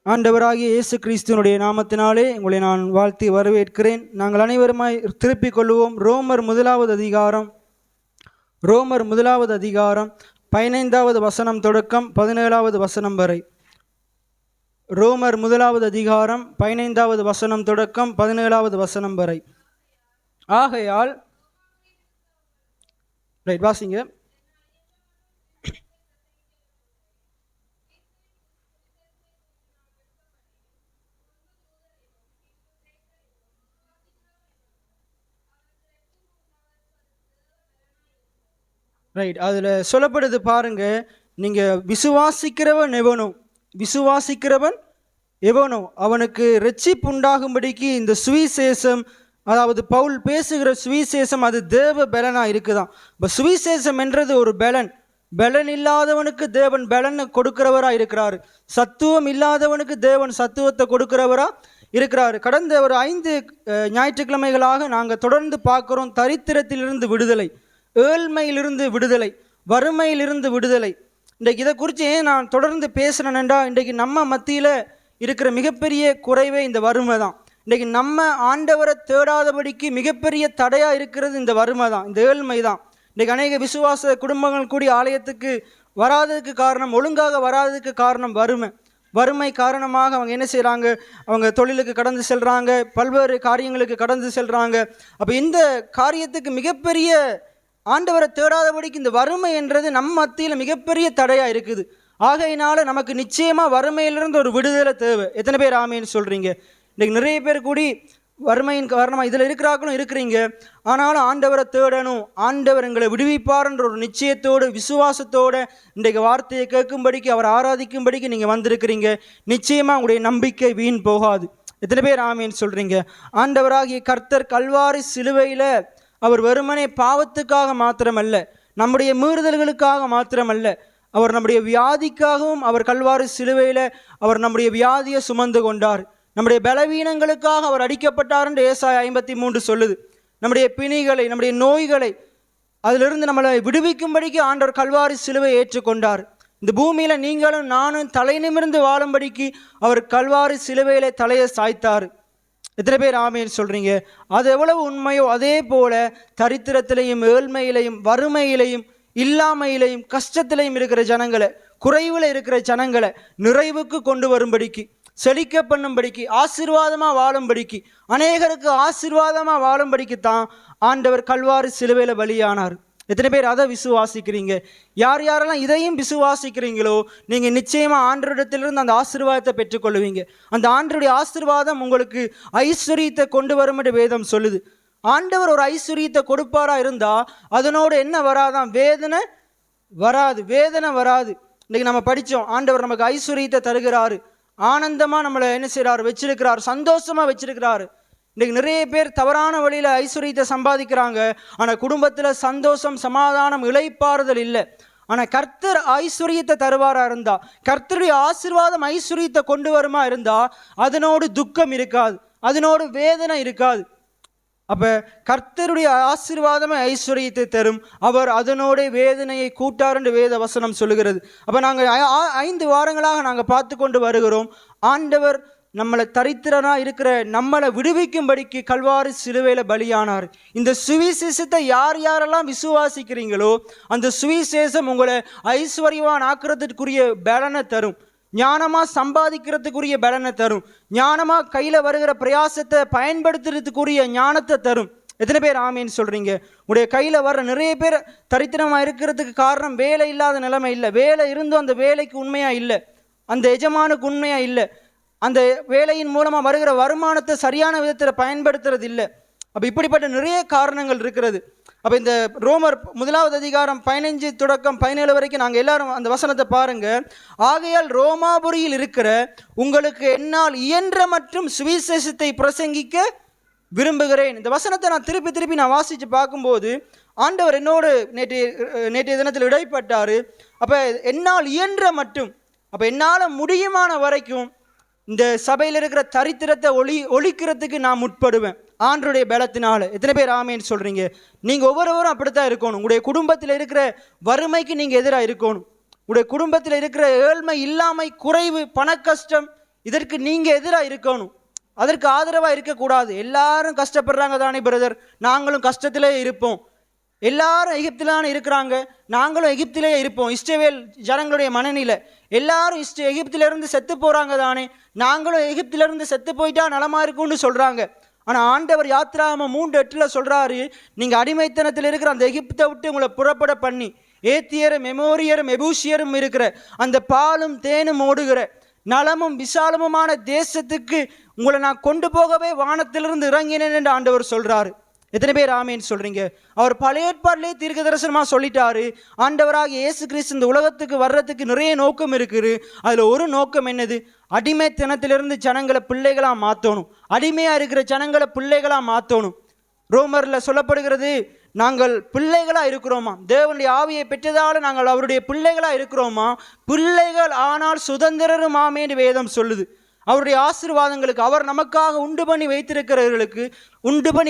ஆண்டவராகிய இயேசு கிறிஸ்துவனுடைய நாமத்தினாலே உங்களை நான் வாழ்த்தி வரவேற்கிறேன். நாங்கள் அனைவருமாய் திருப்பிக் கொள்வோம். ரோமர் முதலாவது அதிகாரம் 15வது வசனம் தொடக்கம் 17வது வசனம் வரை. ரோமர் முதலாவது அதிகாரம் 15வது வசனம் தொடக்கம் 17வது வசனம் வரை. ஆகையால் வாசிங்க. அதில் சொல்லப்படுது பாருங்க. நீங்கள் விசுவாசிக்கிறவன் எவனோ அவனுக்கு ரட்சிப்பு உண்டாகும்படிக்கு இந்த சுவிசேஷம், அதாவது பவுல் பேசுகிற சுவிசேஷம், அது தேவ பலனாக இருக்குதான். இப்போ சுவிசேஷம் என்றது ஒரு பலன் இல்லாதவனுக்கு தேவன் பலனை கொடுக்கிறவராக இருக்கிறாரு. சத்துவம் இல்லாதவனுக்கு தேவன் சத்துவத்தை கொடுக்கிறவராக இருக்கிறாரு. கடந்த ஒரு 5 ஞாயிற்றுக்கிழமைகளாக நாங்கள் தொடர்ந்து பார்க்குறோம். தரித்திரத்திலிருந்து விடுதலை, ஏழ்மையிலிருந்து விடுதலை, வறுமையிலிருந்து விடுதலை. இன்றைக்கு இதை குறித்து ஏன் நான் தொடர்ந்து பேசுகிறேன்டா, இன்றைக்கு நம்ம மத்தியில் இருக்கிற மிகப்பெரிய குறைவே இந்த வறுமை தான். இன்றைக்கு நம்ம ஆண்டவரை தேடாதபடிக்கு மிகப்பெரிய தடையாக இருக்கிறது இந்த வறுமை தான், இந்த ஏழ்மை தான். இன்றைக்கு அநேக விசுவாச குடும்பங்கள் கூடி ஆலயத்துக்கு வராததுக்கு காரணம், ஒழுங்காக வராததுக்கு காரணம் வறுமை காரணமாக அவங்க என்ன செய்கிறாங்க, அவங்க தொழிலுக்கு கடந்து செல்கிறாங்க, பல்வேறு காரியங்களுக்கு கடந்து செல்கிறாங்க. அப்போ இந்த காரியத்துக்கு மிகப்பெரிய ஆண்டவரை தேடாதபடிக்கு இந்த வறுமை என்றது நம்ம மத்தியில் மிகப்பெரிய தடையாக இருக்குது. ஆகையினால நமக்கு நிச்சயமாக வறுமையிலிருந்து ஒரு விடுதலை தேவை. எத்தனை பேர் ஆமேன்னு சொல்கிறீங்க? இன்றைக்கு நிறைய பேர் கூடி வறுமையின் காரணமாக இதில் இருக்கிறாங்களும் இருக்கிறீங்க. ஆனாலும் ஆண்டவரை தேடணும், ஆண்டவர் எங்களை விடுவிப்பார்ன்ற ஒரு நிச்சயத்தோடு விசுவாசத்தோடு இன்றைக்கு வார்த்தையை கேட்கும்படிக்கு, அவர் ஆராதிக்கும்படிக்கு நீங்கள் வந்திருக்கிறீங்க. நிச்சயமாக உங்களுடைய நம்பிக்கை வீண் போகாது. எத்தனை பேர் ஆமேன்னு சொல்கிறீங்க? ஆண்டவராகிய கர்த்தர் கல்வாரி சிலுவையில் அவர் வெறுமனே பாவத்துக்காக மாத்திரமல்ல, நம்முடைய மீறுதல்களுக்காக மாத்திரமல்ல, அவர் நம்முடைய வியாதிக்காகவும் அவர் கல்வாரி சிலுவையில் அவர் நம்முடைய வியாதியை சுமந்து கொண்டார். நம்முடைய பலவீனங்களுக்காக அவர் அடிக்கப்பட்டார் என்று ஏசாயா 53 சொல்லுது. நம்முடைய பிணிகளை, நம்முடைய நோய்களை அதிலிருந்து நம்மளை விடுவிக்கும்படிக்கு ஆண்டவர் கல்வாரி சிலுவை ஏற்றுக்கொண்டார். இந்த பூமியில் நீங்களும் நானும் தலை நிமிர்ந்து வாழும்படிக்கு அவர் கல்வாரி சிலுவையிலே தலையை சாய்த்தார். எத்தனை பேர் ஆமேன்னு சொல்கிறீங்க? அது எவ்வளவு உண்மையோ அதே போல தரித்திரத்திலையும் ஏழ்மையிலையும் வறுமையிலையும் இல்லாமையிலையும் கஷ்டத்திலையும் இருக்கிற ஜனங்களை, குறைவில் இருக்கிற ஜனங்களை நிறைவுக்கு கொண்டு வரும்படிக்கு, செழிக்க பண்ணும்படிக்கு, ஆசீர்வாதமாக வாழும்படிக்கு, அநேகருக்கு ஆசீர்வாதமாக வாழும்படிக்கு தான் ஆண்டவர் கல்வாரி சிலுவையில் பலியானார். எத்தனை பேர் அதை விசுவாசிக்கிறீங்க? யாரெல்லாம் இதையும் விசுவாசிக்கிறீங்களோ நீங்கள் நிச்சயமாக ஆண்டவரிடத்திலிருந்து அந்த ஆசீர்வாதத்தை பெற்றுக்கொள்வீங்க. அந்த ஆண்டவருடைய ஆசீர்வாதம் உங்களுக்கு ஐஸ்வர்யத்தை கொண்டு வரும் என்று வேதம் சொல்லுது. ஆண்டவர் ஒரு ஐஸ்வர்யத்தை கொடுப்பாரா இருந்தால் அதனோடு என்ன வராதான்? வேதனை வராது. இன்றைக்கி நம்ம படித்தோம், ஆண்டவர் நமக்கு ஐஸ்வர்யத்தை தருகிறாரு, ஆனந்தமாக நம்மளை என்ன செய்கிறாரு, வச்சிருக்கிறார், சந்தோஷமாக வச்சிருக்கிறாரு. இன்றைக்கு நிறைய பேர் தவறான வழியில் ஐஸ்வர்யத்தை சம்பாதிக்கிறாங்க. ஆனால் குடும்பத்தில் சந்தோஷம், சமாதானம், இளைப்பாறுதல் இல்லை. ஆனால் கர்த்தர் ஐஸ்வர்யத்தை தருவாராக இருந்தால், கர்த்தருடைய ஆசீர்வாதம் ஐஸ்வர்யத்தை கொண்டு வருமா இருந்தால் அதனோடு துக்கம் இருக்காது, அதனோடு வேதனை இருக்காது. அப்போ கர்த்தருடைய ஆசீர்வாதமே ஐஸ்வர்யத்தை தரும், அவர் அதனோட வேதனையை கூட்டார் என்று வேத வசனம் சொல்லுகிறது. அப்போ நாங்கள் 5 வாரங்களாக நாங்கள் பார்த்து கொண்டு வருகிறோம். ஆண்டவர் நம்மளை தரித்திரனாக இருக்கிற நம்மளை விடுவிக்கும்படிக்கு கல்வாரி சிலுவையில் பலியானார். இந்த சுவிசேஷத்தை யாரெல்லாம் விசுவாசிக்கிறீங்களோ அந்த சுவிசேஷம் உங்களை ஐஸ்வர்யவான் ஆக்கிறதுக்குரிய பலனை தரும், ஞானமாக சம்பாதிக்கிறதுக்குரிய பலனை தரும், ஞானமாக கையில் வருகிற பிரயாசத்தை பயன்படுத்துறதுக்குரிய ஞானத்தை தரும். எத்தனை பேர் ஆமேன்னு சொல்கிறீங்க? உடைய கையில் வர்ற நிறைய பேர் தரித்திரமாக இருக்கிறதுக்கு காரணம் வேலை இல்லாத நிலைமை இல்லை. வேலை இருந்தும் அந்த வேலைக்கு உண்மையாக இல்லை, அந்த எஜமானுக்கு உண்மையாக இல்லை, அந்த வேலையின் மூலமாக வருகிற வருமானத்தை சரியான விதத்தில் பயன்படுத்துறது இல்லை. அப்போ இப்படிப்பட்ட நிறைய காரணங்கள் இருக்கிறது. அப்போ இந்த ரோமர் முதலாவது அதிகாரம் 15 தொடக்கம் 17 வரைக்கும் நாங்கள் எல்லாரும் அந்த வசனத்தை பாருங்கள். ஆகையால் ரோமாபுரியில் இருக்கிற உங்களுக்கு என்னால் இயன்ற மற்றும் சுவிசேஷத்தை பிரசங்கிக்க விரும்புகிறேன். இந்த வசனத்தை நான் திருப்பி நான் வாசித்து பார்க்கும்போது ஆண்டவர் என்னோடு நேற்றைய தினத்தில் இடைப்பட்டார். அப்போ என்னால் இயன்ற மட்டும், அப்போ என்னால் முடியுமான வரைக்கும் இந்த சபையில் இருக்கிற தரித்திரத்தை ஒழிக்கிறதுக்கு நான் முற்படுவேன் ஆண்டவருடைய பலத்தினால. எத்தனை பேர் ஆமேன்னு சொல்கிறீங்க? நீங்கள் ஒவ்வொருவரும் அப்படித்தான் இருக்கணும். உங்களுடைய குடும்பத்தில் இருக்கிற வறுமைக்கு நீங்கள் எதிராக இருக்கணும். உங்களுடைய குடும்பத்தில் இருக்கிற ஏழ்மை, இல்லாமை, குறைவு, பண கஷ்டம், இதற்கு நீங்கள் எதிராக இருக்கணும், அதற்கு ஆதரவாக இருக்கக்கூடாது. எல்லாரும் கஷ்டப்படுறாங்க தானே பிரதர், நாங்களும் கஷ்டத்திலே இருப்போம். எல்லாரும் எகிப்திலான இருக்கிறாங்க, நாங்களும் எகிப்திலே இருப்போம். இஸ்ரவேல் ஜனங்களுடைய மனநிலை, எல்லாரும் எகிப்திலிருந்து செத்து போகிறாங்க தானே, நாங்களும் எகிப்திலிருந்து செத்து போயிட்டா நலமா இருக்கும்னு சொல்கிறாங்க. ஆனால் ஆண்டவர் யாத்திராகமம் 3:8 சொல்கிறாரு, நீங்கள் அடிமைத்தனத்தில் இருக்கிற அந்த எகிப்தை விட்டு உங்களை புறப்பட பண்ணி ஏத்தியரும் எமோரியரும் எபூசியரும் இருக்கிற அந்த பாலும் தேனும் ஓடுகிற நலமும் விசாலமுமான தேசத்துக்கு உங்களை நான் கொண்டு போகவே வானத்திலிருந்து இறங்கினேன் என்று ஆண்டவர் சொல்கிறாரு. எத்தனை பேர் ஆமேன்னு சொல்கிறீங்க? அவர் பழைய ஏற்பாட்டிலே தீர்க்க தரிசனமாக சொல்லிட்டாரு, ஆண்டவராக இயேசு கிறிஸ்து இந்த உலகத்துக்கு வர்றதுக்கு நிறைய நோக்கம் இருக்குது. அதில் ஒரு நோக்கம் என்னது? அடிமைத்தனத்திலிருந்து ஜனங்களை பிள்ளைகளாக மாற்றணும், அடிமையாக இருக்கிற ஜனங்களை பிள்ளைகளாக மாற்றணும். ரோமரில் சொல்லப்படுகிறது, நாங்கள் பிள்ளைகளாக இருக்கிறோமா, தேவனுடைய ஆவியை பெற்றதால் நாங்கள் அவருடைய பிள்ளைகளாக இருக்கிறோமா, பிள்ளைகள் ஆனால் சுதந்திரரும் ஆமேன்னு வேதம் சொல்லுது. அவருடைய ஆசீர்வாதங்களுக்கு, அவர் நமக்காக உண்டு பண்ணி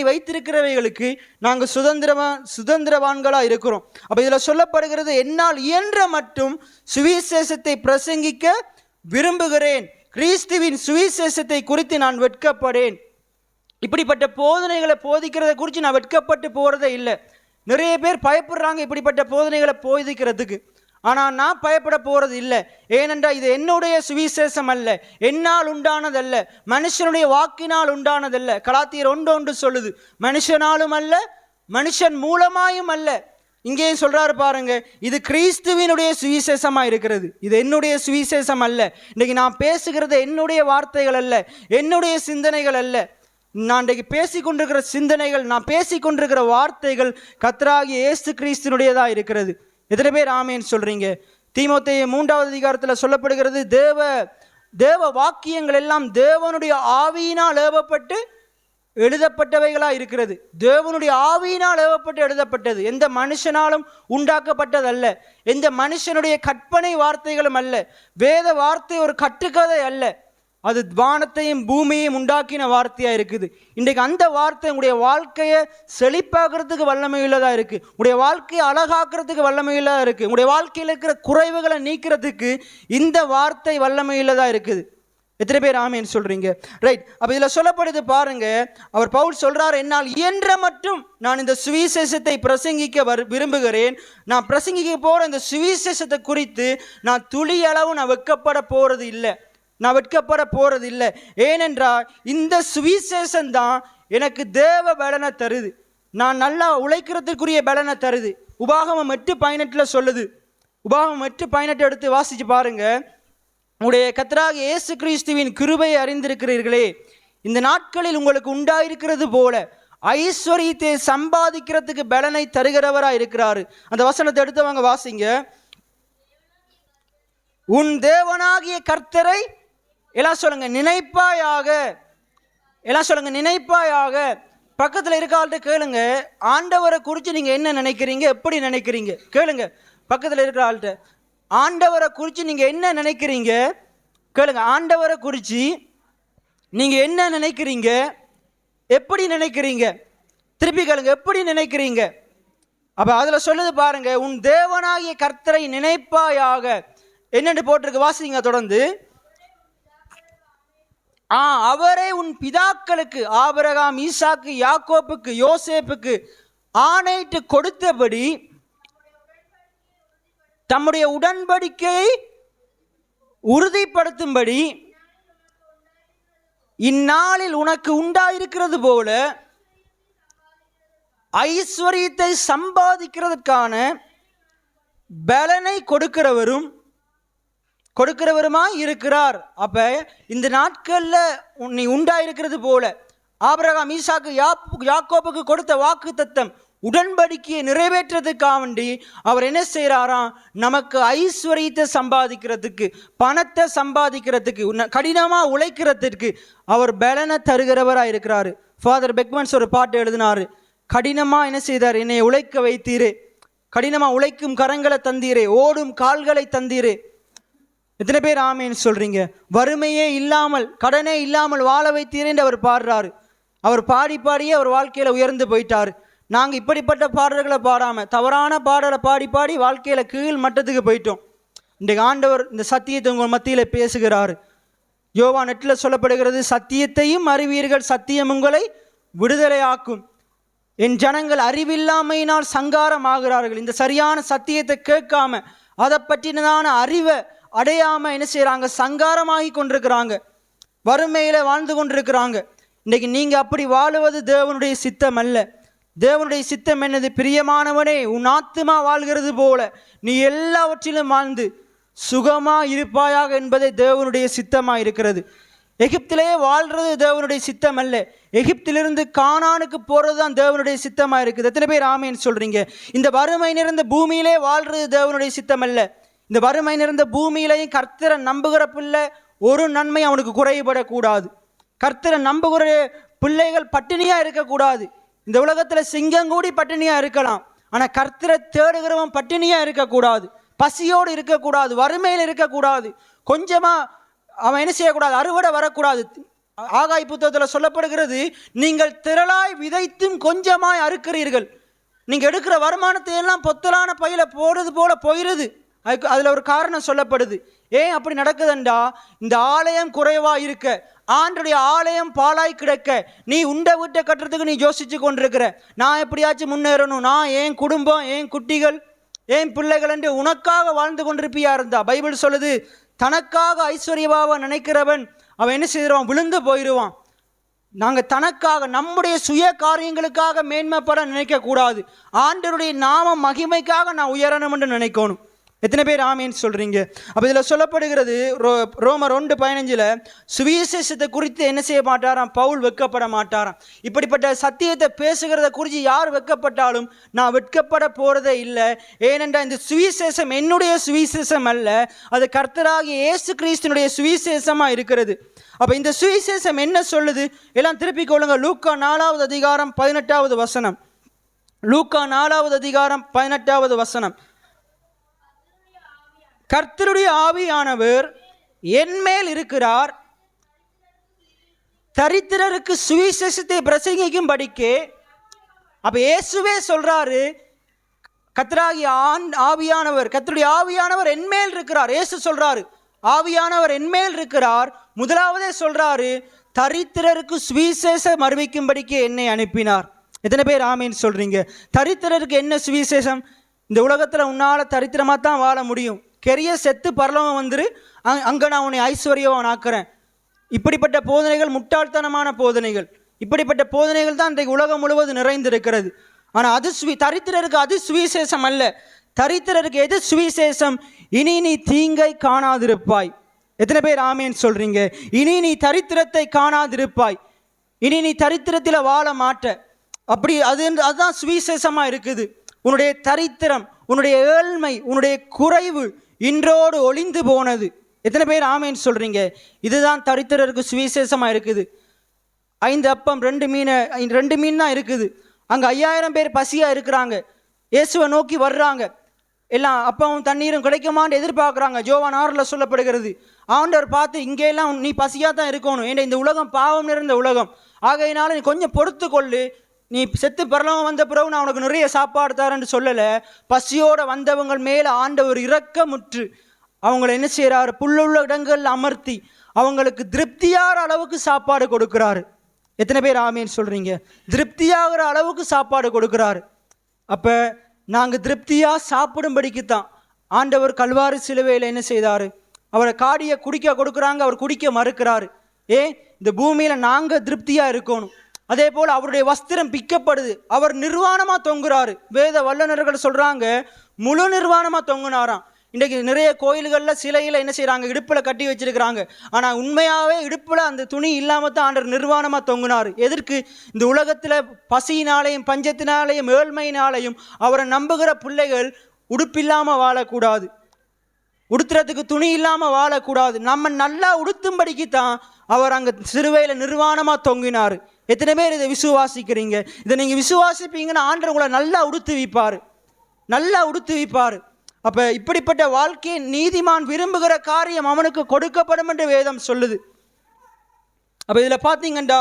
வைத்திருக்கிறவைகளுக்கு நாங்கள் சுதந்திரவான்களாக இருக்கிறோம். அப்போ இதில் சொல்லப்படுகிறது, என்னால் இயன்ற மட்டும் சுவிசேஷத்தை பிரசங்கிக்க விரும்புகிறேன், கிறிஸ்துவின் சுவிசேஷத்தை குறித்து நான் வெட்கப்படேன். இப்படிப்பட்ட போதனைகளை போதிக்கிறத குறித்து நான் வெட்கப்பட்டு போகிறதே இல்லை. நிறைய பேர் பயப்படுறாங்க இப்படிப்பட்ட போதனைகளை போதிக்கிறதுக்கு, ஆனால் நான் பயப்பட போகிறது இல்லை. ஏனென்றால் இது என்னுடைய சுவிசேஷம் அல்ல, என்னால் உண்டானதல்ல, மனுஷனுடைய வாக்கினால் உண்டானதல்ல. கலாத்தியர் 1:1 சொல்லுது, மனுஷனாலும் அல்ல, மனுஷன் மூலமாயும் அல்ல. இங்கேயும் சொல்கிறாரு பாருங்க, இது கிறிஸ்துவினுடைய சுவிசேஷமாக இருக்கிறது, இது என்னுடைய சுவிசேஷம் அல்ல. இன்றைக்கி நான் பேசுகிறது என்னுடைய வார்த்தைகள் அல்ல, என்னுடைய சிந்தனைகள் அல்ல. நான் இன்றைக்கு பேசிக்கொண்டிருக்கிற சிந்தனைகள், நான் பேசிக்கொண்டிருக்கிற வார்த்தைகள் கர்த்தராகிய இயேசு கிறிஸ்துனுடையதாக இருக்கிறது. எத்தனை பேர் ஆமேன்னு சொல்கிறீங்க? தீமோத்தேயு 3வது அதிகாரத்தில் சொல்லப்படுகிறது, தேவ வாக்கியங்கள் எல்லாம் தேவனுடைய ஆவியினால் ஏவப்பட்டு எழுதப்பட்டவைகளாக இருக்கிறது. தேவனுடைய ஆவியினால் ஏவப்பட்டு எழுதப்பட்டது, எந்த மனுஷனாலும் உண்டாக்கப்பட்டதல்ல, எந்த மனுஷனுடைய கற்பனை வார்த்தைகளும் அல்ல. வேத வார்த்தை ஒரு கட்டுக்கதை அல்ல, அது வானத்தையும் பூமியையும் உண்டாக்கின வார்த்தையாக இருக்குது. இன்றைக்கு அந்த வார்த்தை உங்களுடைய வாழ்க்கையை செழிப்பாக்குறதுக்கு வல்லமையுள்ளதாக இருக்குது, உங்களுடைய வாழ்க்கையை அழகாக்குறதுக்கு வல்லமையுள்ளதாக இருக்குது, உங்களுடைய வாழ்க்கையில் இருக்கிற குறைவுகளை நீக்கிறதுக்கு இந்த வார்த்தை வல்லமையுள்ளதாக இருக்குது. எத்தனை பேர் ஆமேன்னு சொல்கிறீங்க? ரைட். அப்போ இதில் சொல்லப்படுது பாருங்க, அவர் பவுல் சொல்கிறார், என்னால் இயன்ற மட்டும் நான் இந்த சுவிசேஷத்தை பிரசங்கிக்க விரும்புகிறேன். நான் பிரசங்கிக்க போகிற இந்த சுவிசேஷத்தை குறித்து நான் துளி அளவு நான் வெட்கப்பட போகிறது இல்லை, நான் வெட்கப்பட போகிறது இல்லை. ஏனென்றால் இந்த சுவிசேஷந்தான் எனக்கு தேவ பலனை தருது, நான் நல்லா உழைக்கிறதுக்குரிய பலனை தருது. உபாகமம் 8:18 சொல்லுது. உபாகமம் 8:18 எடுத்து வாசித்து பாருங்க. உடைய கர்த்தராகிய இயேசு கிறிஸ்துவின் கிருபையை அறிந்திருக்கிறீர்களே, இந்த நாட்களில் உங்களுக்கு உண்டாயிருக்கிறது போல ஐஸ்வரியத்தை சம்பாதிக்கிறதுக்கு பலனை தருகிறவராக இருக்கிறாரு. அந்த வசனத்தை எடுத்தவங்க வாசிங்க. உன் தேவனாகிய கர்த்தரை எல்லாம் சொல்லுங்க, நினைப்பாயாக. எல்லாம் சொல்லுங்க, நினைப்பாயாக. பக்கத்தில் இருக்காள்கிட்ட கேளுங்க, ஆண்டவரை குறித்து நீங்கள் என்ன நினைக்கிறீங்க, எப்படி நினைக்கிறீங்க கேளுங்க. பக்கத்தில் இருக்கிற ஆள்கிட்ட, ஆண்டவரை குறித்து நீங்கள் என்ன நினைக்கிறீங்க கேளுங்க. ஆண்டவரை குறித்து நீங்கள் என்ன நினைக்கிறீங்க, எப்படி நினைக்கிறீங்க, திருப்பி கேளுங்க, எப்படி நினைக்கிறீங்க. அப்போ அதில் சொல்லுது பாருங்க, உன் தேவனாகிய கர்த்தரை நினைப்பாயாக. என்னென்று போட்டிருக்கு வாசிங்க தொடர்ந்து. அவரை உன் பிதாக்களுக்கு ஆபிரகாம், ஈசாக்கு, யாக்கோப்புக்கு, யோசேப்புக்கு ஆணையிட்டு கொடுத்தபடி தம்முடைய உடன்படிக்கையை உறுதிப்படுத்தும்படி இந்நாளில் உனக்கு உண்டாயிருக்கிறது போல ஐஸ்வரியத்தை சம்பாதிக்கிறதுக்கான பலனை கொடுக்கிறவருமாய் இருக்கிறார். அப்ப இந்த நாட்களில் நீ உண்டாயிருக்கிறது போல ஆபிரகாம், ஈசாக்கு, யாக்கோப்புக்கு கொடுத்த வாக்கு தத்தம் உடன்படிக்கையை நிறைவேற்றதுக்காக வேண்டி அவர் என்ன செய்கிறாராம், நமக்கு ஐஸ்வரியத்தை சம்பாதிக்கிறதுக்கு, பணத்தை சம்பாதிக்கிறதுக்கு, கடினமாக உழைக்கிறதுக்கு அவர் பலனை தருகிறவராக இருக்கிறாரு. ஃபாதர் பெக்மன்ஸ் ஒரு பாட்டு எழுதினார், கடினமாக என்ன செய்தார், என்னை உழைக்க வைத்தீரே, கடினமாக உழைக்கும் கரங்களை தந்தீரே, ஓடும் கால்களை தந்தீரே. எத்தனை பேர் ஆமேன்னு சொல்கிறீங்க? வறுமையே இல்லாமல், கடனே இல்லாமல் வாழ வைத்தீரேன்னு அவர் பாடுறாரு. அவர் பாடியே அவர் வாழ்க்கையில் உயர்ந்து போயிட்டார். நாங்கள் இப்படிப்பட்ட பாடல்களை பாடாமல் தவறான பாடலை பாடி வாழ்க்கையில் கீழ் மட்டத்துக்கு போயிட்டோம். இன்றைக்கு ஆண்டவர் இந்த சத்தியத்தை உங்கள் மத்தியில் பேசுகிறார். யோவான் 8 சொல்லப்படுகிறது, சத்தியத்தையும் அறிவீர்கள், சத்தியம் உங்களை விடுதலையாக்கும். என் ஜனங்கள் அறிவில்லாமையினால் சங்காரம் ஆகிறார்கள். இந்த சரியான சத்தியத்தை கேட்காம, அதை பற்றினதான அறிவை அடையாம என்ன செய்யறாங்க? சங்காரமாகி கொண்டிருக்கிறாங்க, வறுமையில வாழ்ந்து கொண்டிருக்கிறாங்க. இன்னைக்கு நீங்க அப்படி வாழுவது தேவனுடைய சித்தம் அல்ல. தேவனுடைய சித்தம் என்னது? பிரியமானவனே, உன் ஆத்துமா வாழ்கிறது போல நீ எல்லாவற்றிலும் வாழ்ந்து சுகமா இருப்பாயாக என்பதே தேவனுடைய சித்தமா இருக்கிறது. எகிப்திலேயே வாழ்றது தேவனுடைய சித்தம் அல்ல. எகிப்திலிருந்து கானானுக்கு போறது தான் தேவனுடைய சித்தமா இருக்குது. எத்தனை பேர் ஆமேன்னு சொல்றீங்க? இந்த வறுமை நிறைந்த பூமியிலே வாழ்றது தேவனுடைய சித்தம் அல்ல. இந்த வறுமை நிறைந்த பூமியிலையும் கர்த்தரை நம்புகிற பிள்ளை ஒரு நன்மை அவனுக்கு குறைபடக்கூடாது. கர்த்தரை நம்புகிற பிள்ளைகள் பட்டினியா இருக்கக்கூடாது. இந்த உலகத்துல சிங்கம் கூடி பட்டினியா இருக்கலாம், ஆனா கர்த்தரை தேடுகிறவன் பட்டினியா இருக்கக்கூடாது, பசியோடு இருக்கக்கூடாது, வறுமையில் இருக்கக்கூடாது. கொஞ்சமா அவன் என்ன செய்யக்கூடாது? அறுவடை வரக்கூடாது. ஆகாய் புத்தகத்தில் சொல்லப்படுகிறது, நீங்கள் திரளாய் விதைத்தும் கொஞ்சமாய் அறுக்கிறீர்கள். நீங்க எடுக்கிற வருமானத்தை எல்லாம் பொத்தலான பையில போடுறது போல போயிருது. அதுல ஒரு காரணம் சொல்லப்படுது. ஏன் அப்படி நடக்குதுண்டா, இந்த ஆலயம் குறைவா இருக்க, ஆண்டுடைய ஆலயம் பாலாய் கிடக்க, நீ உண்ட வீட்டை கட்டுறதுக்கு நீ யோசிச்சு கொண்டிருக்கிற. நான் எப்படியாச்சும் முன்னேறணும், நான் என் குடும்பம், என் குட்டிகள், என் பிள்ளைகள் என்று உனக்காக வாழ்ந்து கொண்டிருப்பியா இருந்தா, பைபிள் சொல்லுது, தனக்காக ஐஸ்வர்யபாவ நினைக்கிறவன் அவன் என்ன செய்வான்? விழுந்து போயிடுவான். நாங்கள் தனக்காக நம்முடைய சுய காரியங்களுக்காக மேன்மைப்பட நினைக்க கூடாது. ஆண்டவருடைய நாம மகிமைக்காக நான் உயரணும் என்று நினைக்கணும். எத்தனை பேர் ஆமேன்னு சொல்றீங்க? அப்போ இதில் சொல்லப்படுகிறது, ரோமர் 1:15 சுவிசேஷத்தை குறித்து என்ன செய்ய மாட்டாராம்? பவுல் வெட்கப்பட மாட்டாராம். இப்படிப்பட்ட சத்தியத்தை பேசுகிறத குறித்து யார் வெட்கப்பட்டாலும் நான் வெட்கப்பட போறதே இல்லை. ஏனென்றால் இந்த சுவிசேஷம் என்னுடைய சுவிசேஷம் அல்ல, அது கர்த்தராகிய இயேசு கிறிஸ்துனுடைய சுவிசேஷமா இருக்கிறது. அப்ப இந்த சுவிசேஷம் என்ன சொல்லுது? எல்லாம் திருப்பிக் கொள்ளுங்க. லூக்கா 4வது அதிகாரம் 18வது வசனம். லூக்கா 4வது அதிகாரம் 18வது வசனம். கர்த்தருடைய ஆவியானவர் என்மேல் இருக்கிறார், தரித்திரருக்கு சுவிசேஷத்தை பிரசங்கிக்கும்படிக்கே. அப்ப இயேசுவே சொல்றாரு, கர்த்தராகிய ஆவியானவர், கர்த்தருடைய ஆவியானவர் என்மேல் இருக்கிறார். இயேசு சொல்றாரு, ஆவியானவர் என்மேல் இருக்கிறார். முதலாவதே சொல்றாரு, தரித்திரருக்கு சுவிசேஷம் அறிவிக்கும்படிக்கு என்னை அனுப்பினார். எத்தனை பேர் ஆமீன் சொல்றீங்க? தரித்திரருக்கு என்ன சுவிசேஷம்? இந்த உலகத்துல உன்னால தரித்திரமா தான் வாழ முடியும். கெரிய செத்து பரலவன் வந்துரு, அங்க நான் உன்னை ஐஸ்வர்யவன் ஆக்குறேன். இப்படிப்பட்ட போதனைகள் முட்டாள்தனமான போதனைகள். இப்படிப்பட்ட போதனைகள் தான் இன்றைக்கு உலகம் முழுவதும் நிறைந்திருக்கிறது. ஆனா அது தரித்திரருக்கு அது சுவிசேஷம் அல்ல. தரித்திரருக்கு எது சுவிசேஷம்? இனி நீ தீங்கை காணாதிருப்பாய். எத்தனை பேர் ஆமேன்னு சொல்றீங்க? இனி நீ தரித்திரத்தை காணாதிருப்பாய், இனி நீ தரித்திரத்தில் வாழ மாட்ட. அப்படி அதுதான் சுவிசேஷமா இருக்குது. உன்னுடைய தரித்திரம், உன்னுடைய ஏழ்மை, உன்னுடைய குறைவு இன்றோடு ஒளிந்து போனது. எத்தனை பேர் ஆமேன்னு சொல்றீங்க? இதுதான் தரித்திரருக்கு சுவிசேஷமா இருக்குது. 5 அப்பம் 2 மீன் தான் இருக்குது. அங்க 5000 பேர் பசியா இருக்கிறாங்க. இயேசுவை நோக்கி வர்றாங்க. எல்லாம் அப்பவும் தண்ணீரும் கிடைக்குமான்னு எதிர்பார்க்குறாங்க. யோவான் 6 சொல்லப்படுகிறது, ஆண்டவர் பார்த்து, இங்கெல்லாம் நீ பசியா தான் இருக்கணும், ஏன்னா இந்த உலகம் பாவம் நிறைந்த உலகம், ஆகையினால நீ கொஞ்சம் பொறுத்து கொள்ளு, நீ செத்து பரலவம் வந்த பிறகு நான் உனக்கு நிறைய சாப்பாடு தரேன்னு சொல்லலை. பசியோட வந்தவங்க மேலே ஆண்டவர் இரக்கமுற்று அவங்களை என்ன செய்கிறாரு? புல்லுள்ள இடங்கள் அமர்த்தி அவங்களுக்கு திருப்தியாகிற அளவுக்கு சாப்பாடு கொடுக்குறாரு. எத்தனை பேர் ஆமேன்னு சொல்றீங்க? திருப்தியாகிற அளவுக்கு சாப்பாடு கொடுக்குறாரு. அப்போ நாங்கள் திருப்தியாக சாப்பிடும்படிக்குத்தான் ஆண்டவர் கல்வாரி சிலுவையில் என்ன செய்தார்? அவரை காடியை குடிக்க கொடுக்குறாங்க, அவர் குடிக்க மறுக்கிறாரு. இந்த பூமியில் நாங்கள் திருப்தியாக இருக்கணும். அதே போல் அவருடைய வஸ்திரம் பிக்கப்படுது, அவர் நிர்வாணமாக தொங்குறாரு. வேத வல்லுநர்கள் சொல்கிறாங்க முழு நிர்வாணமாக தொங்குனாராம். இன்றைக்கு நிறைய கோயில்களில் சிலையில் என்ன செய்கிறாங்க? இடுப்பில் கட்டி வச்சிருக்கிறாங்க. ஆனால் உண்மையாகவே இடுப்பில் அந்த துணி இல்லாமல் தான் ஆண்டவர் நிர்வாணமாக தொங்குனார். எதற்கு? இந்த உலகத்தில் பசியினாலையும் பஞ்சத்தினாலையும் ஏழ்மையினாலையும் அவரை நம்புகிற பிள்ளைகள் உடுப்பில்லாமல் வாழக்கூடாது, உடுத்துறதுக்கு துணி இல்லாமல் வாழக்கூடாது. நம்ம நல்லா உடுத்தும்படிக்கு தான் அவர் அங்கே சிறுவையில் நிர்வாணமாக தொங்கினார். எத்தனை பேர் இதை விசுவாசிக்கிறீங்க? இதை நீங்கள் விசுவாசிப்பீங்கன்னா ஆண்டவர் உங்களை நல்லா உடுத்து வைப்பார், நல்லா உடுத்து வைப்பார். அப்போ இப்படிப்பட்ட வாழ்க்கையை நீதிமான் விரும்புகிற காரியம் அவனுக்கு கொடுக்கப்படும் என்று வேதம் சொல்லுது. அப்போ இதில் பார்த்தீங்கன்னா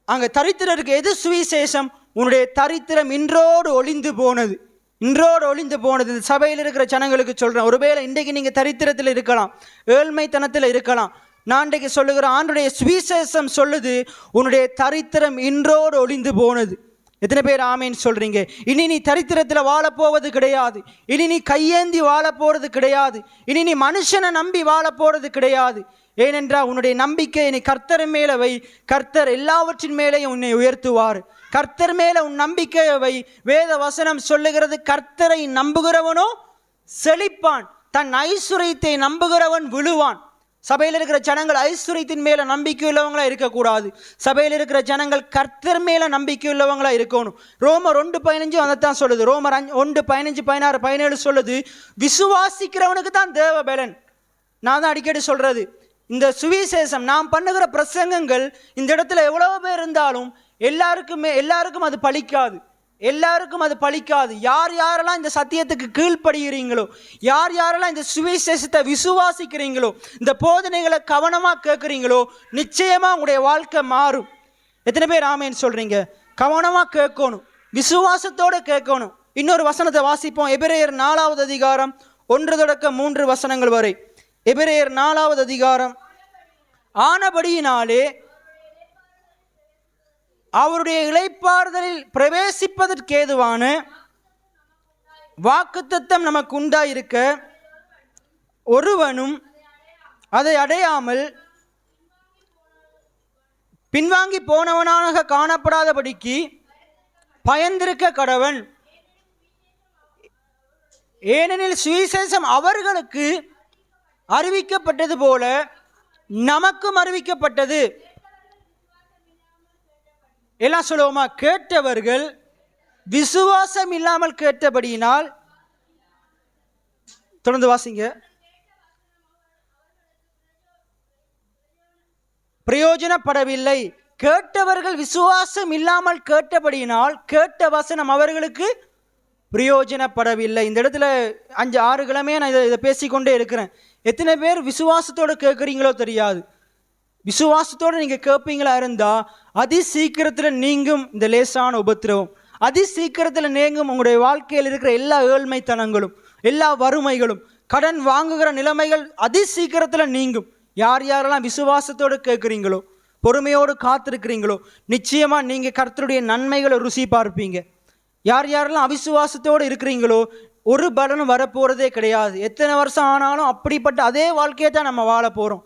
அங்கே தரித்திரருக்கு எது சுவிசேஷம்? உன்னுடைய தரித்திரம் இன்றோடு ஒளிந்து போனது, இன்றோடு ஒளிந்து போனது. இந்த சபையில் இருக்கிற ஜனங்களுக்கு சொல்கிறேன், ஒருவேளை இன்றைக்கு நீங்கள் தரித்திரத்தில் இருக்கலாம், ஏழ்மைத்தனத்தில் இருக்கலாம், நான் இன்றைக்கு சொல்லுகிற ஆண்டுடைய சுவிசேஷம் சொல்லுது, உன்னுடைய தரித்திரம் இன்றோடு ஒளிந்து போனது. எத்தனை பேர் ஆமேன்னு சொல்றீங்க? இனி நீ தரித்திரத்தில் வாழப்போவது கிடையாது. இனி நீ கையேந்தி வாழ போறது கிடையாது. இனி நீ மனுஷனை நம்பி வாழ போறது கிடையாது. ஏனென்றால் உன்னுடைய நம்பிக்கை நீ கர்த்தர் மேல வை. கர்த்தர் எல்லாவற்றின் மேலேயும் உன்னை உயர்த்துவார். கர்த்தர் மேல உன் நம்பிக்கையை வை. வேத வசனம் சொல்லுகிறது, கர்த்தரை நம்புகிறவனோ செழிப்பான், தன் ஐசுரியத்தை நம்புகிறவன் விழுவான். சபையில் இருக்கிற ஜனங்கள் ஐஸ்வர்யத்தின் மேல நம்பிக்கை உள்ளவங்களா இருக்கக்கூடாது. சபையில் இருக்கிற ஜனங்கள் கர்த்தர் மேல நம்பிக்கை உள்ளவங்களா இருக்கணும். ரோமர் 1:15 அதைத்தான் சொல்லுது. ரோமர் 1:15, 16, 17 சொல்லுது, விசுவாசிக்கிறவனுக்கு தான் தேவ பலன். நான் தான் அடிக்கடி சொல்றது, இந்த சுவிசேஷம் நாம் பண்ணுகிற பிரசங்கங்கள் இந்த இடத்துல எவ்வளவு பேர் இருந்தாலும் எல்லாருக்கும் அது பலிக்காது. எல்லாருக்கும் அது பலிக்காது. யார் யாரெல்லாம் இந்த சத்தியத்துக்கு கீழ்ப்படுகிறீங்களோ, யார் யாரெல்லாம் இந்த சுவிசேஷத்தை விசுவாசிக்கிறீங்களோ, இந்த போதனைகளை கவனமாக கேட்குறீங்களோ, நிச்சயமா உங்களுடைய வாழ்க்கை மாறும். எத்தனை பேர் ஆமேன்னு சொல்றீங்க? கவனமாக கேட்கணும், விசுவாசத்தோடு கேட்கணும். இன்னொரு வசனத்தை வாசிப்போம். எபிரேயர் 4வது அதிகாரம் 1 தொடக்கம் 3 வசனங்கள் வரை. எபிரேயர் 4வது அதிகாரம். ஆனபடியினாலே அவருடைய இளைப்பாறுதலில் பிரவேசிப்பதற்கேதுவான வாக்குத்தத்தம் நமக்கு உண்டாயிருக்க ஒருவனும் அதை அடையாமல் பின்வாங்கி போனவனாக காணப்படாதபடிக்கு பயந்திருக்க கடவன். ஏனெனில் சுவிசேஷம் அவர்களுக்கு அறிவிக்கப்பட்டது போல நமக்கும் அறிவிக்கப்பட்டது. எல்லாம் சொல்லுவோமா? கேட்டவர்கள் விசுவாசம் இல்லாமல் கேட்டபடியினால், தொடர்ந்து வாசிங்க, பிரயோஜனப்படவில்லை. கேட்டவர்கள் விசுவாசம் இல்லாமல் கேட்டபடியினால் கேட்ட வசனம் அவர்களுக்கு பிரயோஜனப்படவில்லை. இந்த இடத்துல 5-6 கிழமையே நான் இதை பேசிக்கொண்டே இருக்கிறேன். எத்தனை பேர் விசுவாசத்தோடு கேட்குறீங்களோ தெரியாது. விசுவாசத்தோடு நீங்கள் கேட்பீங்களா இருந்தால் அதி சீக்கிரத்தில் நீங்கும் இந்த லேசான உபத்திரவம். அதி சீக்கிரத்தில் நீங்கும் உங்களுடைய வாழ்க்கையில் இருக்கிற எல்லா ஏழ்மைத்தனங்களும், எல்லா வறுமைகளும், கடன் வாங்குகிற நிலைமைகள் அதி சீக்கிரத்தில் நீங்கும். யார் யாரெல்லாம் விசுவாசத்தோடு கேட்குறீங்களோ, பொறுமையோடு காத்திருக்கிறீங்களோ, நிச்சயமாக நீங்கள் கர்த்தருடைய நன்மைகளை ருசி பார்ப்பீங்க. யார் யாரெல்லாம் அவிசுவாசத்தோடு இருக்கிறீங்களோ ஒரு பலனும் வரப்போகிறதே கிடையாது. எத்தனை வருஷம் ஆனாலும் அப்படிப்பட்ட அதே வாழ்க்கையை தான் நம்ம வாழ போகிறோம்.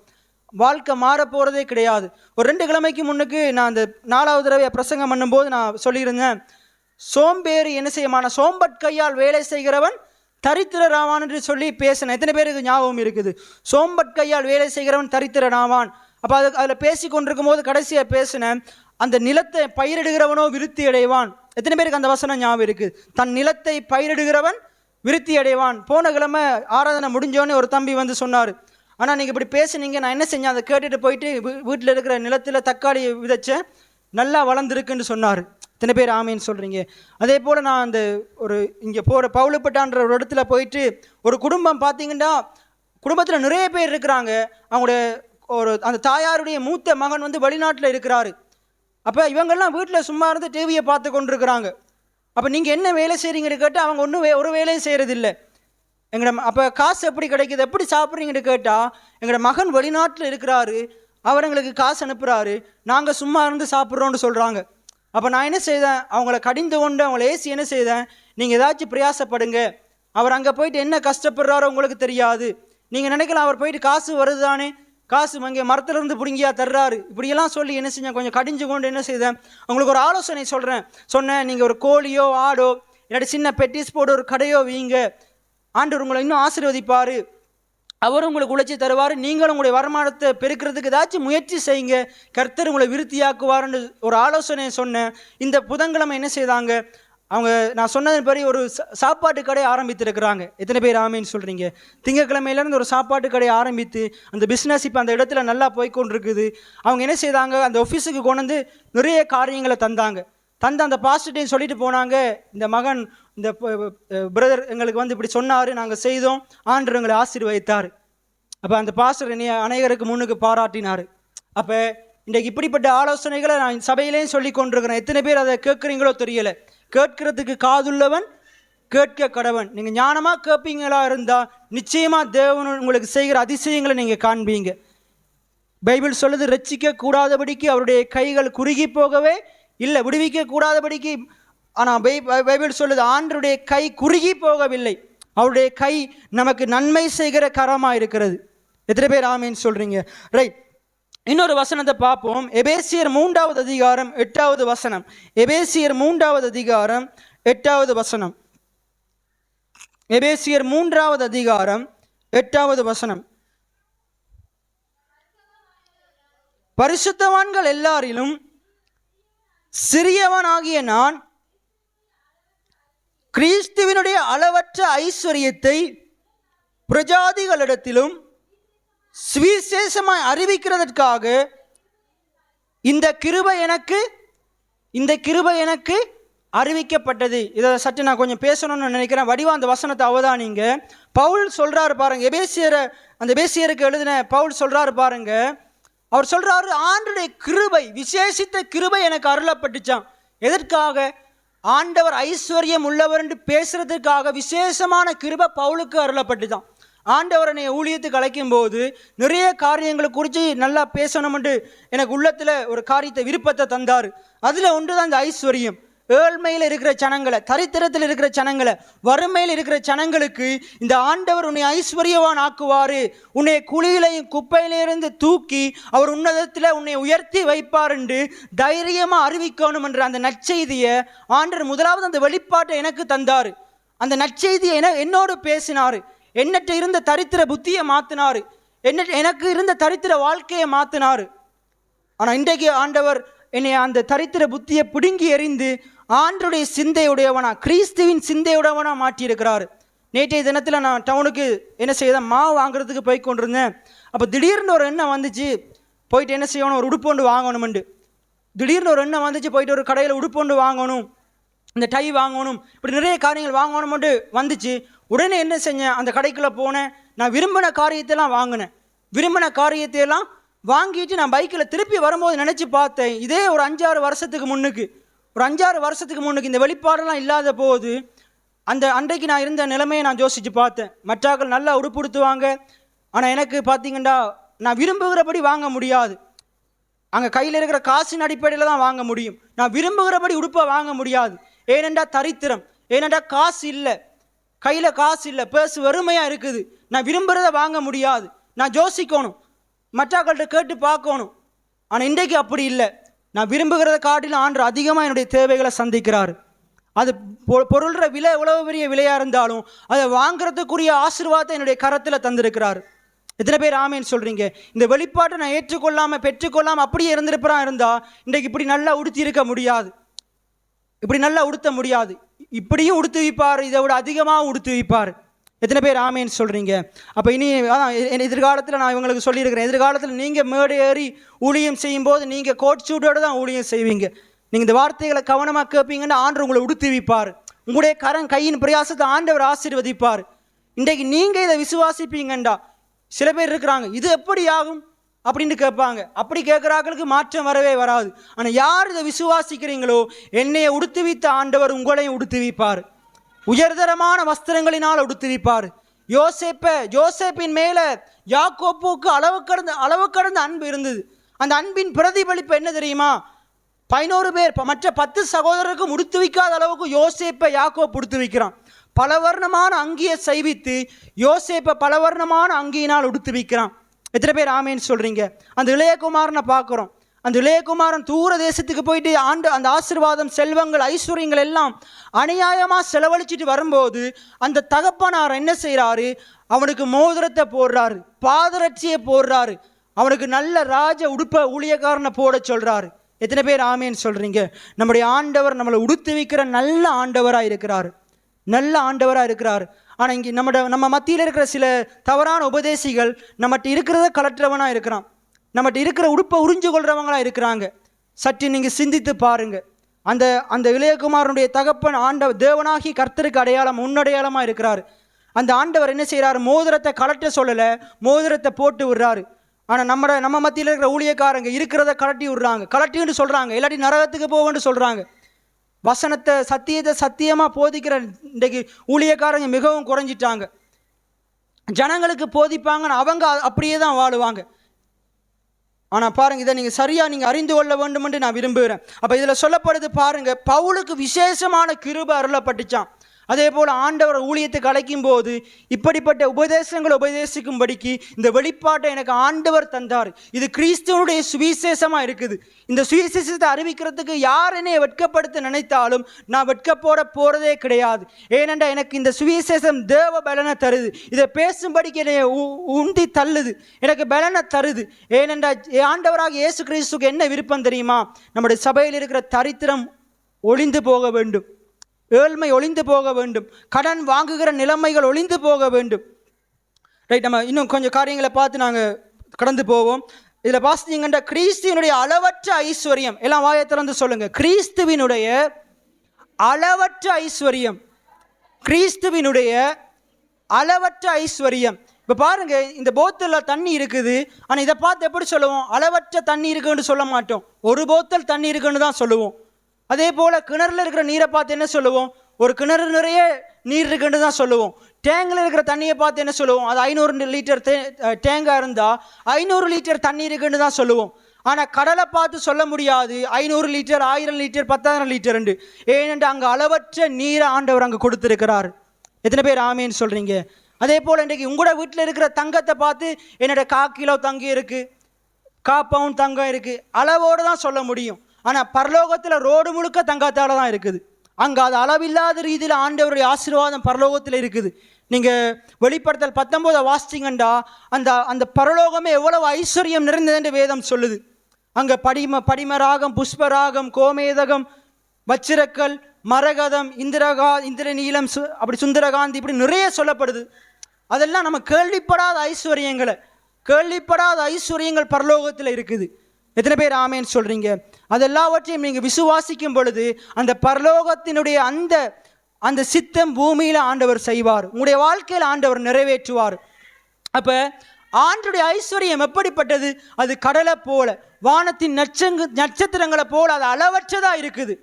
வாழ்க்கை மாற போகிறதே கிடையாது. ஒரு 2 கிழமைக்கு முன்னுக்கு நான் அந்த 4வது தடவை பிரசங்கம் பண்ணும்போது நான் சொல்லியிருந்தேன், சோம்பேறி என்ன செய்யமான சோம்பட் கையால் வேலை செய்கிறவன் தரித்திரராவான் என்று சொல்லி பேசினேன். எத்தனை பேருக்கு ஞாபகம் இருக்குது? சோம்பட் கையால் வேலை செய்கிறவன் தரித்திரராவான். அப்போ அதில் பேசி கொண்டிருக்கும் போது கடைசியாக பேசினேன், அந்த நிலத்தை பயிரிடுகிறவனோ விருத்தி அடைவான். எத்தனை பேருக்கு அந்த வசனம் ஞாபகம் இருக்குது? தன் நிலத்தை பயிரிடுகிறவன் விருத்தி அடைவான். போன கிழமை ஆராதனை முடிஞ்சோடனே ஒரு தம்பி வந்து சொன்னார், ஆனால் நீங்கள் இப்படி பேசுனீங்க, நான் என்ன செஞ்சேன், அதை கேட்டுட்டு போயிட்டு வீட்டில் இருக்கிற நிலத்தில் தக்காளி விதைச்சேன், நல்லா வளர்ந்துருக்குன்னு சொன்னார். இத்தனை பேர் ஆமேன்னு சொல்கிறீங்க. அதே போல் நான் அந்த இங்கே போகிற பவுலுப்பட்டான்ற ஒரு இடத்துல போயிட்டு ஒரு குடும்பம் பார்த்தீங்கன்னா, குடும்பத்தில் நிறைய பேர் இருக்கிறாங்க. அவங்களுடைய அந்த தாயாருடைய மூத்த மகன் வந்து வெளிநாட்டில் இருக்கிறாரு. அப்போ இவங்கெல்லாம் வீட்டில் சும்மா இருந்து டிவியை பார்த்து கொண்டு இருக்கிறாங்க. அப்போ நீங்கள் என்ன வேலை செய்கிறீங்கன்னு கேட்டால் அவங்க ஒரு வேலையும் செய்கிறதில்லை. அப்போ காசு எப்படி கிடைக்குது, எப்படி சாப்பிட்றீங்கன்னு கேட்டால், எங்களோட மகன் வெளிநாட்டில் இருக்கிறாரு, அவர் எங்களுக்கு காசு அனுப்புகிறாரு, நாங்கள் சும்மா இருந்து சாப்பிட்றோன்னு சொல்கிறாங்க. அப்போ நான் என்ன செய்தேன், அவங்கள கடிந்து கொண்டு அவங்கள ஏசி என்ன செய்தேன், நீங்கள் ஏதாச்சும் பிரயாசப்படுங்க, அவர் அங்கே போயிட்டு என்ன கஷ்டப்படுறாரோ உங்களுக்கு தெரியாது. நீங்கள் நினைக்கலாம் அவர் போயிட்டு காசு வருது தானே, காசு அங்கே மரத்துலேருந்து பிடுங்கியா தர்றாரு, இப்படியெல்லாம் சொல்லி என்ன செஞ்சேன், கொஞ்சம் கடிஞ்சு கொண்டு என்ன செய்தேன், உங்களுக்கு ஒரு ஆலோசனை சொன்னேன், நீங்கள் ஒரு கோழியோ ஆடோ இல்லாட்டி சின்ன பெட்டிஸ் போட ஒரு கடையோ வீங்க, ஆண்டவர் உங்களை இன்னும் ஆசீர்வதிப்பார், அவரும் உங்களுக்கு உழைச்சி தருவார், நீங்களும் உங்களுடைய வருமானத்தை பெருக்கிறதுக்கு ஏதாச்சும் முயற்சி செய்யுங்க, கர்த்தர் உங்களை விருத்தியாக்குவார்னு ஒரு ஆலோசனை சொன்னேன். இந்த புதன்கிழமை என்ன செய்தாங்க, அவங்க நான் சொன்னதுபடி ஒரு சாப்பாட்டு கடை ஆரம்பித்திருக்கிறாங்க. எத்தனை பேர் ஆமேன்னு சொல்கிறீங்க? திங்கக்கிழமையிலேருந்து ஒரு சாப்பாட்டு கடை ஆரம்பித்து அந்த பிஸ்னஸ் இப்போ அந்த இடத்துல நல்லா போய்கொண்டிருக்குது. அவங்க என்ன செய்தாங்க, அந்த ஆஃபீஸுக்கு கொண்டு வந்து நிறைய காரியங்களை தந்தாங்க. அந்த பாஸ்டர்ட்டையும் சொல்லிட்டு போனாங்க, இந்த மகன் இந்த பிரதர் எங்களுக்கு வந்து இப்படி சொன்னார், நாங்கள் செய்தோம், ஆண்டவர் எங்களை ஆசீர்வதித்தார். அப்போ அந்த பாஸ்டர் என்னைய அனைவருக்கு முன்னுக்கு பாராட்டினார். அப்போ இன்றைக்கு இப்படிப்பட்ட ஆலோசனைகளை நான் சபையிலேயும் சொல்லி கொண்டிருக்கிறேன். எத்தனை பேர் அதை கேட்குறீங்களோ தெரியலை. கேட்கறதுக்கு காதுள்ளவன் கேட்க கடவன். நீங்கள் ஞானமாக கேட்பீங்களா இருந்தால் நிச்சயமாக தேவன் உங்களுக்கு செய்கிற அதிசயங்களை நீங்கள் காண்பீங்க. பைபிள் சொல்லுது ரட்சிக்க கூடாதபடிக்கு அவருடைய கைகள் குறுகி போகவே இல்லை, விடுவிக்க கூடாதபடிக்கு. ஆனால் பைபிள் சொல்லுது ஆண்டருடைய கை குறுகி போகவில்லை, அவருடைய கை நமக்கு நன்மை செய்கிற கரமாக இருக்கிறது. எத்தனை பேர் ஆமீன் சொல்றீங்க? ரைட். இன்னொரு வசனத்தை பார்ப்போம். எபேசியர் 3வது அதிகாரம் 8வது வசனம். எபேசியர் 3வது அதிகாரம் 8வது வசனம். எபேசியர் 3வது அதிகாரம் 8வது வசனம். பரிசுத்தவான்கள் எல்லாரிலும் சிறியவனாகிய நான் கிறிஸ்துவினுடைய அளவற்ற ஐஸ்வர்யத்தை பிரஜாதிகளிடத்திலும் சுவிசேஷமாய் அறிவிக்கிறதற்காக இந்த கிருபை எனக்கு அறிவிக்கப்பட்டது. இதை சற்று நான் கொஞ்சம் பேசணும்னு நினைக்கிறேன். வடிவா அந்த வசனத்தை அவதானிங்க. பவுல் சொல்றாரு பாருங்க, எபேசியருக்கு எழுதின பவுல் சொல்றாரு பாருங்க. அவர் சொல்றாரு ஆண்டவருடைய கிருபை, விசேஷித்த கிருபை எனக்கு அருளப்பட்டுச்சான். எதற்காக? ஆண்டவர் ஐஸ்வர்யம் உள்ளவர் என்று பேசுறதுக்காக விசேஷமான கிருபை பவுலுக்கு அருளப்பட்டுதான். ஆண்டவர் என்னை ஊழியத்துக்கு அழைக்கும் போது நிறைய காரியங்களை குறித்து நல்லா பேசணும்னு எனக்கு உள்ளத்தில் ஒரு காரியத்தை விருப்பத்தை தந்தார். அதில் ஒன்று தான் இந்த ஐஸ்வர்யம். ஏழ்மையில் இருக்கிற ஜனங்களை, தரித்திரத்தில் இருக்கிற ஜனங்களை, வறுமையில் இருக்கிற ஜனங்களுக்கு இந்த ஆண்டவர் உன்னை ஐஸ்வர்யவான் ஆக்குவார், உன்னை குழியிலையும் குப்பையிலிருந்து தூக்கி அவர் உன்னதத்தில் உன்னை உயர்த்தி வைப்பார் என்று தைரியமாக அறிவிக்கணும் என்ற அந்த நற்செய்தியை ஆண்டவர் முதலாவது அந்த வெளிப்பாட்டை எனக்கு தந்தார். அந்த நற்செய்தியை என்னோடு பேசினார். என்னட்ட இருந்த தரித்திர புத்தியை மாற்றினார், எனக்கு இருந்த தரித்திர வாழ்க்கையை மாற்றினார். ஆனால் இன்றைக்கு ஆண்டவர் என்னை அந்த தரித்திர புத்தியை பிடுங்கி எறிந்து ஆண்டருடைய சிந்தையுடையவனா, கிறிஸ்துவின் சிந்தையுடையவனா மாற்றியிருக்கிறார். நேற்றைய தினத்தில் நான் டவுனுக்கு என்ன செய்தேன், மாவு வாங்குறதுக்கு போய் கொண்டிருந்தேன். அப்போ திடீர்னு ஒரு எண்ணம் வந்துச்சு, போயிட்டு என்ன செய்யணும், ஒரு உடுப்பு ஒன்று வாங்கணுமெண்டு. திடீர்னு ஒரு எண்ணம் வந்துச்சு, போயிட்டு ஒரு கடையில் உடுப்பு ஒன்று வாங்கணும், இந்த டை வாங்கணும், இப்படி நிறைய காரியங்கள் வாங்கணுமெண்டு வந்துச்சு. உடனே என்ன செஞ்சேன், அந்த கடைக்குள்ளே போனேன். நான் விரும்பின காரியத்தையெல்லாம் வாங்கினேன். விரும்பின காரியத்தையெல்லாம் வாங்கிட்டு நான் பைக்கில் திருப்பி வரும்போது நினச்சி பார்த்தேன், இதே ஒரு 5-6 வருஷத்துக்கு முன்னுக்கு இந்த வெளிப்பாடெல்லாம் இல்லாத போது அந்த அன்றைக்கு நான் இருந்த நிலைமையை நான் யோசித்து பார்த்தேன். மற்றாக்கள் நல்லா உடுப்புடுத்துவாங்க, ஆனால் எனக்கு பார்த்தீங்கன்னா நான் விரும்புகிறபடி வாங்க முடியாது. அங்கே கையில் இருக்கிற காசின் அடிப்படையில் தான் வாங்க முடியும். நான் விரும்புகிறபடி உடுப்பை வாங்க முடியாது. ஏனென்றா தரித்திரம், ஏனென்றா காசு இல்லை, கையில் காசு இல்லை, பேசு வறுமையாக இருக்குது. நான் விரும்புகிறத வாங்க முடியாது. நான் யோசிக்கணும், மற்றாக்கள்கிட்ட கேட்டு பார்க்கணும். ஆனால் இன்றைக்கு அப்படி இல்லை. நான் விரும்புகிறத காட்டிலும் ஆண்டவர் அதிகமாக என்னுடைய தேவைகளை சந்திக்கிறார். அது பொருள்ற விலை எவ்வளவு பெரிய விலையாக இருந்தாலும் அதை வாங்குறதுக்குரிய ஆசீர்வாதத்தை என்னுடைய கரத்தில் தந்திருக்கிறார். எத்தனை பேர் ஆமேன்னு சொல்கிறீங்க? இந்த வெளிப்பாட்டை நான் பெற்றுக்கொள்ளாமல் அப்படியே இருந்தால் இன்றைக்கு இப்படி நல்லா உடுத்தி இருக்க முடியாது, இப்படி நல்லா உடுத்த முடியாது. இப்படியும் உடுத்து வைப்பார், இதை விட அதிகமாக உடுத்து வைப்பார். எத்தனை பேர் ஆமேன்னு சொல்கிறீங்க? அப்போ இனி எதிர்காலத்தில் நான் இவங்களுக்கு சொல்லியிருக்கிறேன், எதிர்காலத்தில் நீங்கள் மேடை ஏறி ஊழியம் செய்யும்போது நீங்கள் கோட் சூட்டோடு தான் ஊழியம் செய்வீங்க. நீங்கள் இந்த வார்த்தைகளை கவனமாக கேட்பீங்கன்னா ஆண்டவர் உங்களை உடுத்து வைப்பார். உங்களுடைய கையின் பிரயாசத்தை ஆண்டவர் ஆசீர்வதிப்பார். இன்றைக்கு நீங்கள் இதை விசுவாசிப்பீங்கண்டா, சில பேர் இருக்கிறாங்க, இது எப்படி ஆகும் அப்படின்னு கேட்பாங்க. அப்படி கேட்குறாங்களுக்கு மாற்றம் வரவே வராது. ஆனால் யார் இதை விசுவாசிக்கிறீங்களோ என்னையை உடுத்து வைத்த ஆண்டவர் உங்களையும் உடுத்து வைப்பார். உயர்தரமான வஸ்திரங்களினால் உடுத்துவிப்பார். யோசேப்பின் மேலே யாக்கோப்புக்கு அளவு கடந்த அன்பு இருந்தது. அந்த அன்பின் பிரதிபலிப்பு என்ன தெரியுமா? 11 பேர் மற்ற 10 சகோதரருக்கும் உடுத்து வைக்காத அளவுக்கு யோசேப்பை யாக்கோப்பு உடுத்து வைக்கிறான். பலவர்ணமான அங்கியை செய்வித்து யோசேப்பை பலவர்ணமான அங்கியினால் உடுத்து வைக்கிறான். எத்தனை பேர் ஆமேன்னு சொல்கிறீங்க? அந்த இளையகுமாரனை பார்க்குறோம். அந்த இளையகுமாரன் தூர தேசத்துக்கு போயிட்டு அந்த ஆசீர்வாதம், செல்வங்கள், ஐஸ்வர்யங்கள் எல்லாம் அநியாயமாக செலவழிச்சிட்டு வரும்போது அந்த தகப்பனார் என்ன செய்கிறாரு? அவனுக்கு மோதிரத்தை போடுறாரு, பாதரட்சியை போடுறாரு, அவனுக்கு நல்ல ராஜ உடுப்ப ஊழியக்காரனை போட சொல்கிறாரு. எத்தனை பேர் ஆமேன்னு சொல்கிறீங்க? நம்முடைய ஆண்டவர் நம்மளை உடுத்து வைக்கிற நல்ல ஆண்டவராக இருக்கிறார், நல்ல ஆண்டவராக இருக்கிறார். ஆனால் இங்கே நம்ம மத்தியில் இருக்கிற சில தவறான உபதேசிகள் நம்மகிட்ட இருக்கிறத கலற்றவனாக இருக்கிறான், நம்மகிட்ட இருக்கிற உடுப்பை உறிஞ்சு கொள்றவங்களா இருக்கிறாங்க. சற்று நீங்கள் சிந்தித்து பாருங்க. அந்த இளையகுமாரனுடைய தகப்பன் ஆண்டவர் தேவனாகி கர்த்தருக்கு அடையாளம், முன்னடையாளமாக இருக்கிறார். அந்த ஆண்டவர் என்ன செய்கிறாரு? மோதிரத்தை கலட்ட சொல்லலை, மோதிரத்தை போட்டு விடுறாரு. ஆனால் நம்ம மத்தியில் இருக்கிற ஊழியக்காரங்க இருக்கிறத கலட்டி விடுறாங்க, கலட்டின்னு சொல்கிறாங்க, இல்லாட்டி நரகத்துக்கு போவேன்னு சொல்கிறாங்க. வசனத்தை சத்தியத்தை சத்தியமாக போதிக்கிற இன்றைக்கு ஊழியக்காரங்க மிகவும் குறைஞ்சிட்டாங்க. ஜனங்களுக்கு போதிப்பாங்கன்னு அவங்க அப்படியே தான் வாழுவாங்க. ஆனால் பாருங்க, இதை நீங்கள் சரியாக நீங்கள் அறிந்து கொள்ள வேண்டும் என்று நான் விரும்புகிறேன். அப்போ இதில் சொல்லப்படுது பாருங்க, பவுலுக்கு விசேஷமான கிருபை அருளப்பட்டுச்சான். அதே போல் ஆண்டவர் ஊழியத்துக்கு அழைக்கும் போது இப்படிப்பட்ட உபதேசங்களை உபதேசிக்கும்படிக்கு இந்த வெளிப்பாட்டை எனக்கு ஆண்டவர் தந்தார். இது கிறிஸ்துவனுடைய சுவிசேஷமாக இருக்குது. இந்த சுவிசேஷத்தை அறிவிக்கிறதுக்கு யார் என்னை வெட்கப்படுத்த நினைத்தாலும் நான் வெட்கப்போட போகிறதே கிடையாது. ஏனென்றால் எனக்கு இந்த சுவிசேஷம் தேவ பலனை தருது. இதை பேசும்படிக்கு என்னை உந்தி தள்ளுது, எனக்கு பலனை தருது. ஏனென்றால் ஆண்டவராக இயேசு கிறிஸ்துக்கு என்ன விருப்பம் தெரியுமா? நம்முடைய சபையில் இருக்கிற தரித்திரம் ஒளிந்து போக வேண்டும், ஏழ்மை ஒளிந்து போக வேண்டும், கடன் வாங்குகிற நிலைமைகள் ஒளிந்து போக வேண்டும். ரைட், நம்ம இன்னும் கொஞ்சம் காரியங்களை பார்த்து நாங்கள் கடந்து போவோம். இதில் பார்த்தீங்கன்னா கிறிஸ்துவினுடைய அளவற்ற ஐஸ்வர்யம், எல்லாம் வாயை திறந்து சொல்லுங்க, கிறிஸ்துவினுடைய அளவற்ற ஐஸ்வர்யம், கிறிஸ்துவினுடைய அளவற்ற ஐஸ்வர்யம். இப்போ பாருங்க, இந்த போத்தலில் தண்ணி இருக்குது, ஆனால் இதை பார்த்து எப்படி சொல்லுவோம்? அளவற்ற தண்ணி இருக்குன்னு சொல்ல மாட்டோம், ஒரு போத்தல் தண்ணி இருக்குன்னு தான் சொல்லுவோம். அதே போல் கிணறுல இருக்கிற நீரை பார்த்து என்ன சொல்லுவோம்? ஒரு கிணறு நிறைய நீர் இருக்குன்னு தான் சொல்லுவோம். டேங்கில் இருக்கிற தண்ணியை பார்த்து என்ன சொல்லுவோம்? அது 500 லிட்டர் டேங்காக இருந்தால் 500 லிட்டர் தண்ணி இருக்குன்னு தான் சொல்லுவோம். ஆனால் கடலை பார்த்து சொல்ல முடியாது 500 லிட்டர், 1000 லிட்டர், 10,000 லிட்டர் என்று. ஏனென்று அங்கே அளவற்ற நீரை ஆண்டவர் அங்கே கொடுத்துருக்கிறார். எத்தனை பேர் ஆமேன்னு சொல்கிறீங்க? அதே போல் இன்றைக்கு உங்களோட வீட்டில் இருக்கிற தங்கத்தை பார்த்து என்னோட 1/4 கிலோ தங்கம் இருக்குது, 1/4 பவுன் தங்கம் இருக்குது, அளவோடு தான் சொல்ல முடியும். ஆனால் பரலோகத்தில் ரோடு முழுக்க தங்கத்தால் தான் இருக்குது. அங்கே அது அளவில்லாத ரீதியில் ஆண்டவருடைய ஆசீர்வாதம் பரலோகத்தில் இருக்குது. நீங்கள் வெளிப்படுத்தல் 19 வாசிச்சிங்கண்டா அந்த பரலோகமே எவ்வளவு ஐஸ்வர்யம் நிறைந்தது என்று வேதம் சொல்லுது. அங்கே படிமராகம், புஷ்பராகம், கோமேதகம், வச்சிரக்கல், மரகதம், இந்திரநீலம், அப்படி சுந்தரகாந்தி, இப்படி நிறைய சொல்லப்படுது. அதெல்லாம் நம்ம கேள்விப்படாத ஐஸ்வர்யங்கள் பரலோகத்தில் இருக்குது. எத்தனை பேர் ஆமேன்னு சொல்கிறீங்க? அதெல்லாவற்றையும் நீங்கள் விசுவாசிக்கும் பொழுது அந்த பரலோகத்தினுடைய அந்த சித்தம் பூமியில் ஆண்டவர் செய்வார், உங்களுடைய வாழ்க்கையில் ஆண்டவர் நிறைவேற்றுவார். அப்போ ஆண்டுடைய ஐஸ்வர்யம் எப்படிப்பட்டது? அது கடலை போல, வானத்தின் நட்சத்திரங்களை போல அது அளவற்றதாக இருக்குது.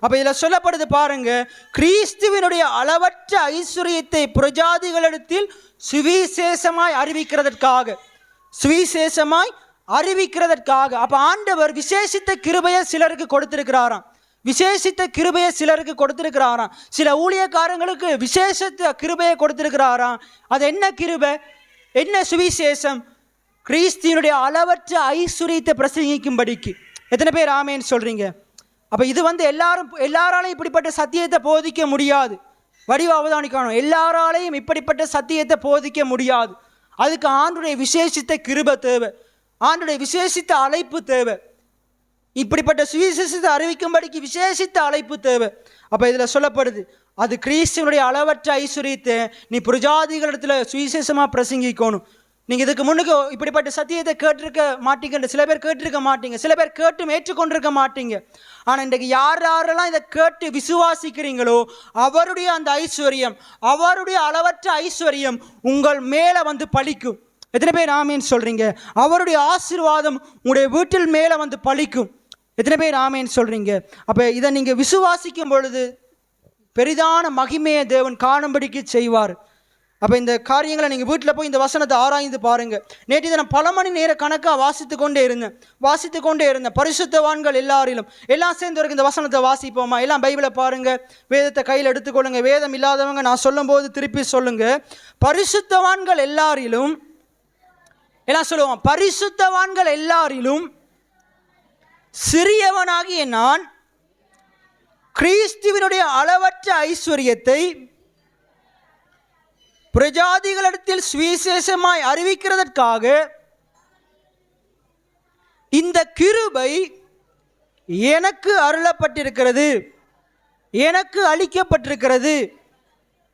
அப்போ இதில் சொல்லப்படுது பாருங்க, கிறிஸ்துவினுடைய அளவற்ற ஐஸ்வர்யத்தை பிரஜாதிகளிடத்தில் சுவிசேஷமாய் அறிவிக்கிறதற்காக அப்போ ஆண்டவர் விசேஷித்த கிருபையை சிலருக்கு கொடுத்திருக்கிறாராம். சில ஊழியக்காரங்களுக்கு விசேஷத்த கிருபையை கொடுத்திருக்கிறாராம். அது என்ன கிருபை, என்ன சுவிசேஷம்? கிறிஸ்துவினுடைய அளவற்ற ஐஸ்வர்யத்தை பிரசங்கிக்கும்படிக்கு. எத்தனை பேர் ஆமேன்னு சொல்றீங்க? அப்போ இது எல்லாராலையும் இப்படிப்பட்ட சத்தியத்தை போதிக்க முடியாது. வடிவ அவதானிக்கணும், எல்லாராலையும் இப்படிப்பட்ட சத்தியத்தை போதிக்க முடியாது. அதுக்கு ஆண்டுடைய விசேஷித்த கிருபை தேவை, ஆண்டுடைய விசேஷித்த அழைப்பு தேவை. இப்படிப்பட்ட சுவிசேஷத்தை அறிவிக்கும்படிக்கு விசேஷித்த அழைப்பு தேவை. அப்போ இதில் சொல்லப்படுது, அது கிறிஸ்துவனுடைய அளவற்ற ஐஸ்வர்யத்தை நீ புரஜாதிகளிடத்தில் சுவிசேஷமாக பிரசங்கிக்கணும். நீங்கள் இதுக்கு முன்னுக்கு இப்படிப்பட்ட சத்தியத்தை கேட்டிருக்க மாட்டீங்க, சில பேர் கேட்டிருக்க மாட்டீங்க, சில பேர் கேட்டும் ஏற்றுக்கொண்டிருக்க மாட்டீங்க. ஆனால் இன்றைக்கு யாரெல்லாம் இதை கேட்டு விசுவாசிக்கிறீங்களோ அவருடைய அந்த ஐஸ்வர்யம், அவருடைய அளவற்ற ஐஸ்வர்யம் உங்கள் மேலே வந்து பலிக்கும். எத்தனை பேர் ஆமேன்னு சொல்கிறீங்க? அவருடைய ஆசீர்வாதம் உங்களுடைய வீட்டில் மேலே வந்து பலிக்கும். எத்தனை பேர் ஆமேன்னு சொல்கிறீங்க? அப்போ இதை நீங்கள் விசுவாசிக்கும் பொழுது பெரிதான மகிமையை தேவன் காணும்படிக்கு செய்வார். அப்போ இந்த காரியங்களை நீங்கள் வீட்டில் போய் இந்த வசனத்தை ஆராய்ந்து பாருங்கள். நேற்று இதை நான் பல மணி நேர கணக்காக வாசித்து கொண்டே இருந்தேன். பரிசுத்தவான்கள் எல்லாம் சேர்ந்து வரைக்கும் இந்த வசனத்தை வாசிப்போமா? எல்லாம் பைபிளை பாருங்கள், வேதத்தை கையில் எடுத்துக்கொள்ளுங்க. வேதம் இல்லாதவங்க நான் சொல்லும் போது திருப்பி சொல்லுங்கள். பரிசுத்தவான்கள் எல்லாரிலும், எல்லாம் சொல்லுவோம், பரிசுத்தவான்கள் எல்லாரிலும் சிறியவனாகிய நான் கிறிஸ்துவினுடைய அளவற்ற ஐஸ்வர்யத்தை பிரஜாதிகளிடத்தில் சுவிசேஷமாய் அறிவிக்கிறதற்காக இந்த கிருபை எனக்கு அருளப்பட்டிருக்கிறது, எனக்கு அளிக்கப்பட்டிருக்கிறது.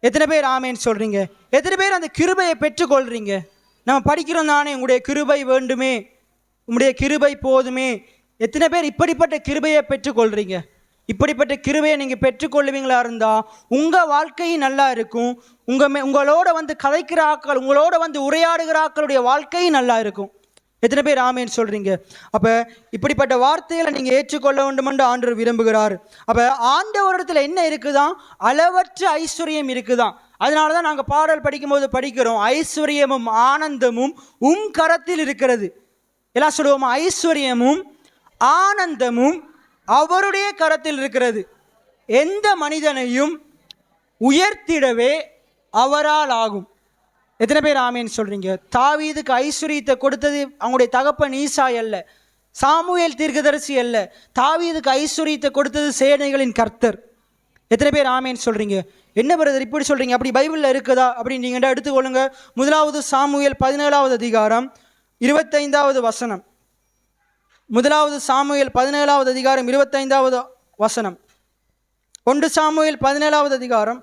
எத்தனை பேர் ஆமேன்னு சொல்றீங்க? எத்தனை பேர் அந்த கிருபையை பெற்றுக்கொள்றீங்க? நம்ம படிக்கிறோம் தானே, உங்களுடைய கிருபை வேண்டுமே, உங்களுடைய கிருபை போதுமே. எத்தனை பேர் இப்படிப்பட்ட கிருபையை பெற்றுக்கொள்றீங்க? இப்படிப்பட்ட கிருபையை நீங்கள் பெற்றுக்கொள்ளுவீங்களா இருந்தால் உங்கள் வாழ்க்கையும் நல்லா இருக்கும். உங்களோட வந்து கதைக்கிற ஆக்கள், உங்களோட வந்து உரையாடுகிற ஆக்களுடைய வாழ்க்கையும் நல்லா இருக்கும். எத்தனை பேர் ஆமேன்னு சொல்கிறீங்க? அப்போ இப்படிப்பட்ட வார்த்தைகளை நீங்கள் ஏற்றுக்கொள்ள வேண்டும் என்று ஆண்டவர் விரும்புகிறார். அப்போ ஆண்டவரிடத்தில் என்ன இருக்குதான்? அளவற்ற ஐஸ்வர்யம் இருக்குதான். அதனால தான் நாங்கள் பாடல் படிக்கும்போது படிக்கிறோம், ஐஸ்வர்யமும் ஆனந்தமும் கரத்தில் இருக்கிறது. எல்லாம் சொல்லுவோமா, ஐஸ்வர்யமும் ஆனந்தமும் அவருடைய கரத்தில் இருக்கிறது. எந்த மனிதனையும் உயர்த்திடவே அவரால் ஆகும். எத்தனை பேர் ஆமேன்னு சொல்றீங்க? தாவீதுக்கு ஐஸ்வர்யத்தை கொடுத்தது அவங்களுடைய தகப்பன் ஈசாய் அல்ல, சாமுவேல் தீர்க்கதரிசி அல்ல. தாவீதுக்கு ஐஸ்வர்யத்தை கொடுத்தது சேனைகளின் கர்த்தர். எத்தனை பேர் ஆமேன்னு சொல்றீங்க? என்ன பிரதர் இப்படி சொல்றீங்க, அப்படி பைபிளில் இருக்குதா அப்படின்னு நீங்க எடுத்துக்கொள்ளுங்க. 1 சாமுவேல் 17வது அதிகாரம் 25வது வசனம். 1 சாமுவேல் 17வது அதிகாரம் 25வது வசனம். 1 சாமுவேல் 17வது அதிகாரம்.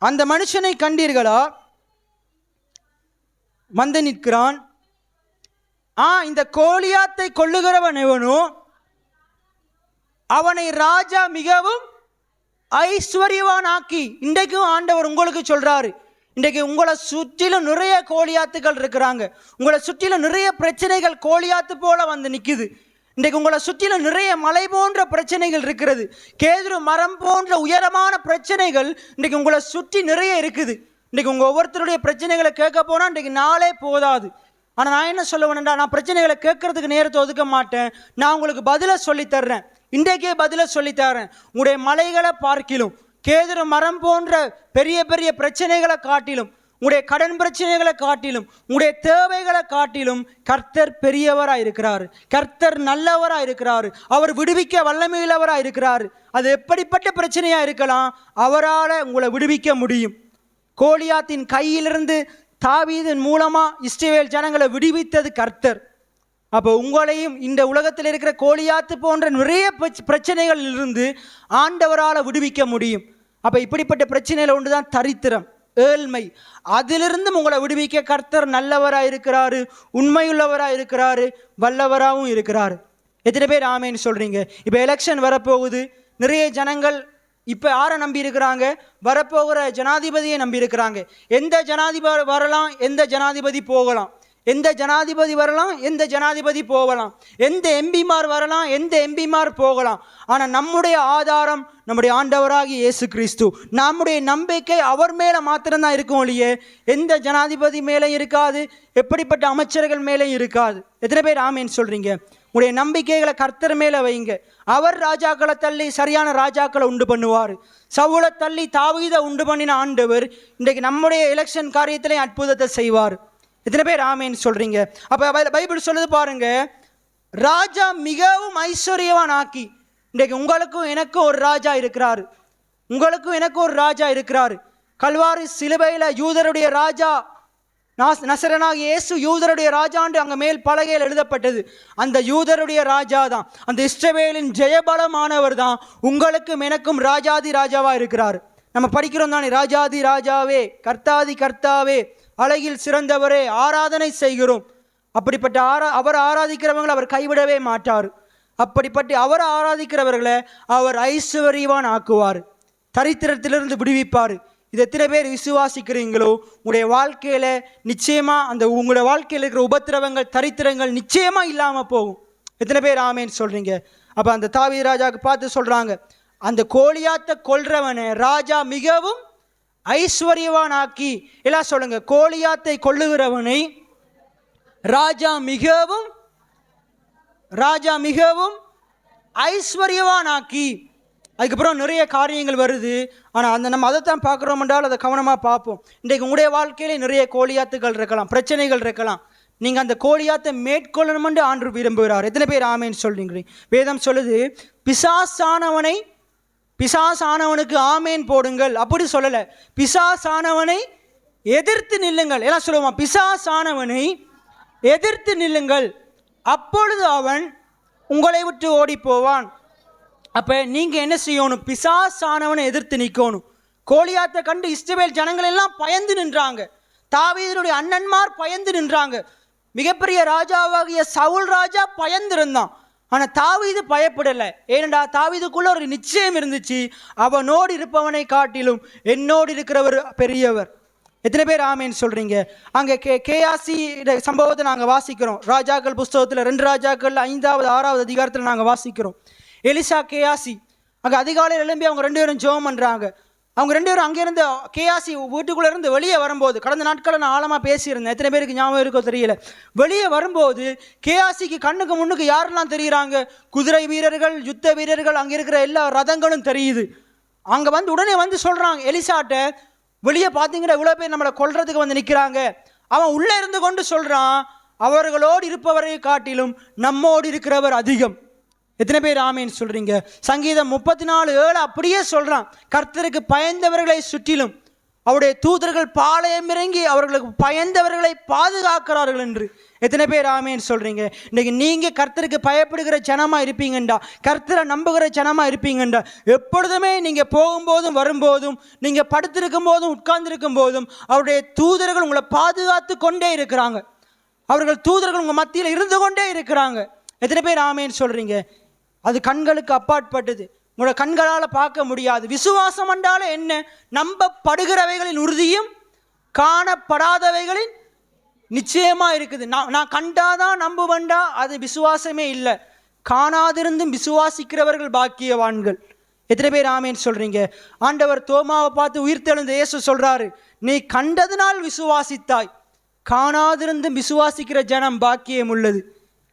அந்த மனுஷனை கண்டீர்களா? வந்து நிற்கிறான். இந்த கோலியாத்தை கொள்ளுகிறவன் எவனோ அவனை ராஜா மிகவும் ஐஸ்வர்யவான் ஆக்கி. இன்றைக்கும் ஆண்டவர் உங்களுக்கு சொல்றாரு, இன்றைக்கு உங்களை சுற்றிலும் நிறைய கோலியாத்துகள் இருக்கிறாங்க. உங்களை சுற்றிலும் நிறைய பிரச்சனைகள் கோலியாத்து போல வந்து நிற்குது. இன்றைக்கு உங்களை சுற்றிலும் நிறைய மலை போன்ற பிரச்சனைகள் இருக்கிறது. கேதுரு மரம் போன்ற உயரமான பிரச்சனைகள் இன்றைக்கு உங்களை சுற்றி நிறைய இருக்குது. இன்றைக்கு உங்கள் ஒவ்வொருத்தருடைய பிரச்சனைகளை கேட்க போனால் இன்றைக்கு நாளே போதாது. ஆனால் நான் என்ன சொல்ல வேணும்டா, நான் பிரச்சனைகளை கேட்கறதுக்கு நேரத்தை ஒதுக்க மாட்டேன். நான் உங்களுக்கு பதிலை சொல்லித்தர்றேன். இன்றைக்கே பதிலை சொல்லித்தரேன். உங்களுடைய மலைகளை பார்க்கிலும், கேதுரு மரம் போன்ற பெரிய பெரிய பிரச்சனைகளை காட்டிலும், உங்களுடைய கடன் பிரச்சனைகளை காட்டிலும், உங்களுடைய தேவைகளை காட்டிலும் கர்த்தர் பெரியவராக இருக்கிறார். கர்த்தர் நல்லவராக இருக்கிறார். அவர் விடுவிக்க வல்லமையுள்ளவராக இருக்கிறார். அது எப்படிப்பட்ட பிரச்சனையாக இருக்கலாம், அவரால் உங்களை விடுவிக்க முடியும். கோலியாத்தின் கையிலிருந்து தாவீதின் மூலமாக இஸ்ரவேல் ஜனங்களை விடுவித்தது கர்த்தர். அப்போ உங்களையும் இந்த உலகத்தில் இருக்கிற கோலியாத்து போன்ற நிறைய பிரச்சனைகளிலிருந்து ஆண்டவரால் விடுவிக்க முடியும். அப்போ இப்படிப்பட்ட பிரச்சனையில் ஒன்று தான் தரித்திரம், ஏழ்மை. அதிலிருந்து உங்களை விடுவிக்க கர்த்தர் நல்லவராக இருக்கிறாரு, உண்மையுள்ளவராக இருக்கிறாரு, வல்லவராகவும் இருக்கிறாரு. எத்தனை பேர் ஆமேன்னு சொல்கிறீங்க? இப்போ எலெக்ஷன் வரப்போகுது. நிறைய ஜனங்கள் இப்போ யாரை நம்பி இருக்கிறாங்க? வரப்போகிற ஜனாதிபதியை நம்பி இருக்கிறாங்க. எந்த ஜனாதிபதி வரலாம், எந்த ஜனாதிபதி போகலாம். எந்த ஜனாதிபதி வரலாம், எந்த ஜனாதிபதி போகலாம். எந்த எம்பிமார் வரலாம், எந்த எம்பிமார் போகலாம். ஆனால் நம்முடைய ஆதாரம் நம்முடைய ஆண்டவராகிய இயேசு கிறிஸ்து. நம்முடைய நம்பிக்கை அவர் மேலே மாத்திரம்தான் இருக்கும் ஒழிய எந்த ஜனாதிபதி மேலே இருக்காது, எப்படிப்பட்ட அமைச்சர்கள் மேலே இருக்காது. எத்தனை பேர் ஆமேன்னு சொல்கிறீங்க? உங்களுடைய நம்பிக்கைகளை கர்த்தர் மேலே வைங்க. அவர் ராஜாக்களை தள்ளி சரியான ராஜாக்களை உண்டு பண்ணுவார். சவுலை தள்ளி தாவீதை உண்டு பண்ணின ஆண்டவர் இன்றைக்கு நம்முடைய எலெக்ஷன் காரியத்திலே அற்புதத்தை செய்வார். எத்தனை பேர் ஆமேன்னு சொல்றீங்க? அப்போ பைபிள் சொல்லுது பாருங்க, ராஜா மிகவும் ஐஸ்வர்யவான் ஆக்கி. இன்றைக்கு உங்களுக்கும் எனக்கும் ஒரு ராஜா இருக்கிறாரு. உங்களுக்கும் எனக்கும் ஒரு ராஜா இருக்கிறாரு. கல்வாரி சிலுவையில் யூதருடைய ராஜா, நசரனாகிய இயேசு யூதருடைய ராஜாண்டு அங்கே மேல் பலகையில் எழுதப்பட்டது. அந்த யூதருடைய ராஜா தான், அந்த இஸ்ரவேலின் ஜெயபலமானவர் தான் உங்களுக்கும் எனக்கும் ராஜாதி ராஜாவாக இருக்கிறார். நம்ம படிக்கிறோம் தானே, ராஜாதி ராஜாவே, கர்த்தாதி கர்த்தாவே, அழகில் சிறந்தவரே, ஆராதனை செய்கிறோம். அப்படிப்பட்ட அவர் ஆராதிக்கிறவங்களை அவர் கைவிடவே மாட்டார். அப்படிப்பட்ட அவர் ஆராதிக்கிறவர்களை அவர் ஐஸ்வர்யவான் ஆக்குவார், தரித்திரத்திலிருந்து விடுவிப்பார். இது எத்தனை பேர் விசுவாசிக்கிறீங்களோ உங்களுடைய வாழ்க்கையில் நிச்சயமாக அந்த உங்களுடைய வாழ்க்கையில் இருக்கிற உபத்திரவங்கள், தரித்திரங்கள் நிச்சயமாக இல்லாமல் போகும். எத்தனை பேர் ஆமேன்னு சொல்கிறீங்க? அப்போ அந்த தாவீது ராஜாவுக்கு பார்த்து சொல்கிறாங்க, அந்த கோலியாத்தை கொல்றவனை ராஜா மிகவும் ஐஸ்வர்யவான் ஆக்கி. எல்லாம் சொல்லுங்க, கோலியாத்தை கொல்லுகிறவனை ராஜா மிகவும் ஐஸ்வர்யவான் ஆக்கி. அதுக்கப்புறம் நிறைய காரியங்கள் வருது. ஆனால் நம்ம அதைத்தான் பார்க்குறோம் என்றால் அதை கவனமாக பார்ப்போம். இன்றைக்கு உங்களுடைய வாழ்க்கையிலே நிறைய கோலியாத்துகள் இருக்கலாம், பிரச்சனைகள் இருக்கலாம். நீங்கள் அந்த கோலியாத்தை மேற்கொள்ளணுமென்று ஆண்டு விரும்புகிறார். எத்தனை பேர் ஆமேன்னு சொல்றீங்க? வேதம் சொல்லுது, பிசாசானவனுக்கு ஆமேன் போடுங்கள். அப்படி சொல்லலை, பிசாசானவனை எதிர்த்து நில்லுங்கள். எல்லாம் சொல்லுவோமா? பிசாசானவனை எதிர்த்து நில்லுங்கள், அப்பொழுது அவன் உங்களை விட்டு ஓடி போவான். அப்போ நீங்கள் என்ன செய்யணும்? பிசாசானவனை எதிர்த்து நிற்கணும். கோலியாத்தை கண்டு இஸ்ரவேல் ஜனங்கள் எல்லாம் பயந்து நின்றாங்க. தாவீதுடைய அண்ணன்மார் பயந்து நின்றாங்க. மிகப்பெரிய ராஜாவாகிய சவுல் ராஜா பயந்திருந்தான். ஆனால் தாவீது பயப்படலை. ஏனென்றா தாவீதுக்குள்ள ஒரு நிச்சயம் இருந்துச்சு, அவனோடு இருப்பவனை காட்டிலும் என்னோடு இருக்கிறவர் பெரியவர். எத்தனை பேர் ஆமேன்னு சொல்கிறீங்க? அங்கே கேயாசி சம்பவத்தை நாங்கள் வாசிக்கிறோம். ராஜாக்கள் புஸ்தகத்தில் 2 ராஜாக்கள் 5வது 6வது அதிகாரத்தில் நாங்கள் வாசிக்கிறோம். எலிசா கேயாசி அங்கே அதிகாலையில் எழும்பி அவங்க 2 பேரும் ஜெபம் பண்ணுறாங்க. அவங்க 2 பேரும் அங்கேருந்து கேஆசி வீட்டுக்குள்ளே இருந்து வெளியே வரும்போது, கடந்த நாட்களில் நான் ஆழமாக பேசியிருந்தேன், எத்தனை பேருக்கு ஞாபகம் இருக்கோ தெரியல. வெளியே வரும்போது கேஆசிக்கு கண்ணுக்கு முன்னுக்கு யாரெல்லாம் தெரியுறாங்க? குதிரை வீரர்கள், யுத்த வீரர்கள், அங்கே இருக்கிற எல்லா ரதங்களும் தெரியுது. அங்கே வந்து உடனே வந்து சொல்கிறாங்க எலிசாட்ட, வெளியே பார்த்தீங்கன்னா இவ்வளோ பேர் நம்மளை கொல்றதுக்கு வந்து நிற்கிறாங்க. அவன் உள்ளே இருந்து கொண்டு சொல்கிறான், அவர்களோடு இருப்பவரை காட்டிலும் நம்மோடு இருக்கிறவர் அதிகம். எத்தனை பேர் ஆமேன்னு சொல்றீங்க? சங்கீதம் 34:7 அப்படியே சொல்றான், கர்த்தருக்கு பயந்தவர்களை சுற்றிலும் அவருடைய தூதர்கள் பாளையம் இறங்கி அவர்களுக்கு பயந்தவர்களை பாதுகாக்கிறார்கள் என்று. எத்தனை பேர் ஆமேன்னு சொல்றீங்க? இன்னைக்கு நீங்க கர்த்தருக்கு பயப்படுகிற ஜனமா இருப்பீங்கண்டா, கர்த்தரை நம்புகிற ஜனமா இருப்பீங்கண்டா, எப்பொழுதுமே நீங்க போகும்போதும் வரும்போதும், நீங்க படுத்திருக்கும் போதும் உட்கார்ந்திருக்கும் போதும் அவருடைய தூதர்கள் உங்களை பாதுகாத்து கொண்டே இருக்கிறாங்க. அவர்கள் தூதர்கள் உங்க மத்தியில் இருந்து கொண்டே இருக்கிறாங்க. எத்தனை பேர் ஆமேன்னு சொல்றீங்க? அது கண்களுக்கு அப்பாற்பட்டது, உங்களோட கண்களால் பார்க்க முடியாது. விசுவாசம் என்றாலே என்ன? நம்பப்படுகிறவைகளின் உறுதியும் காணப்படாதவைகளின் நிச்சயமா இருக்குது. நான் கண்டாதான் நம்புவேண்டா, அது விசுவாசமே இல்லை. காணாதிருந்தும் விசுவாசிக்கிறவர்கள் பாக்கியவான்கள். எத்தனை பேர் ஆமேன்னு சொல்றீங்க? ஆண்டவர் தோமாவை பார்த்து உயிர்த்தெழுந்த இயேசு சொல்றாரு, நீ கண்டதினால் விசுவாசித்தாய், காணாதிருந்தும் விசுவாசிக்கிற ஜனம் பாக்கியம் உள்ளது.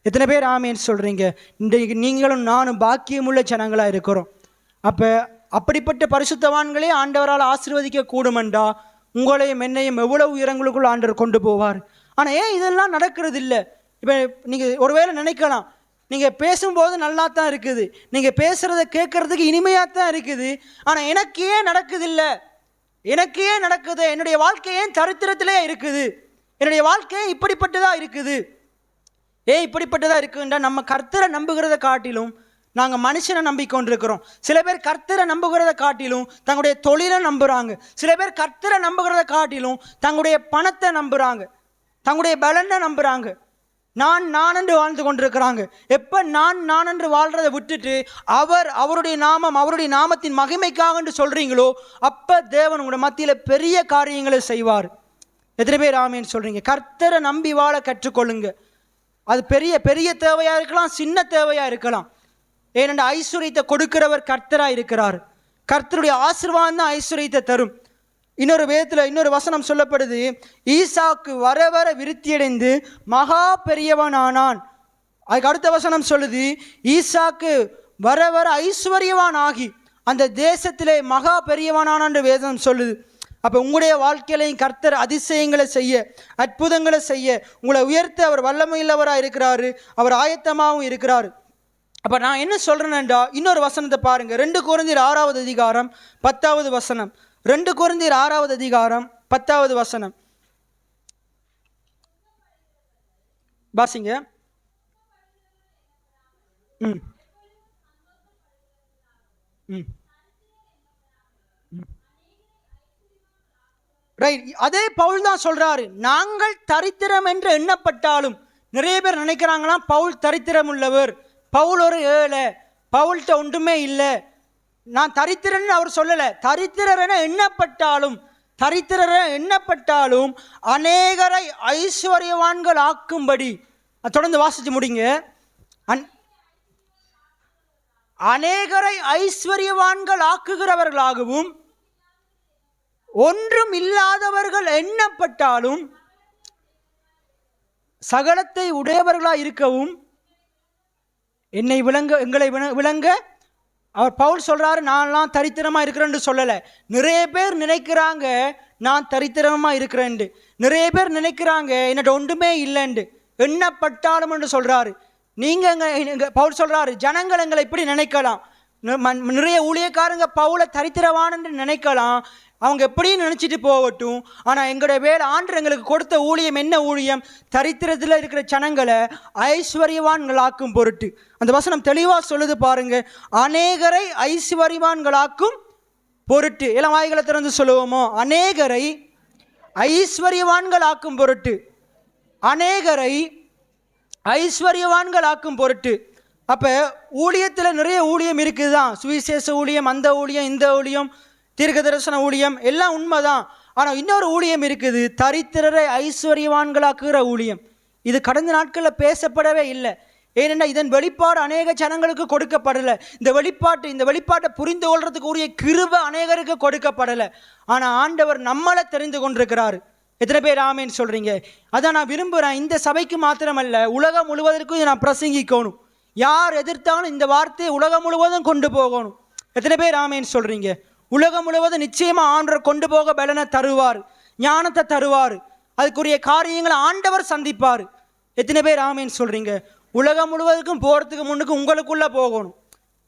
எத்தனை பேர் ஆமேன்னு சொல்கிறீங்க? இன்றைக்கு நீங்களும் நானும் பாக்கியமுள்ள ஜனங்களாக இருக்கிறோம். அப்போ அப்படிப்பட்ட பரிசுத்தவான்களே ஆண்டவரால் ஆசீர்வதிக்க கூடுமெண்டா உங்களையும் என்னையும் எவ்வளவு உயரங்களுக்குள் ஆண்டவர் கொண்டு போவார். ஆனால் ஏன் இதெல்லாம் நடக்கிறது இல்லை? இப்போ நீங்கள் ஒருவேளை நினைக்கலாம், நீங்கள் பேசும்போது நல்லா தான் இருக்குது, நீங்கள் பேசுகிறத கேட்குறதுக்கு இனிமையாக தான் இருக்குது, ஆனால் எனக்கு ஏன் நடக்குது இல்லை? எனக்கு ஏன் நடக்குது? என்னுடைய வாழ்க்கை ஏன் தரித்திரத்திலே இருக்குது? என்னுடைய வாழ்க்கை இப்படிப்பட்டதாக இருக்குது? இப்படிப்பட்டதாக இருக்குன்றா நம்ம கர்த்தரை நம்புகிறத காட்டிலும் நாங்கள் மனுஷனை நம்பிக்கொண்டிருக்கிறோம். சில பேர் கர்த்தரை நம்புகிறத காட்டிலும் தங்களுடைய தொழிலை நம்புகிறாங்க. சில பேர் கர்த்தரை நம்புகிறத காட்டிலும் தங்களுடைய பணத்தை நம்புகிறாங்க, தங்களுடைய பலனை நம்புகிறாங்க. நான் என்று வாழ்ந்து கொண்டிருக்கிறாங்க. எப்போ நான் என்று வாழ்கிறத விட்டுட்டு அவருடைய நாமம், அவருடைய நாமத்தின் மகிமைக்காக என்று சொல்கிறீங்களோ, அப்போ தேவன் உங்களோட மத்தியில் பெரிய காரியங்களை செய்வார். எத்தனை பேர் ஆமேன்னு சொல்கிறீங்க? கர்த்தரை நம்பி வாழ கற்றுக்கொள்ளுங்க. அது பெரிய பெரிய தேவையாக இருக்கலாம், சின்ன தேவையாக இருக்கலாம். ஏனென்ற ஐஸ்வர்யத்தை கொடுக்கிறவர் கர்த்தராக இருக்கிறார். கர்த்தருடைய ஆசீர்வாதம் தான் ஐஸ்வர்யத்தை தரும். இன்னொரு வேதத்தில் இன்னொரு வசனம் சொல்லப்படுது, ஈசாக்கு வர வர விருத்தியடைந்து மகா பெரியவன் ஆனான். அதுக்கு அடுத்த வசனம் சொல்லுது, ஈசாக்கு வர வர ஐஸ்வர்யவான் ஆகி அந்த தேசத்திலே மகா பெரியவனானான் என்று வேதம் சொல்லுது. அப்போ உங்களுடைய வாழ்க்கையிலையும் கர்த்தர் அதிசயங்களை செய்ய, அற்புதங்களை செய்ய, உங்களை உயர்த்த அவர் வல்லமையுள்ளவராக இருக்கிறாரு, அவர் ஆயத்தமாகவும் இருக்கிறாரு. அப்போ நான் என்ன சொல்கிறேன்டா, இன்னொரு வசனத்தை பாருங்கள். 2 கொரிந்தியர் 6வது அதிகாரம் 10வது வசனம். 2 கொரிந்தியர் 6வது அதிகாரம் 10வது வசனம் வாசிங்க. ம் ம் ரைட். அதே பவுல் தான் சொல்றாரு, நாங்கள் தரித்திரம் என்று எண்ணப்பட்டாலும். நிறைய பேர் நினைக்கிறாங்களாம் பவுல் தரித்திரம் உள்ளவர், பவுல் ஒரு ஏழை, பவுல்கிட்ட ஒன்றுமே இல்லை. நான் தரித்திரன்னு அவர் சொல்லலை. தரித்திரர் என எண்ணப்பட்டாலும் அநேகரை ஐஸ்வர்யவான்கள் ஆக்கும்படி. தொடர்ந்து வாசிச்சு முடிங்க. அநேகரை ஐஸ்வர்யவான்கள் ஆக்குகிறவர்களாகவும் ஒன்றும் இல்லாதவர்கள் எண்ணப்பட்டாலும் சகலத்தை உடையவர்களாக இருக்கவும் எங்களை விளங்க அவர் பவுல் சொல்றாரு, நான்லாம் தரித்திரமா இருக்கிறேன்னு சொல்லலை. நிறைய பேர் நினைக்கிறாங்க நான் தரித்திரமா இருக்கிறேன், நிறைய பேர் நினைக்கிறாங்க என்னோட ஒன்றுமே இல்லைன்னு. எண்ணப்பட்டாலும் என்று சொல்றாரு. நீங்க பவுல் சொல்றாரு, ஜனங்கள் எங்களை இப்படி நினைக்கலாம். நிறைய ஊழியக்காரங்க பவுலை தரித்திரவான் என்று நினைக்கலாம், அவங்க எப்படியும் நினச்சிட்டு போகட்டும். ஆனால் எங்களுடைய வேலை ஆண்டு எங்களுக்கு கொடுத்த ஊழியம் என்ன ஊழியம்? தரித்திரத்தில் இருக்கிற ஜனங்களை ஐஸ்வர்யவான்களாக்கும் பொருட்டு. அந்த வசனம் தெளிவாக சொல்லுது பாருங்க, அநேகரை ஐஸ்வர்யவான்களாக்கும் பொருட்டு. எல்லாம் வாய்களை திறந்து சொல்லுவோமோ, அநேகரை ஐஸ்வர்யவான்களாக்கும் பொருட்டு, அநேகரை ஐஸ்வர்யவான்களாக்கும் பொருட்டு. அப்போ ஊழியத்தில் நிறைய ஊழியம் இருக்குது தான், சுவிசேஷ ஊழியம், அந்த ஊழியம், இந்த ஊழியம், தீர்க்க தரிசன ஊழியம், எல்லாம் உண்மைதான். ஆனால் இன்னொரு ஊழியம் இருக்குது, தரித்திரரை ஐஸ்வர்யவான்களாக்குகிற ஊழியம். இது கடந்த நாட்களில் பேசப்படவே இல்லை. ஏனென்றால் இதன் வெளிப்பாடு அநேக ஜனங்களுக்கு கொடுக்கப்படலை. இந்த வெளிப்பாட்டை புரிந்து கொள்றதுக்கு உரிய கிருபை அநேகருக்கு கொடுக்கப்படலை. ஆனால் ஆண்டவர் நம்மளை தெரிந்து கொண்டிருக்கிறார். எத்தனை பேர் ஆமேன்னு சொல்கிறீங்க? அதான் நான் விரும்புகிறேன். இந்த சபைக்கு மாத்திரமல்ல, உலகம் முழுவதற்கும் இதை நான் பிரசங்கிக்கணும். யார் எதிர்த்தாலும் இந்த வார்த்தையை உலகம் முழுவதும் கொண்டு போகணும். எத்தனை பேர் ஆமேன்னு சொல்கிறீங்க? உலகம் முழுவதும் நிச்சயமாக ஆண்டவர் கொண்டு போக பலனை தருவார், ஞானத்தை தருவார், அதுக்குரிய காரியங்களை ஆண்டவர் சந்திப்பார். எத்தனை பேர் ஆமேன்னு சொல்கிறீங்க? உலகம் முழுவதுக்கும் போகிறதுக்கு முன்னுக்கு உங்களுக்குள்ளே போகணும்.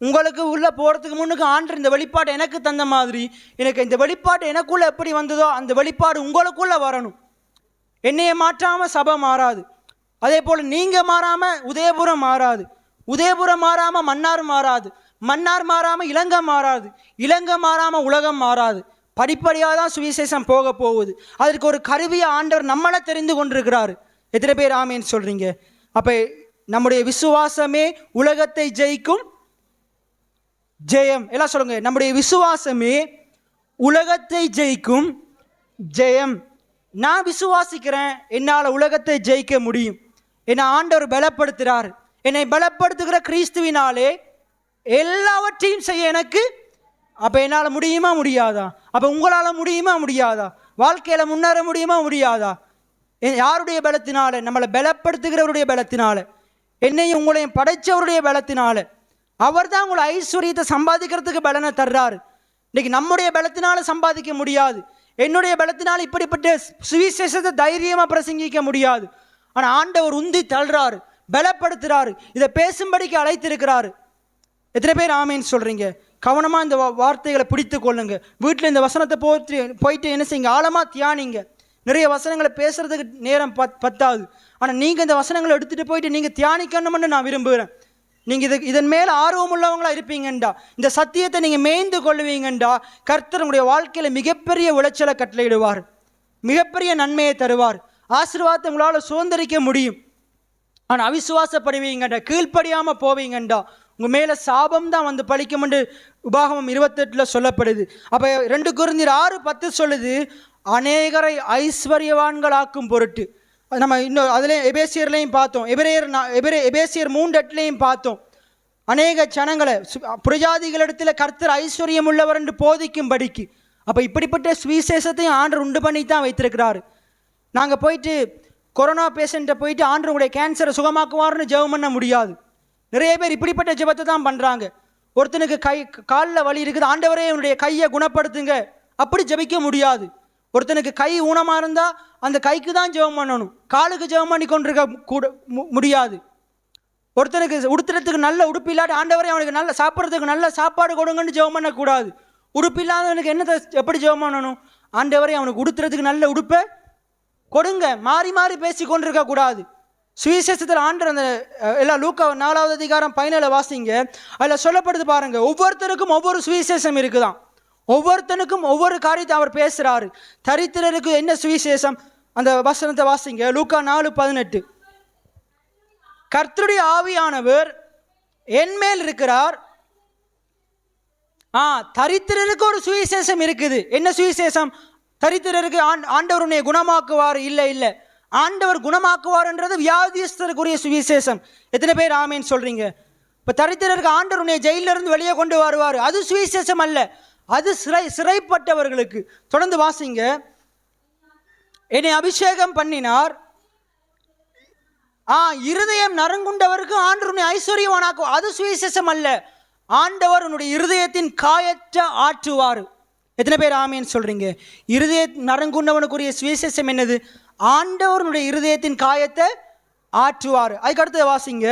உங்களுக்கு உள்ளே போகிறதுக்கு முன்னுக்கு ஆண்டவர் இந்த வெளிப்பாட்டை எனக்கு தந்த மாதிரி, எனக்கு இந்த வெளிப்பாடு எனக்குள்ளே எப்படி வந்ததோ அந்த வெளிப்பாடு உங்களுக்குள்ளே வரணும். என்னையை மாற்றாமல் சபை மாறாது. அதே போல் நீங்கள் மாறாமல் உதயபுரம் மாறாது, உதயபுரம் மாறாமல் மன்னார் மாறாது, மன்னார் மாறாமல் இலங்கை மாறாது, இலங்கை மாறாமல் உலகம் மாறாது. படிப்படியாக தான் சுவிசேஷம் போக போகுது. அதற்கு ஒரு கருவியை ஆண்டவர் நம்மளை தெரிந்து கொண்டிருக்கிறார். எத்தனை பேர் ஆமேன்னு சொல்கிறீங்க? அப்போ நம்முடைய விசுவாசமே உலகத்தை ஜெயிக்கும் ஜெயம். எல்லாம் சொல்லுங்க, நம்முடைய விசுவாசமே உலகத்தை ஜெயிக்கும் ஜெயம். நான் விசுவாசிக்கிறேன், என்னால் உலகத்தை ஜெயிக்க முடியும். என்னை ஆண்டவர் பலப்படுத்துகிறார். என்னை பலப்படுத்துகிற கிறிஸ்துவினாலே எல்லாவற்றையும் செய்ய எனக்கு. அப்போ என்னால் முடியுமா முடியாதா? அப்போ உங்களால் முடியுமா முடியாதா? வாழ்க்கையில் முன்னேற முடியுமா முடியாதா? யாருடைய பலத்தினால? நம்மளை பலப்படுத்துகிறவருடைய பலத்தினால, என்னையும் உங்களையும் படைச்சவருடைய பலத்தினால. அவர் தான் உங்களை ஐஸ்வர்யத்தை சம்பாதிக்கிறதுக்கு பலனை தர்றாரு. இன்னைக்கு நம்முடைய பலத்தினால சம்பாதிக்க முடியாது. என்னுடைய பலத்தினால் இப்படிப்பட்ட சுவிசேஷத்தை தைரியமாக பிரசங்கிக்க முடியாது. ஆனால் ஆண்டவர் உந்தி தள்ளுறாரு, பலப்படுத்துகிறாரு, இதை பேசும்படிக்கு அழைத்திருக்கிறாரு. எத்தனை பேர் ஆமேன்னு சொல்கிறீங்க? கவனமாக இந்த வார்த்தைகளை பிடித்து கொள்ளுங்க. வீட்டில் இந்த வசனத்தை போயிட்டு என்ன செய்யுங்க? ஆழமாக தியானிங்க. நிறைய வசனங்களை பேசுகிறதுக்கு நேரம் பத்தாது. ஆனால் நீங்கள் இந்த வசனங்களை எடுத்துகிட்டு போயிட்டு நீங்கள் தியானிக்கணும்னு நான் விரும்புகிறேன். நீங்கள் இதன் மேலே ஆர்வம் உள்ளவங்களாக இருப்பீங்கண்டா, இந்த சத்தியத்தை நீங்கள் மேய்ந்து கொள்வீங்கண்டா, கர்த்தர் உங்களுடைய வாழ்க்கையில் மிகப்பெரிய விளைச்சலை கட்டளையிடுவார், மிகப்பெரிய நன்மையை தருவார், ஆசீர்வாதத்தை உங்களால் சுதந்திரிக்க முடியும். ஆனால் அவிசுவாசப்படுவீங்கண்டா, கீழ்ப்படியாமல் போவீங்கண்டா, உங்கள் மேலே சாபம் தான் வந்து பழிக்கும் என்று உபாகமம் 28 சொல்லப்படுது. அப்போ 2 கொரிந்தியர் 6:10 சொல்லுது, அநேகரை ஐஸ்வர்யவான்களாக்கும் பொருட்டு. நம்ம இன்னும் அதிலே எபேசியர்லையும் பார்த்தோம், எபேசியர் 3:8 பார்த்தோம். அநேக ஜனங்களை புரஜாதிகளிடத்தில் கர்த்தர் ஐஸ்வர்யம் உள்ளவர் என்று போதிக்கும்படிக்கு. அப்போ இப்படிப்பட்ட சுவிசேஷத்தையும் ஆண்டவர் உண்டு பண்ணி தான் வைத்திருக்கிறாரு. நாங்கள் போயிட்டு கொரோனா பேஷண்ட்டை போயிட்டு ஆண்டவருடைய கேன்சரை சுகமாக்குவார்னு ஜெபம் பண்ண முடியாது. நிறைய பேர் இப்படிப்பட்ட ஜெபத்தை தான் பண்ணுறாங்க. ஒருத்தனுக்கு காலில் வலி இருக்குது, ஆண்டவரே என்னுடைய கையை குணப்படுத்துங்க, அப்படி ஜெபிக்க முடியாது. ஒருத்தனுக்கு கை ஊனமாக இருந்தால் அந்த கைக்கு தான் ஜெபம் பண்ணணும், காலுக்கு ஜெபம் பண்ணி கொண்டிருக்க கூட முடியாது. ஒருத்தனுக்கு உடுத்துறதுக்கு நல்ல உடுப்பு இல்லாட்டி ஆண்டவரே அவனுக்கு நல்ல சாப்பிட்றதுக்கு நல்ல சாப்பாடு கொடுங்கன்னு ஜெபம் பண்ணக்கூடாது. உடுப்பு இல்லாதவனுக்கு என்னத்தை எப்படி ஜெபம் பண்ணணும்? ஆண்டவரே அவனுக்கு உடுத்துறதுக்கு நல்ல உடுப்பை கொடுங்க. மாறி மாறி பேசி கொண்டிருக்கக்கூடாது. சுவிசேஷத்தில் ஆண்டர் அந்த எல்லாம் லூக்கா 4வது அதிகாரம் 17 வாசிங்க. அதில் சொல்லப்படுது பாருங்க, ஒவ்வொருத்தருக்கும் ஒவ்வொரு சுவிசேஷம் இருக்குதான், ஒவ்வொருத்தனுக்கும் ஒவ்வொரு காரியத்தை அவர் பேசுகிறாரு. தரித்திரருக்கு என்ன சுவிசேஷம்? அந்த வசனத்தை வாசிங்க, லூக்கா 4:18. கர்த்தருடைய ஆவியானவர் என்மேல் இருக்கிறார். தரித்திரருக்கு ஒரு சுவிசேஷம் இருக்குது. என்ன சுவிசேஷம்? தரித்திரருக்கு ஆண்டவர் உன்னை குணமாக்குவார். இல்லை, ஆண்டவர் குணமாக்குவார்ன்றது வியாதியஸ்தருக்குரிய சுவிசேஷம். எத்தனை பேர் ஆமேன்னு சொல்றீங்க? இப்போ தரித்திரருக்கு ஆண்டவர் உன்னை ஜெயிலிருந்து வெளியே கொண்டு வருவார், அது சுவிசேஷம் அல்ல, அது சிறைப்பட்டவர்களுக்கு. தொடர்ந்து வாசிங்க, என்னை அபிஷேகம் பண்ணினார், இருதயம் நறுங்குண்டவருக்கு ஆண்டவர் உன்னை ஐஸ்வர்யவானாக்கும், அது சுவிசேஷம் அல்ல, ஆண்டவர் உன்னுடைய இருதயத்தின் காயற்ற ஆற்றுவார். எத்தனை பேர் ஆமேன்னு சொல்றீங்க? இருதய நறுங்குண்டவனுக்குரிய சுவிசேஷம் என்னது? ஆண்டவருடைய இருதயத்தின் காயத்தை ஆற்றுவார். அதுக்கடுத்து வாசிங்க,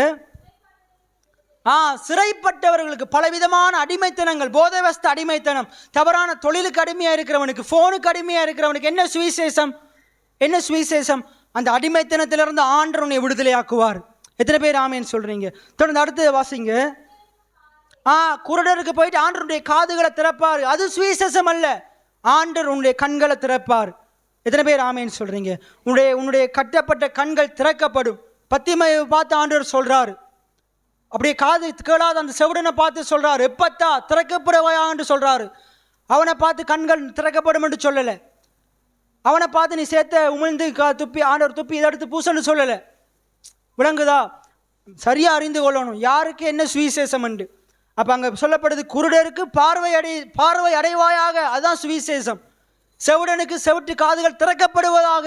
சிறைப்பட்டவர்களுக்கு பலவிதமான அடிமைத்தனங்கள், போதைவஸ்த அடிமைத்தனம், தவறான தொழிலுக்கு அடிமையாக இருக்கிறவனுக்கு, ஃபோனுக்கு அடிமையாக இருக்கிறவனுக்கு என்ன சுவிசேஷம்? என்ன சுவிசேஷம்? அந்த அடிமைத்தனத்திலிருந்து ஆண்டவர் உன்னை விடுதலையாக்குவார். எத்தனை பேர் ஆமேன்னு சொல்றீங்க? தொடர்ந்து அடுத்து வாசிங்க, குருடருக்கு போயிட்டு ஆண்டவருடைய காதுகளை திறப்பார், அது சுவிசேஷம் அல்ல, ஆண்டவர் உன்னுடைய கண்களை திறப்பார். எத்தனை பேர் ஆமேன்னு சொல்றீங்க? உன்னுடைய கட்டப்பட்ட கண்கள் திறக்கப்படும். பத்திமையை பார்த்து ஆண்டவர் சொல்றாரு, அப்படியே காது கேளாத அந்த செவிடனை பார்த்து சொல்றாரு, எப்பத்தா திறக்கப்படுவாயா என்று சொல்றாரு. அவனை பார்த்து கண்கள் திறக்கப்படும் என்று சொல்லலை. அவனை பார்த்து நீ சேர்த்த உமிழ்ந்து துப்பி ஆண்டவர் துப்பி இதை எடுத்து பூசன்னு சொல்லலை. விளங்குதா? சரியாக அறிந்து கொள்ளணும் யாருக்கு என்ன சுவிசேஷம் உண்டு. அப்போ அங்கே சொல்லப்படுது, குருடருக்கு பார்வை அடைவாயாக, அதுதான் சுவிசேஷம். செவிடனுக்கு செவிட்டு காதுகள் திறக்கப்படுவதாக,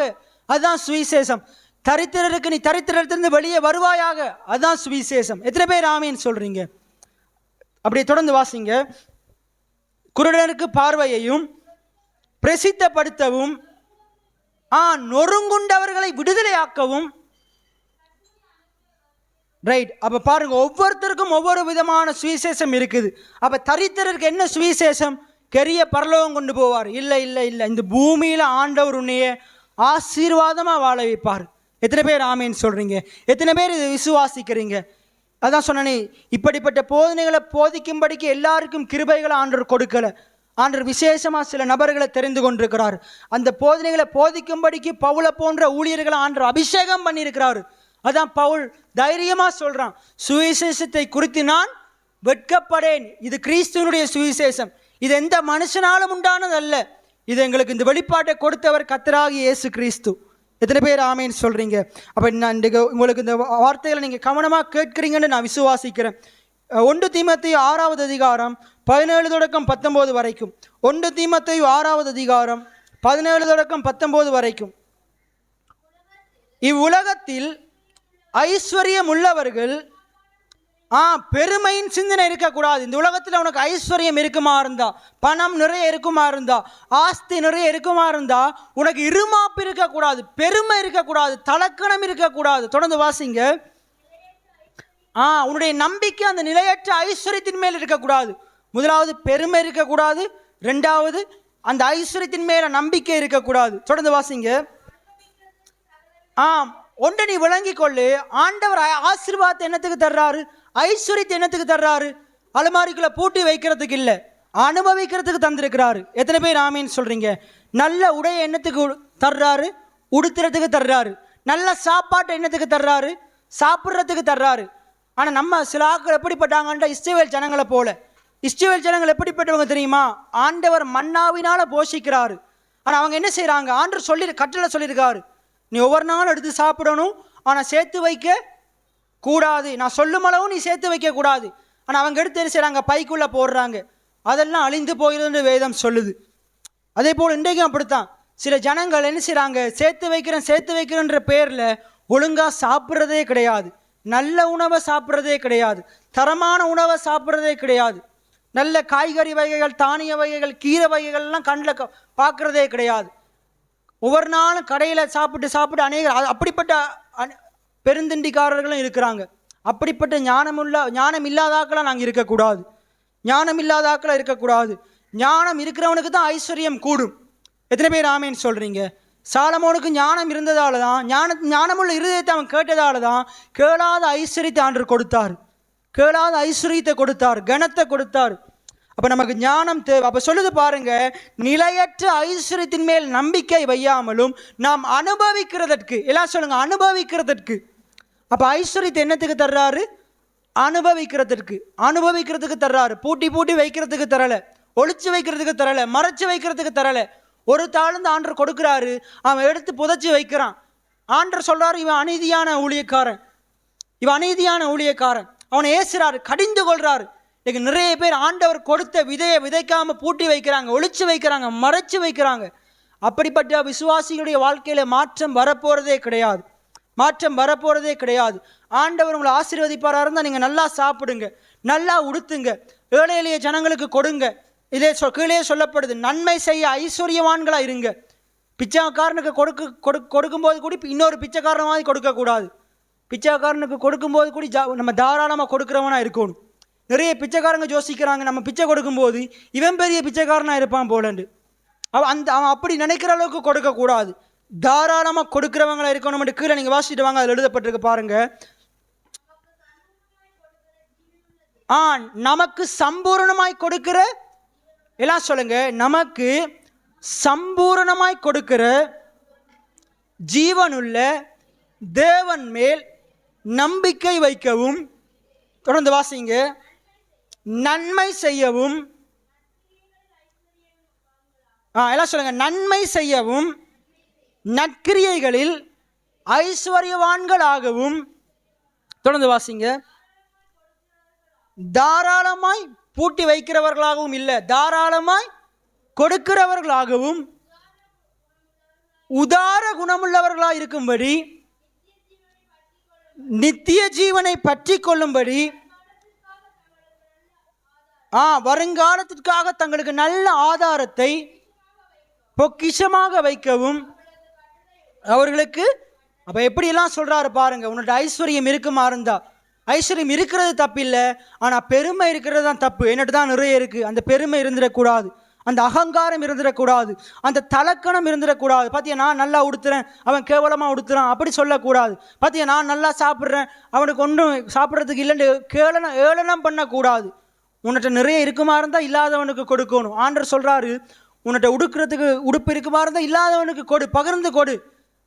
அதுதான் சுவிசேஷம். தரித்திரருக்கு நீ தரித்திரத்திலிருந்து வெளியே வருவாயாக, அதுதான் சுவிசேஷம். எத்தனை பேர் ஆமீன் சொல்றீங்க? அப்படியே தொடர்ந்து வாசிங்க. குருடனுக்கு பார்வையையும் பிரசித்தப்படுத்தவும், நொறுங்குண்டவர்களை விடுதலையாக்கவும். ரைட். அப்ப பாருங்க, ஒவ்வொருத்தருக்கும் ஒவ்வொரு விதமான சுவிசேஷம் இருக்குது. அப்ப தரித்திரருக்கு என்ன சுவிசேஷம்? பெரிய பரலோகம் கொண்டு போவார். இல்லை இல்லை இல்லை, இந்த பூமியில ஆண்டவர் உன்னைய ஆசீர்வாதமா வாழ வைப்பார். எத்தனை பேர் ஆமீன் சொல்றீங்க? எத்தனை பேர் இதை விசுவாசிக்கிறீங்க? அதான் சொன்னனே, இப்படிப்பட்ட போதனைகளை போதிக்கும்படிக்கு எல்லாருக்கும் கிருபைகளை ஆண்டவர் கொடுக்கல. ஆண்டவர் விசேஷமா சில நபர்களை தெரிந்து கொண்டிருக்கிறார். அந்த போதனைகளை போதிக்கும்படிக்கு பவுலை போன்ற ஊழியர்களை ஆண்டவர் அபிஷேகம் பண்ணியிருக்கிறார். அதான் பவுல் தைரியமா சொல்றான், சுவிசேஷத்தை குறித்து நான் வெட்கப்படேன். இது கிறிஸ்துவனுடைய சுவிசேஷம். இது எந்த மனுஷனாலும் உண்டானது அல்ல. இது எங்களுக்கு இந்த வெளிப்பாட்டை கொடுத்தவர் கர்த்தராகிய இயேசு கிறிஸ்து. எத்தனை பேர் ஆமேன்னு சொல்றீங்க? அப்ப நான் உங்களுக்கு இந்த வார்த்தைகளை நீங்க கவனமா கேட்கிறீங்கன்னு நான் விசுவாசிக்கிறேன். 1 தீமோத்தேயு 6வது அதிகாரம் 17 தொடக்கம் 19 வரைக்கும். 1 தீமோத்தேயு 6வது அதிகாரம் 17 தொடக்கம் 19 வரைக்கும். இவ்வுலகத்தில் ஐஸ்வர்யம் உள்ளவர்கள், பெருமையின் சிந்தனை இருக்கக்கூடாது. இந்த உலகத்தில் உனக்கு ஐஸ்வர்யம் இருக்குமா இருந்தா, பணம் நிறைய இருக்குமா இருந்தா, ஆஸ்தி நிறைய இருக்குமா இருந்தா, உனக்கு இருமாப்பு இருக்கக்கூடாது, பெருமை இருக்கக்கூடாது, தலக்கணம் இருக்கக்கூடாது. தொடர்ந்து வாசிங்க. உன்னுடைய நம்பிக்கை அந்த நிலையற்ற ஐஸ்வர்யத்தின் மேல் இருக்கக்கூடாது. முதலாவது பெருமை இருக்கக்கூடாது, ரெண்டாவது அந்த ஐஸ்வர்யத்தின் மேல நம்பிக்கை இருக்கக்கூடாது. தொடர்ந்து வாசிங்க. ஒன்றை நீ விளங்கி கொள்ளு, ஆண்டவர் ஆசீர்வாதத்தை என்னத்துக்கு தர்றாரு? ஐஸ்வர்யத்தை என்னத்துக்கு தர்றாரு? அலமாரிக்குள்ள பூட்டி வைக்கிறதுக்கு இல்லை, அனுபவிக்கிறதுக்கு தந்திருக்கிறாரு. எத்தனை பேர் ஆமீன் சொல்றீங்க? நல்ல உடையை என்னத்துக்கு தர்றாரு? உடுத்துறதுக்கு தர்றாரு. நல்ல சாப்பாட்டை என்னத்துக்கு தர்றாரு? சாப்பிட்றதுக்கு தர்றாரு. ஆனால் நம்ம சில ஆட்கள் எப்படிப்பட்டாங்கன்ற இஸ்ரவேல் ஜனங்களை போல. இஸ்ரவேல் ஜனங்கள் எப்படிப்பட்டவங்க தெரியுமா? ஆண்டவர் மன்னாவினால போஷிக்கிறாரு. ஆனால் அவங்க என்ன செய்யறாங்க? ஆண்டவர் கட்டளை சொல்லியிருக்காரு, நீ ஒவ்வொரு நாளும் எடுத்து சாப்பிடணும், ஆனால் சேர்த்து வைக்க கூடாது. நான் சொல்லும் அளவும் நீ சேர்த்து வைக்க கூடாது. ஆனால் அவங்க எடுத்து என்ன செய்யறாங்க? பைக்குள்ள போடுறாங்க. அதெல்லாம் அழிந்து போகிறது வேதம் சொல்லுது. அதே போல் இன்றைக்கும் அப்படித்தான். சில ஜனங்கள் என்ன செய்யறாங்க? சேர்த்து வைக்கிறேன்ற பேரில் ஒழுங்கா சாப்பிட்றதே கிடையாது, நல்ல உணவை சாப்பிட்றதே கிடையாது, தரமான உணவை சாப்பிட்றதே கிடையாது, நல்ல காய்கறி வகைகள், தானிய வகைகள், கீரை வகைகள்லாம் கண்ணில் பார்க்குறதே கிடையாது. ஒவ்வொரு நாளும் கடையில் சாப்பிட்டு அநேகர் அப்படிப்பட்ட பெருந்திண்டிக்காரர்களும் இருக்கிறாங்க. அப்படிப்பட்ட ஞானம் இல்லாதாக்களாக நாங்கள் இருக்கக்கூடாது. ஞானம் இல்லாதாக்களாக இருக்கக்கூடாது. ஞானம் இருக்கிறவனுக்கு தான் ஐஸ்வர்யம் கூடும். எத்தனை பேர் ஆமேன்னு சொல்கிறீங்க? சாலமோனுக்கு ஞானம் இருந்ததால தான், ஞானமுள்ள இருதயத்தை அவன் கேட்டதால தான் கேளாத ஐஸ்வர்யத்தை ஆண்டவர் கொடுத்தார். கேளாத ஐஸ்வர்யத்தை கொடுத்தார், கனத்தை கொடுத்தார். அப்போ நமக்கு ஞானம் தேவை. அப்போ சொல்லுது பாருங்க, நிலையற்ற ஐஸ்வர்யத்தின் மேல் நம்பிக்கை வையாமலும் நாம் அனுபவிக்கிறதற்கு, எல்லாம் சொல்லுங்க, அனுபவிக்கிறதற்கு. அப்போ ஐஸ்வர்யத்தை என்னத்துக்கு தர்றாரு? அனுபவிக்கிறதுக்கு தர்றாரு. பூட்டி வைக்கிறதுக்கு தரலை, ஒளிச்சு வைக்கிறதுக்கு தரலை, மறைச்சு வைக்கிறதுக்கு தரலை. ஒரு தாழ்ந்து ஆண்டர் கொடுக்குறாரு, அவன் எடுத்து புதைச்சி வைக்கிறான். ஆண்டர் சொல்றாரு, இவன் அநீதியான ஊழியக்காரன், அவனை ஏசுறாரு, கடிந்து கொள்றாரு. இன்னைக்கு நிறைய பேர் ஆண்டவர் கொடுத்த விதையை விதைக்காம பூட்டி வைக்கிறாங்க, ஒளிச்சு வைக்கிறாங்க, மறைச்சு வைக்கிறாங்க. அப்படிப்பட்ட விசுவாசிகளுடைய வாழ்க்கையில மாற்றம் வரப்போறதே கிடையாது. ஆண்டவர் உங்களை ஆசீர்வதிப்பாரா இருந்தால் நீங்கள் நல்லா சாப்பிடுங்க, நல்லா உடுத்துங்க, ஏழை எளிய ஜனங்களுக்கு கொடுங்க. இதே கீழே சொல்லப்படுது, நன்மை செய்ய ஐஸ்வர்யவான்களா இருங்க. பிச்சைக்காரனுக்கு கொடுக்கும்போது கூட இன்னொரு பிச்சைக்காரன் மாதிரி கொடுக்கக்கூடாது. பிச்சைக்காரனுக்கு கொடுக்கும்போது கூட நம்ம தாராளமாக கொடுக்குறவனா இருக்கணும். நிறைய பிச்சைக்காரங்க யோசிக்கிறாங்க, நம்ம பிச்சை கொடுக்கும்போது இவன் பெரிய பிச்சைக்காரனாக இருப்பான் போலண்டு. அவன் அப்படி நினைக்கிற அளவுக்கு கொடுக்கக்கூடாது. தாராளமாக கொடுக்குறவங்களா இருக்கணும். கீழே நீங்கள் வாசிட்டு வாங்க, அதில் எழுதப்பட்டிருக்கு பாருங்க. நமக்கு சம்பூர்ணமாய் கொடுக்கிற, எல்லாம் சொல்லுங்க, நமக்கு சம்பூர்ணமாய் கொடுக்கிற ஜீவனுள்ள தேவன் மேல் நம்பிக்கை வைக்கவும், தொடர்ந்து வாசிங்க, நன்மை செய்யவும், எல்லாம் சொல்லுங்க, நன்மை செய்யவும், நற்கிரியைகளில் ஐஸ்வர்யவான்களாகவும். தொடர்ந்து வாசிங்க. தாராளமாய் பூட்டி வைக்கிறவர்களாகவும் இல்லை, தாராளமாய் கொடுக்கிறவர்களாகவும் உதார குணமுள்ளவர்களாக இருக்கும்படி, நித்திய ஜீவனை பற்றி கொள்ளும்படி, வருங்காலத்திற்காக தங்களுக்கு நல்ல ஆதாரத்தை பொக்கிஷமாக வைக்கவும் அவர்களுக்கு. அப்ப எப்படியெல்லாம் சொல்றாரு பாருங்க. உன்னோட ஐஸ்வர்யம் இருக்குமா இருந்தா, ஐஸ்வர்யம் இருக்கிறது தப்பில்லை, ஆனா பெருமை இருக்கிறது தான் தப்பு. என்னட்டு தான் நிறைய இருக்கு, அந்த பெருமை இருந்துடக்கூடாது, அந்த அகங்காரம் இருந்துடக்கூடாது, அந்த தலக்கணம் இருந்துடக்கூடாது. பார்த்தியா நான் நல்லா உடுத்துறேன், அவன் கேவலமாக உடுத்துறான், அப்படி சொல்லக்கூடாது. பார்த்தியா நான் நல்லா சாப்பிட்றேன், அவனுக்கு ஒன்றும் சாப்பிட்றதுக்கு இல்லைன்னு ஏளனம் பண்ணக்கூடாது. உன்னிட்ட நிறைய இருக்குமா இருந்தால் இல்லாதவனுக்கு கொடுக்கணும். ஆண்டவர் சொல்கிறாரு, உன்னிட்ட உடுக்கிறதுக்கு உடுப்பு இருக்குமா இருந்தால் இல்லாதவனுக்கு கொடு, பகிர்ந்து கொடு.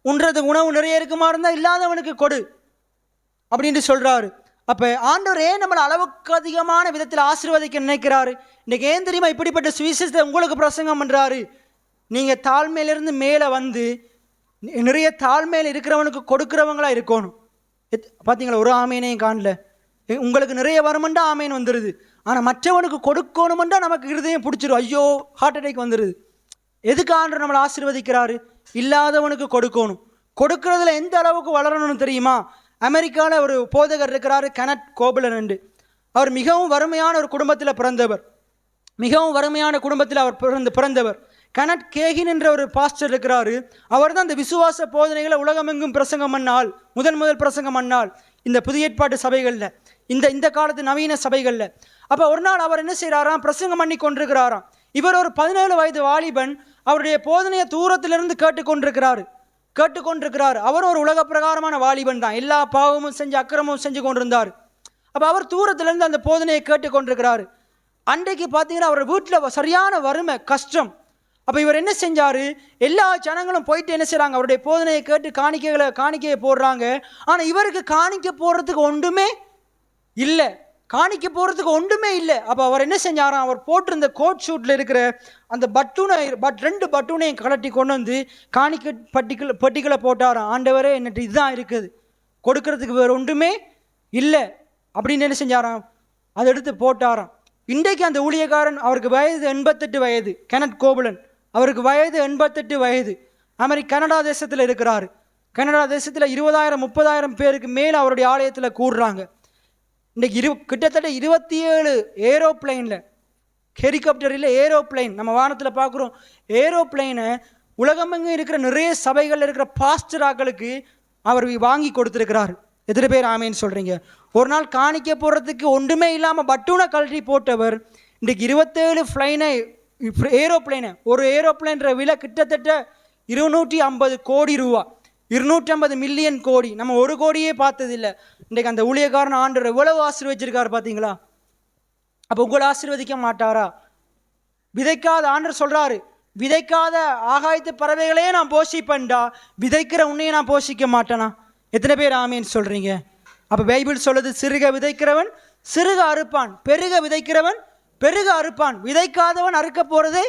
உண்றதுக்கு உணவு நிறைய இருக்குமா இருந்தால் இல்லாதவனுக்கு கொடு அப்படின்னு சொல்கிறாரு. அப்போ ஆண்டவர் ஏன் நம்மளை அளவுக்கு அதிகமான விதத்தில் ஆசீர்வதிக்க நினைக்கிறாரு? இன்றைக்கு ஏன் தெரியுமா இப்படிப்பட்ட சுவிசேஷத்தை உங்களுக்கு பிரசங்கம் பண்ணுறாரு? நீங்கள் தாழ்மையிலிருந்து மேலே வந்து நிறைய தாழ்மையில் இருக்கிறவனுக்கு கொடுக்குறவங்களா இருக்கணும். பார்த்தீங்களா, ஒரு ஆமீனையும் காணல. உங்களுக்கு நிறைய வருமெண்டா ஆமீன் வந்துடுது, ஆனால் மற்றவனுக்கு கொடுக்கணுமெண்டா நமக்கு இருதயம் பிடிச்சிடும், ஐயோ ஹார்ட் அட்டாக் வந்துடுது. எதுக்கு ஆண்டவர் நம்மளை ஆசீர்வதிக்கிறாரு? இல்லாதவனுக்கு கொடுக்கணும். கொடுக்கறதுல எந்த அளவுக்கு வளரணும்னு தெரியுமா? அமெரிக்காவில் ஒரு போதகர் இருக்கிறாரு, கெனட் கோபுலன் என்று. அவர் மிகவும் வறுமையான ஒரு குடும்பத்தில் பிறந்தவர், மிகவும் வறுமையான குடும்பத்தில் அவர் பிறந்தவர். கெனட் கேகின் என்ற ஒரு பாஸ்டர் இருக்கிறாரு. அவர் தான் இந்த விசுவாச போதனைகளை உலகமெங்கும் பிரசங்கம் பண்ணால், முதல் பிரசங்கம் பண்ணால் இந்த புதிய ஏற்பாட்டு சபைகளில், இந்த காலத்து நவீன சபைகளில். அப்போ ஒரு நாள் அவர் என்ன செய்கிறாராம், பிரசங்கம் பண்ணி கொண்டிருக்கிறாராம். இவர் ஒரு 17 வயது வாலிபன், அவருடைய போதனையை தூரத்திலிருந்து கேட்டுக்கொண்டிருக்கிறார். அவர் ஒரு உலக பிரகாரமான வாலிபன் தான், எல்லா பாவமும் செஞ்சு அக்கிரமும் செஞ்சு கொண்டிருந்தார். அப்போ அவர் தூரத்திலிருந்து அந்த போதனையை கேட்டுக்கொண்டிருக்கிறார். அன்றைக்கு பார்த்தீங்கன்னா அவர் வீட்டில் சரியான வறுமை, கஷ்டம். அப்போ இவர் என்ன செஞ்சார், எல்லா ஜனங்களும் போயிட்டு என்ன செய்கிறாங்க, அவருடைய போதனையை கேட்டு காணிக்கையை போடுறாங்க. ஆனால் இவருக்கு காணிக்கை போடுறதுக்கு ஒன்றுமே இல்லை, அப்போ அவர் என்ன செஞ்சாராம், அவர் போட்டிருந்த கோட் ஷூட்டில் இருக்கிற அந்த ரெண்டு பட்டூனையும் கலட்டி கொண்டு வந்து காணிக்கை பட்டிகளை போட்டாராம். ஆண்டவரே என்னட்டு இதுதான் இருக்குது, கொடுக்கறதுக்கு வேறு ஒன்றுமே இல்லை அப்படின்னு என்ன செஞ்சாராம், அதை எடுத்து போட்டாராம். இன்றைக்கு அந்த ஊழியக்காரன், அவருக்கு வயது 88 வயது, கெனட் கோபுலன், அவருக்கு வயது 88 வயது. கனடா தேசத்தில் இருக்கிறார். கனடா தேசத்தில் 20,000-30,000 பேருக்கு மேலே அவருடைய ஆலயத்தில் கூடுறாங்க. இன்றைக்கி கிட்டத்தட்ட 27 ஏரோப்ளைனில், ஹெலிகாப்டரில் ஏரோப்ளைன் நம்ம வானத்தில் பார்க்குறோம். ஏரோப்ளைனை உலகமெங்கும் இருக்கிற நிறைய சபைகளில் இருக்கிற பாஸ்டராக்களுக்கு அவர் வாங்கி கொடுத்துருக்கிறார். எத்தனை பேர் ஆமேன்னு சொல்கிறீங்க? ஒரு நாள் காணிக்க போடுறதுக்கு ஒன்றுமே இல்லாமல் பட்டூனை கழட்டி போட்டவர் இன்றைக்கு 27 ஏரோப்ளைனை, ஒரு ஏரோப்ளைன்ற விலை கிட்டத்தட்ட 250 கோடி ரூபா, 250 மில்லியன் கோடி. நம்ம 1 கோடியே பார்த்ததில்லை. இன்றைக்கு அந்த ஊழியக்காரன் ஆண்டவர் எவ்வளவு ஆசீர்வதிச்சிருக்காரு பார்த்தீங்களா? அப்போ உங்களை ஆசீர்வதிக்க மாட்டாரா? விதைக்காத, ஆண்டவர் சொல்கிறாரு, விதைக்காத ஆகாயத்து பறவைகளே நான் போஷிப்பேன்டா, விதைக்கிற உன்னையே நான் போஷிக்க மாட்டேனா? எத்தனை பேர் ஆமேன்னு சொல்கிறீங்க? அப்போ பைபிள் சொல்லுது, சிறுக விதைக்கிறவன் சிறுக அறுப்பான், பெருக விதைக்கிறவன் பெருக அறுப்பான். விதைக்காதவன் அறுக்க போகிறதே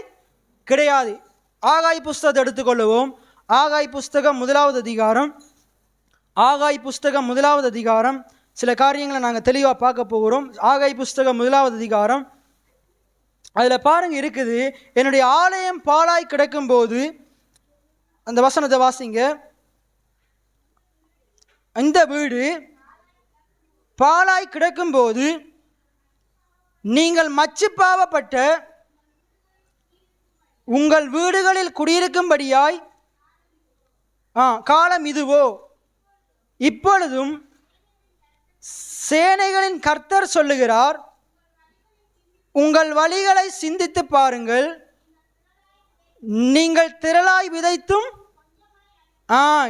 கிடையாது. ஆகாய் புஸ்தகத்தை எடுத்துக்கொள்ளுவோம். ஆகாய் புஸ்தகம் 1 அதிகாரம், சில காரியங்களை நாங்கள் தெளிவாக பார்க்க போகிறோம். ஆகாய் புஸ்தகம் 1 அதிகாரம், அதில் பாருங்க இருக்குது, என்னுடைய ஆலயம் பாழாய் கிடக்கும்போது, அந்த வசனத்தை வாசிங்க. இந்த வீடு பாழாய் கிடக்கும்போது நீங்கள் மச்சு பாவப்பட்ட உங்கள் வீடுகளில் குடியிருக்கும்படியாய் காலம் இதுவோ, இப்பொழுதும் சேனைகளின் கர்த்தர் சொல்லுகிறார், உங்கள் வழிகளை சிந்தித்து பாருங்கள், நீங்கள் திரளாய் விதைத்தும்.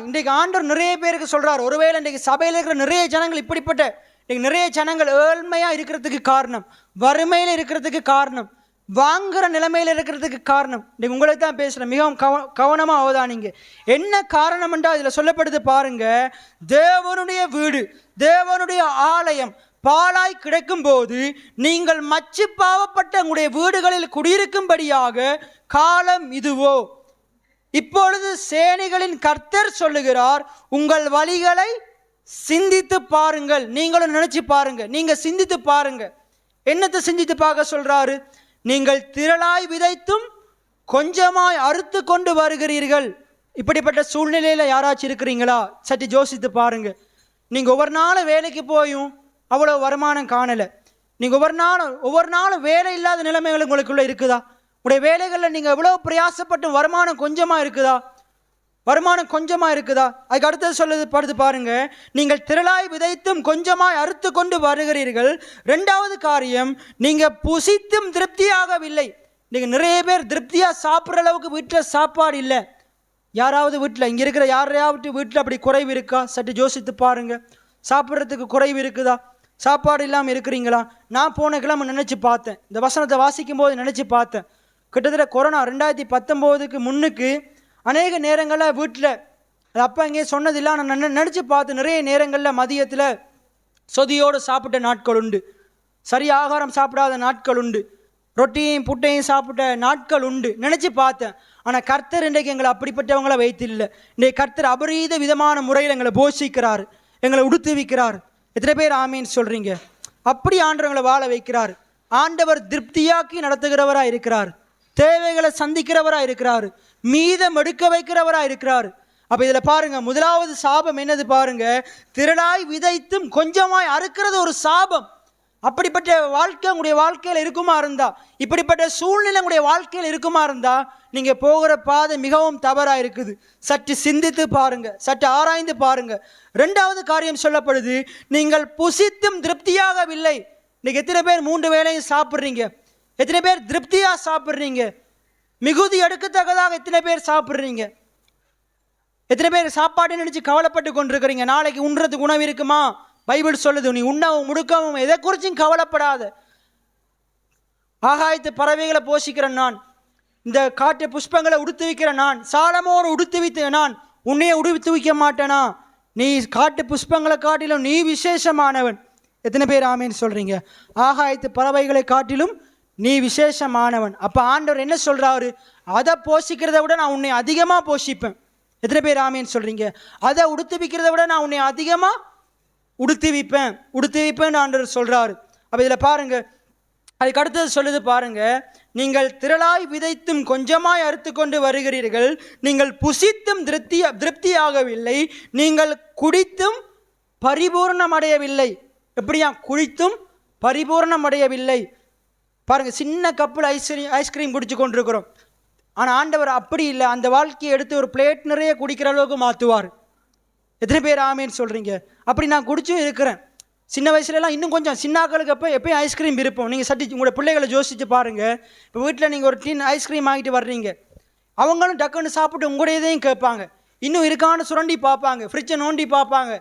இன்றைக்கு ஆண்டவர் நிறைய பேருக்கு சொல்கிறார். ஒருவேளை இன்றைக்கு சபையில் இருக்கிற நிறைய ஜனங்கள் இப்படிப்பட்ட, இன்றைக்கு நிறைய ஜனங்கள் ஏழ்மையாக இருக்கிறதுக்கு காரணம், வறுமையில் இருக்கிறதுக்கு காரணம், வாங்குகிற நிலைமையில் இருக்கிறதுக்கு காரணம். இன்றைக்கு உங்களுக்கு தான் பேசுகிறேன், மிகவும் கவனமாக அவதானிங்க. என்ன காரணம் என்றால் இதில் சொல்லப்படுது பாருங்க, தேவனுடைய வீடு, தேவனுடைய ஆலயம் பாழாய் கிடக்கும்போது நீங்கள் மச்சு பாவப்பட்ட உங்களுடைய வீடுகளில் குடியிருக்கும்படியாக காலம் இதுவோ, இப்பொழுது சேனைகளின் கர்த்தர் சொல்லுகிறார், உங்கள் வழிகளை சிந்தித்து பாருங்கள். நீங்களும் நினைச்சு பாருங்க, நீங்க சிந்தித்து பாருங்க. என்னத்தை சிந்தித்து பார்க்க சொல்றாரு? நீங்கள் திரளாய் விதைத்தும் கொஞ்சமாய் அறுத்து கொண்டு வருகிறீர்கள். இப்படிப்பட்ட சூழ்நிலையில யாராச்சும் இருக்கிறீங்களா? சற்று யோசித்து பாருங்க. நீங்க ஒவ்வொரு நாளும் வேலைக்கு போயும் அவ்வளவு வருமானம் காணல. நீங்க ஒவ்வொரு நாளும் வேலை இல்லாத நிலைமைகள் உங்களுக்குள்ள இருக்குதா? உங்களுடைய வேலைகளில் நீங்க எவ்வளவு பிரயாசப்பட்டு வருமானம் கொஞ்சமா இருக்குதா? வருமானம் கொஞ்சமா இருக்குதா? அதுக்கு அடுத்தது சொல்லுது படுத்து பாருங்க. நீங்கள் திரளாய் விதைத்தும் கொஞ்சமாய் அறுத்து கொண்டு வருகிறீர்கள். ரெண்டாவது காரியம், நீங்க புசித்தும் திருப்தியாகவில்லை. நீங்க நிறைய பேர் திருப்தியா சாப்பிட்ற அளவுக்கு வீட்டில் சாப்பாடு இல்லை. யாராவது வீட்டில், இங்கே இருக்கிற யாரையாவது வீட்டில் அப்படி குறைவு இருக்கா? சற்று யோசித்து பாருங்க. சாப்பிட்றதுக்கு குறைவு இருக்குதா? சாப்பாடு இல்லாமல் இருக்கிறீங்களா? நான் போன கிழமை நினச்சி பார்த்தேன், இந்த வசனத்தை வாசிக்கும் போது நினச்சி பார்த்தேன். கிட்டத்தட்ட கொரோனா 2019க்கு முன்னுக்கு அநேக நேரங்களில் வீட்டில் அது அப்போ இங்கே சொன்னதில்லை, நான் நினச்சி பார்த்து நிறைய நேரங்களில் மதியத்தில் சொதியோடு சாப்பிட்ட நாட்கள் உண்டு, சரி ஆகாரம் சாப்பிடாத நாட்கள் உண்டு, ரொட்டியையும் புட்டையும் சாப்பிட்ட நாட்கள் உண்டு. நினச்சி பார்த்தேன். ஆனால் கர்த்தர் இன்றைக்கு எங்களை அப்படிப்பட்டவங்கள வைத்தில்லை. இன்றைக்கு கர்த்தர் அபரீத விதமான முறையில் எங்களை போஷிக்கிறார், எங்களை உடுத்துவிக்கிறார். எத்தனை பேர் ஆமீன்னு சொல்கிறீங்க? அப்படி ஆண்டவங்களை வாழ வைக்கிறார். ஆண்டவர் திருப்தியாக்கி நடத்துகிறவராக இருக்கிறார், தேவைகளை சந்திக்கிறவராக இருக்கிறார், மீதம் எடுக்க வைக்கிறவராக இருக்கிறார். அப்போ இதில் பாருங்க, முதலாவது சாபம் என்னது பாருங்க, திரளாய் விதைத்தும் கொஞ்சமாய் அறுக்கிறது ஒரு சாபம். அப்படிப்பட்ட வாழ்க்கை உங்களுடைய வாழ்க்கையில் இருக்குமா இருந்தா, இப்படிப்பட்ட சூழ்நிலை உங்களுடைய வாழ்க்கையில் இருக்குமா இருந்தா, நீங்க போகிற பாதை மிகவும் தவறா இருக்குது. சற்று சிந்தித்து பாருங்க, சற்று ஆராய்ந்து பாருங்க. ரெண்டாவது காரியம் சொல்லப்படுது, நீங்கள் புசித்தும் திருப்தியாகவில்லை. இன்னைக்கு எத்தனை பேர் 3 வேளையும் சாப்பிட்றீங்க? எத்தனை பேர் திருப்தியா சாப்பிட்றீங்க? மிகுதி எடுக்கத்தக்கதாக எத்தனை பேர் சாப்பிட்றீங்க? எத்தனை பேர் சாப்பாடு நினைச்சு கவலைப்பட்டு கொண்டிருக்கிறீங்க? நாளைக்கு உண்றதுக்கு உணவு இருக்குமா? பைபிள் சொல்லுது, நீ உண்ணவும் முடுக்கவும் எதை குறிச்சும் கவலைப்படாத. ஆகாயத்து பறவைகளை போஷிக்கிற நான், இந்த காட்டு புஷ்பங்களை உடுத்து வைக்கிற நான், சாலமோடு உடுத்து வைத்த நான் உன்னையே உடுத்து வைக்க மாட்டேனா? நீ காட்டு புஷ்பங்களை காட்டிலும் நீ விசேஷமானவன். எத்தனை பேர் ஆமேன்னு சொல்றீங்க? ஆகாயத்து பறவைகளை காட்டிலும் நீ விசேஷமானவன். அப்ப ஆண்டவர் என்ன சொல்றாரு? அதை போஷிக்கிறத விட நான் உன்னை அதிகமா போஷிப்பேன். எத்தனை பேர் ஆமேன்னு சொல்றீங்க? அதை உடுத்துவிக்கிறத விட நான் உன்னை அதிகமா உடுத்துவிப்பேன் ஆண்டவர் சொல்றாரு. அப்ப இதுல பாருங்க, அதுக்கு அடுத்தது சொல்லுது பாருங்க, நீங்கள் திரளாய் விதைத்தும் கொஞ்சமாய் அறுத்து கொண்டு வருகிறீர்கள். நீங்கள் புசித்தும் திருப்தியாகவில்லை. நீங்கள் குடித்தும் பரிபூர்ணம் அடையவில்லை. எப்படியா குடித்தும் பரிபூர்ணம் அடையவில்லை? பாருங்க, சின்ன கப்பில் ஐஸ்கிரீம் குடிச்சு கொண்டிருக்கிறோம். ஆனால் ஆண்டவர் அப்படி இல்லை, அந்த வாழ்க்கையை எடுத்து ஒரு பிளேட் நிறைய குடிக்கிற அளவுக்கு மாற்றுவார். எத்தனை பேர் ஆமேன்னு சொல்கிறீங்க? அப்படி நான் குடிச்சும் இருக்கிறேன். சின்ன வயசுலலாம் இன்னும் கொஞ்சம் சின்னாக்களுக்கு எப்பயும் ஐஸ்கிரீம் விருப்பம். நீங்கள் சட்டி உங்களோட பிள்ளைகளை யோசிச்சு பாருங்கள். இப்போ வீட்டில் நீங்கள் ஒரு டின் ஐஸ்கிரீம் வாங்கிட்டு வர்றீங்க, அவங்களும் டக்குன்னு சாப்பிட்டு உங்களுடையதையும் கேட்பாங்க, இன்னும் இருக்கான்னு சுரண்டி பார்ப்பாங்க, ஃப்ரிட்ஜை நோண்டி பார்ப்பாங்க.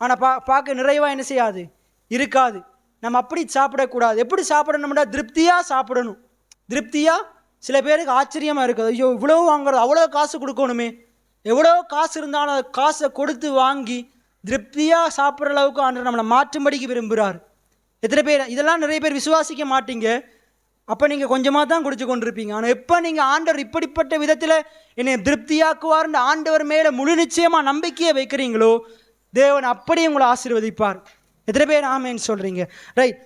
ஆனால் பார்க்க நிறைவாக என்ன செய்யாது, இருக்காது. நம்ம அப்படி சாப்பிடக்கூடாது. எப்படி சாப்பிடணும்னா திருப்தியாக சாப்பிடணும். திருப்தியாக. சில பேருக்கு ஆச்சரியமாக இருக்குது, ஐயோ இவ்வளோ வாங்குறது, அவ்வளோ காசு கொடுக்கணுமே, எவ்வளோ காசு இருந்தாலும் அதை காசை கொடுத்து வாங்கி திருப்தியாக சாப்பிட்ற அளவுக்கு ஆண்டவர் நம்மளை மாற்றும்படிக்கு விரும்புகிறார். எத்தனை பேர் இதெல்லாம் நிறைய பேர் விசுவாசிக்க மாட்டீங்க. அப்போ நீங்கள் கொஞ்சமாக தான் குடிச்சு கொண்டிருப்பீங்க. ஆனால் எப்போ நீங்கள் ஆண்டவர் இப்படிப்பட்ட விதத்தில் என்னை திருப்தியாக்குவார்ன்ற ஆண்டவர் மேலே முழு நிச்சயமாக நம்பிக்கையை வைக்கிறீங்களோ, தேவன் அப்படியே உங்களை ஆசீர்வதிப்பார். எத்தனை பேர் ஆமேன்னு சொல்கிறீங்க? ரைட்.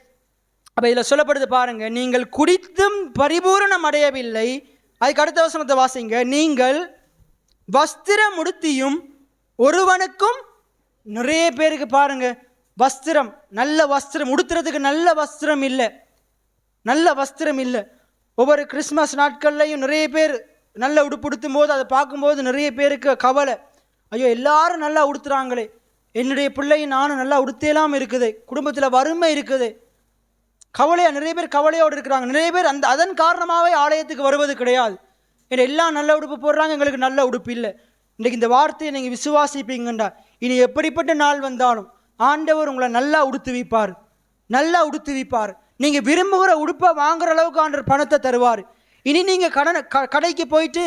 அப்போ இதில் சொல்லப்படுது பாருங்க, நீங்கள் குடித்தும் பரிபூரணம் அடையவில்லை. அதுக்கு அடுத்த வசனத்தை வாசிங்க. நீங்கள் வஸ்திரம் உடுத்தியும் ஒருவனுக்கும், நிறைய பேருக்கு பாருங்க வஸ்திரம், நல்ல வஸ்திரம் உடுத்துறதுக்கு நல்ல வஸ்திரம் இல்லை, நல்ல வஸ்திரம் இல்லை. ஒவ்வொரு கிறிஸ்மஸ் நாட்கள்லையும் நிறைய பேர் நல்ல உடுப்பு உடுத்தும் போது அதை பார்க்கும்போது நிறைய பேருக்கு கவலை, ஐயோ எல்லாரும் நல்லா உடுத்துறாங்களே, என்னுடைய பிள்ளையும் நானும் நல்லா உடுத்தலாம் இருக்குது, குடும்பத்தில் வறுமை இருக்குது, கவலையாக நிறைய பேர் கவலையோடு இருக்கிறாங்க. நிறைய பேர் அதன் காரணமாகவே ஆலயத்துக்கு வருவது கிடையாது. ஏன்னா எல்லாம் நல்ல உடுப்பு போடுறாங்க, எங்களுக்கு நல்ல உடுப்பு இல்லை. இன்றைக்கு இந்த வார்த்தையை நீங்கள் விசுவாசிப்பீங்கண்டா, இனி எப்படிப்பட்ட நாள் வந்தாலும் ஆண்டவர் உங்களை நல்லா உடுத்துவிப்பார், நல்லா உடுத்துவிப்பார். நீங்கள் விரும்புகிற உடுப்பை வாங்குற அளவுக்கு ஆண்டவர் பணத்தை தருவார். இனி நீங்கள் கடைக்கு போயிட்டு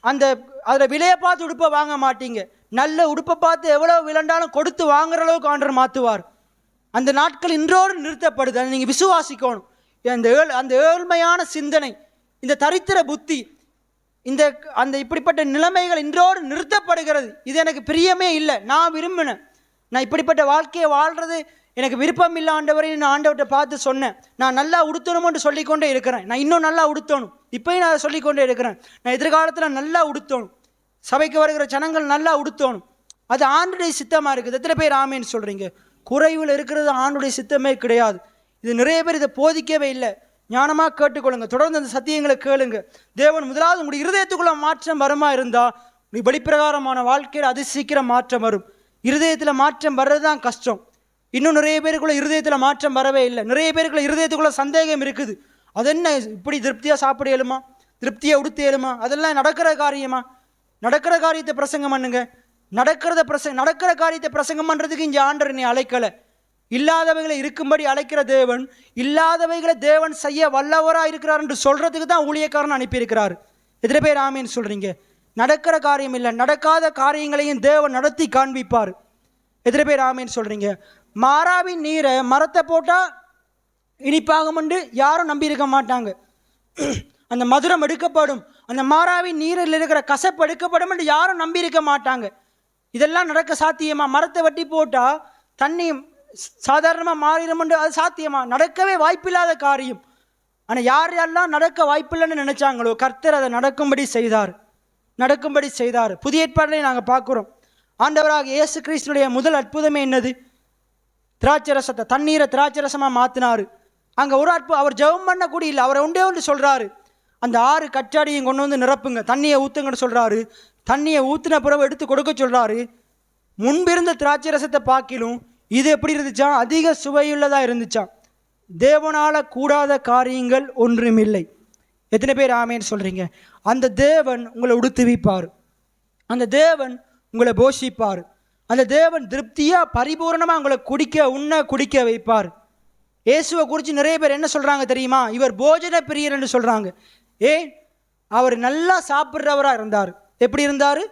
அதில் விலையை பார்த்து உடுப்பை வாங்க மாட்டீங்க. நல்ல உடுப்பை பார்த்து எவ்வளோ விலண்டாலும் கொடுத்து வாங்குற அளவுக்கு ஆண்டவர் மாற்றுவார். அந்த நாட்கள் இன்றோடு நிறுத்தப்படுது. அதை நீங்கள் விசுவாசிக்கணும். அந்த ஏழ்மையான சிந்தனை, இந்த தரித்திர புத்தி, அந்த இப்படிப்பட்ட நிலைமைகள் இன்றோடு நிறுத்தப்படுகிறது. இது எனக்கு பிரியமே இல்லை, நான் விரும்பினேன், நான் இப்படிப்பட்ட வாழ்க்கையை வாழ்கிறது எனக்கு விருப்பம் இல்லை ஆண்டவரை நான் ஆண்டவர்கிட்ட பார்த்து சொன்னேன். நான் நல்லா உடுத்தணும்னு சொல்லிக்கொண்டே இருக்கிறேன். நான் இன்னும் நல்லா உடுத்தணும், இப்போயும் நான் சொல்லிக்கொண்டே இருக்கிறேன். நான் எதிர்காலத்தில் நல்லா உடுத்தணும், சபைக்கு வருகிற ஜனங்கள் நல்லா உடுத்தணும். அது ஆண்டுடைய சித்தமாக இருக்குது. எத்தனை பேர் ஆமேன்னு சொல்கிறீங்க? குறைவில் இருக்கிறது ஆண்டுடைய சித்தமே கிடையாது. இது நிறைய பேர் இதை போதிக்கவே இல்லை. ஞானமாக கேட்டுக்கொள்ளுங்க, தொடர்ந்து அந்த சத்தியங்களை கேளுங்க. தேவன் முதலாவது உங்களுடைய இருதயத்துக்குள்ள மாற்றம் வருமா இருந்தால் நீ வெளிப்பிரகாரமான வாழ்க்கையில் அது சீக்கிரம் மாற்றம் வரும். இருதயத்தில் மாற்றம் வர்றது தான் கஷ்டம். இன்னும் நிறைய பேருக்குள்ள இருதயத்தில் மாற்றம் வரவே இல்லை. நிறைய பேருக்குள்ள இருதயத்துக்குள்ள சந்தேகம் இருக்குது. அது என்ன, இப்படி திருப்தியாக சாப்பிட இயலுமா, திருப்தியாக உடுத்த இயலுமா? அதெல்லாம் நடக்கிற காரியமா? நடக்கிற காரியத்தை பிரசங்கம் பண்ணுங்க. நடக்கிற காரியத்தை பிரசங்கம் பண்ணுறதுக்கு இங்கே ஆண்டவர் நீ அழைக்கலை. இல்லாதவைகளை இருக்கும்படி அழைக்கிற தேவன், இல்லாதவைகளை தேவன் செய்ய வல்லவராக இருக்கிறார் என்று சொல்கிறதுக்கு தான் ஊழியக்காரன் அனுப்பியிருக்கிறார். எத்தனை பேர் ஆமேன்னு சொல்கிறீங்க? நடக்கிற காரியம் இல்லை, நடக்காத காரியங்களையும் தேவன் நடத்தி காண்பிப்பார். எத்தனை பேர் ஆமேன்னு சொல்கிறீங்க? மாறாவின் நீரை மரத்தை போட்டால் இனிப்பாகும்னு யாரும் நம்பியிருக்க மாட்டாங்க. அந்த மதுரம் எடுக்கப்படும், அந்த மாறாவின் நீரில் இருக்கிற கசப்பு எடுக்கப்படும் என்று யாரும் நம்பியிருக்க மாட்டாங்க. இதெல்லாம் நடக்க சாத்தியமா? மரத்தை வெட்டி போட்டால் தண்ணி சாதாரணமாக மாறிடும் என்று அது சாத்தியமா? நடக்கவே வாய்ப்பில்லாத காரியம். ஆனால் யாரெல்லாம் நடக்க வாய்ப்பில்லைன்னு நினைச்சாங்களோ கர்த்தர் அதை நடக்கும்படி செய்தார். புதிய ஏற்பாட்டிலே நாங்கள் பார்க்குறோம். ஆண்டவராக இயேசு கிறிஸ்துடைய முதல் அற்புதமே என்னது? திராட்சரசத்தை, தண்ணீரை திராட்சரசமாக மாற்றினார். அங்கே ஒரு அவர் ஜெபம் பண்ண கூட இல்லை, அவரை ஒன்று சொல்கிறாரு, அந்த 6 கச்சாடியும் கொண்டு வந்து நிரப்புங்க, தண்ணியை ஊற்றுங்கன்னு சொல்கிறாரு. தண்ணியை ஊற்றின பிறகு எடுத்து கொடுக்க சொல்கிறாரு. முன்பிருந்த திராட்சரசத்தை பார்க்கிலும் இது எப்படி இருந்துச்சான்? அதிக சுவையுள்ளதாக இருந்துச்சான். தேவனால் கூடாத காரியங்கள் ஒன்றுமில்லை. எத்தனை பேர் ஆமேன்னு சொல்கிறீங்க? அந்த தேவன் உங்களை உடுத்துவிப்பார், அந்த தேவன் உங்களை போஷிப்பார், அந்த தேவன் திருப்தியாக பரிபூர்ணமாக உங்களை குடிக்க வைப்பார். இயேசுவை குறித்து நிறைய பேர் என்ன சொல்கிறாங்க தெரியுமா? இவர் போஜன பிரியர் என்று சொல்கிறாங்க. அவர் நல்லா சாப்பிட்றவராக இருந்தார். எப்படி இருந்தார்?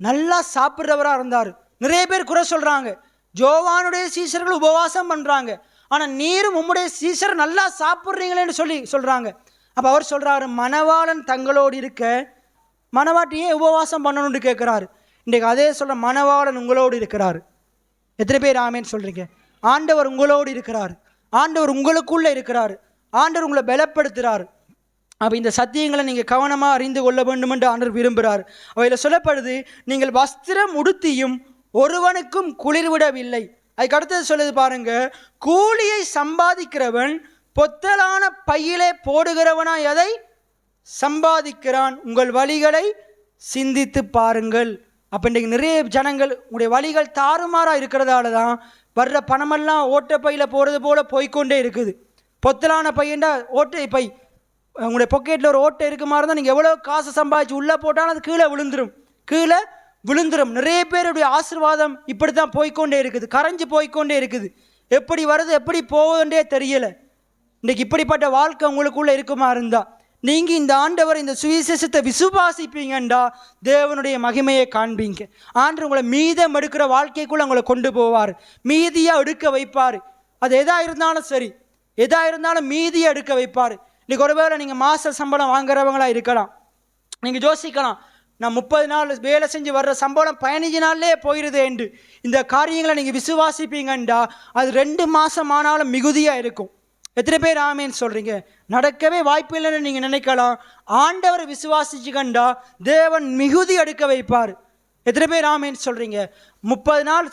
நல்லா சாப்பிட்றவராக இருந்தார். நிறைய பேர் குறை சொல்கிறாங்க, ஜோவானுடைய சீஷர்கள் உபவாசம் பண்ணுறாங்க, ஆனால் நீரும் உம்முடைய சீஷர் நல்லா சாப்பிட்றீங்களேன்னு சொல்கிறாங்க. அப்போ அவர் சொல்கிறாரு, மணவாளன் தங்களோடு இருக்க மணவாட்டியே உபவாசம் பண்ணணும்னு கேட்குறாரு. இன்றைக்கு அதே சொல்கிற, மணவாளன் உங்களோடு இருக்கிறார். எத்தனை பேர் ஆமேன்னு சொல்கிறீங்க? ஆண்டவர் உங்களோடு இருக்கிறார், ஆண்டவர் உங்களுக்குள்ளே இருக்கிறார், ஆண்டவர் உங்களை பலப்படுத்துகிறார். அப்போ இந்த சத்தியங்களை நீங்கள் கவனமாக அறிந்து கொள்ள வேண்டும் என்று ஆண்டவர் விரும்புகிறார். அவையில் சொல்லப்படுது, நீங்கள் வஸ்திரம் உடுத்தியும் ஒருவனுக்கும் குளிர்விடவில்லை. அதுக்கு அடுத்தது சொல்லுது பாருங்க, கூலியை சம்பாதிக்கிறவன் பொத்தலான பையிலே போடுகிறவனா எதை சம்பாதிக்கிறான்? உங்கள் வழிகளை சிந்தித்து பாருங்கள். அப்போ இன்றைக்கு நிறைய ஜனங்கள் உங்களுடைய வழிகள் தாறுமாறாக இருக்கிறதால தான் வர்ற பணமெல்லாம் ஓட்டை பையில் போகிறது போல் போய்கொண்டே இருக்குது. பொத்தலான பையன்டா ஓட்டை பை, உங்களுடைய பொக்கெட்டில் ஒரு ஓட்டை இருக்க மாதிரி தான் நீங்கள் எவ்வளோ காசு சம்பாதிச்சு உள்ளே போட்டாலும் அது கீழே விழுந்துரும். நிறைய பேருடைய ஆசீர்வாதம் இப்படி தான் போய்கொண்டே இருக்குது, கரைஞ்சு போய்கொண்டே இருக்குது. எப்படி வருது எப்படி போகுதுன்றே தெரியலை. இன்றைக்கு இப்படிப்பட்ட வாழ்க்கை உங்களுக்குள்ளே இருக்குமா இருந்தால் நீங்கள் இந்த ஆண்டவர் இந்த சுவிசேஷத்தை விசுவாசிப்பீங்கண்டா தேவனுடைய மகிமையை காண்பீங்க. ஆண்டவர் உங்களை மீதம் எடுக்கிற வாழ்க்கைக்குள்ளே உங்களை கொண்டு போவார், மீதியாக எடுக்க வைப்பார். அது எதாக இருந்தாலும் சரி, எதாக இருந்தாலும் மீதியாக எடுக்க வைப்பார். இன்றைக்கி ஒருவேளை நீங்கள் மாத சம்பளம் வாங்குறவங்களாக இருக்கலாம். நீங்கள் யோசிக்கலாம், நான் 30 நாள் வேலை செஞ்சு வர்ற சம்பளம் 15 நாள்லேயே போயிடுது என்று. இந்த காரியங்களை நீங்கள் விசுவாசிப்பீங்கண்டா அது 2 மாதம் ஆனாலும் மிகுதியாக இருக்கும். எத்தனை பேர் ஆமேன்னு சொல்கிறீங்க? நடக்கவே வாய்ப்பு இல்லைன்னு நீங்கள் நினைக்கலாம். ஆண்டவரை விசுவாசிச்சு கண்டா தேவன் மிகுதி எடுக்க வைப்பார். எத்தனை பேர் ஆமேன்னு சொல்கிறீங்க? 30 நாள்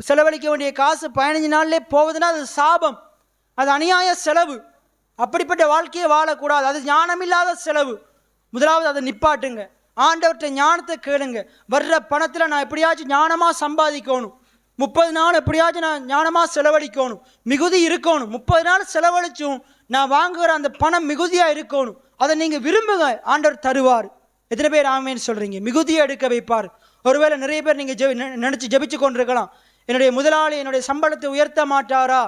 செலவழிக்க வேண்டிய காசு 15 நாள்லேயே போகுதுன்னா அது சாபம், அது அநியாய செலவு. அப்படிப்பட்ட வாழ்க்கையை வாழக்கூடாது, அது ஞானமில்லாத செலவு. முதலாவது அதை நிப்பாட்டுங்க, ஆண்டவர்கிட்ட ஞானத்தை கேளுங்க. வர்ற பணத்தில் நான் எப்படியாச்சும் ஞானமாக சம்பாதிக்கணும், 30 நாள் எப்படியாச்சும் நான் ஞானமாக செலவழிக்கணும், மிகுதி இருக்கணும். 30 நாள் செலவழிச்சும் நான் வாங்குகிற அந்த பணம் மிகுதியாக இருக்கணும். அதை நீங்கள் விரும்புங்க, ஆண்டவர் தருவார். எத்தனை பேர் ஆமேன்னு சொல்கிறீங்க? மிகுதியை எடுக்க வைப்பார். ஒருவேளை நிறைய பேர் நீங்கள் நினச்சி ஜெபிச்சு கொண்டிருக்கலாம், என்னுடைய முதலாளி என்னுடைய சம்பளத்தை உயர்த்த மாட்டாரா?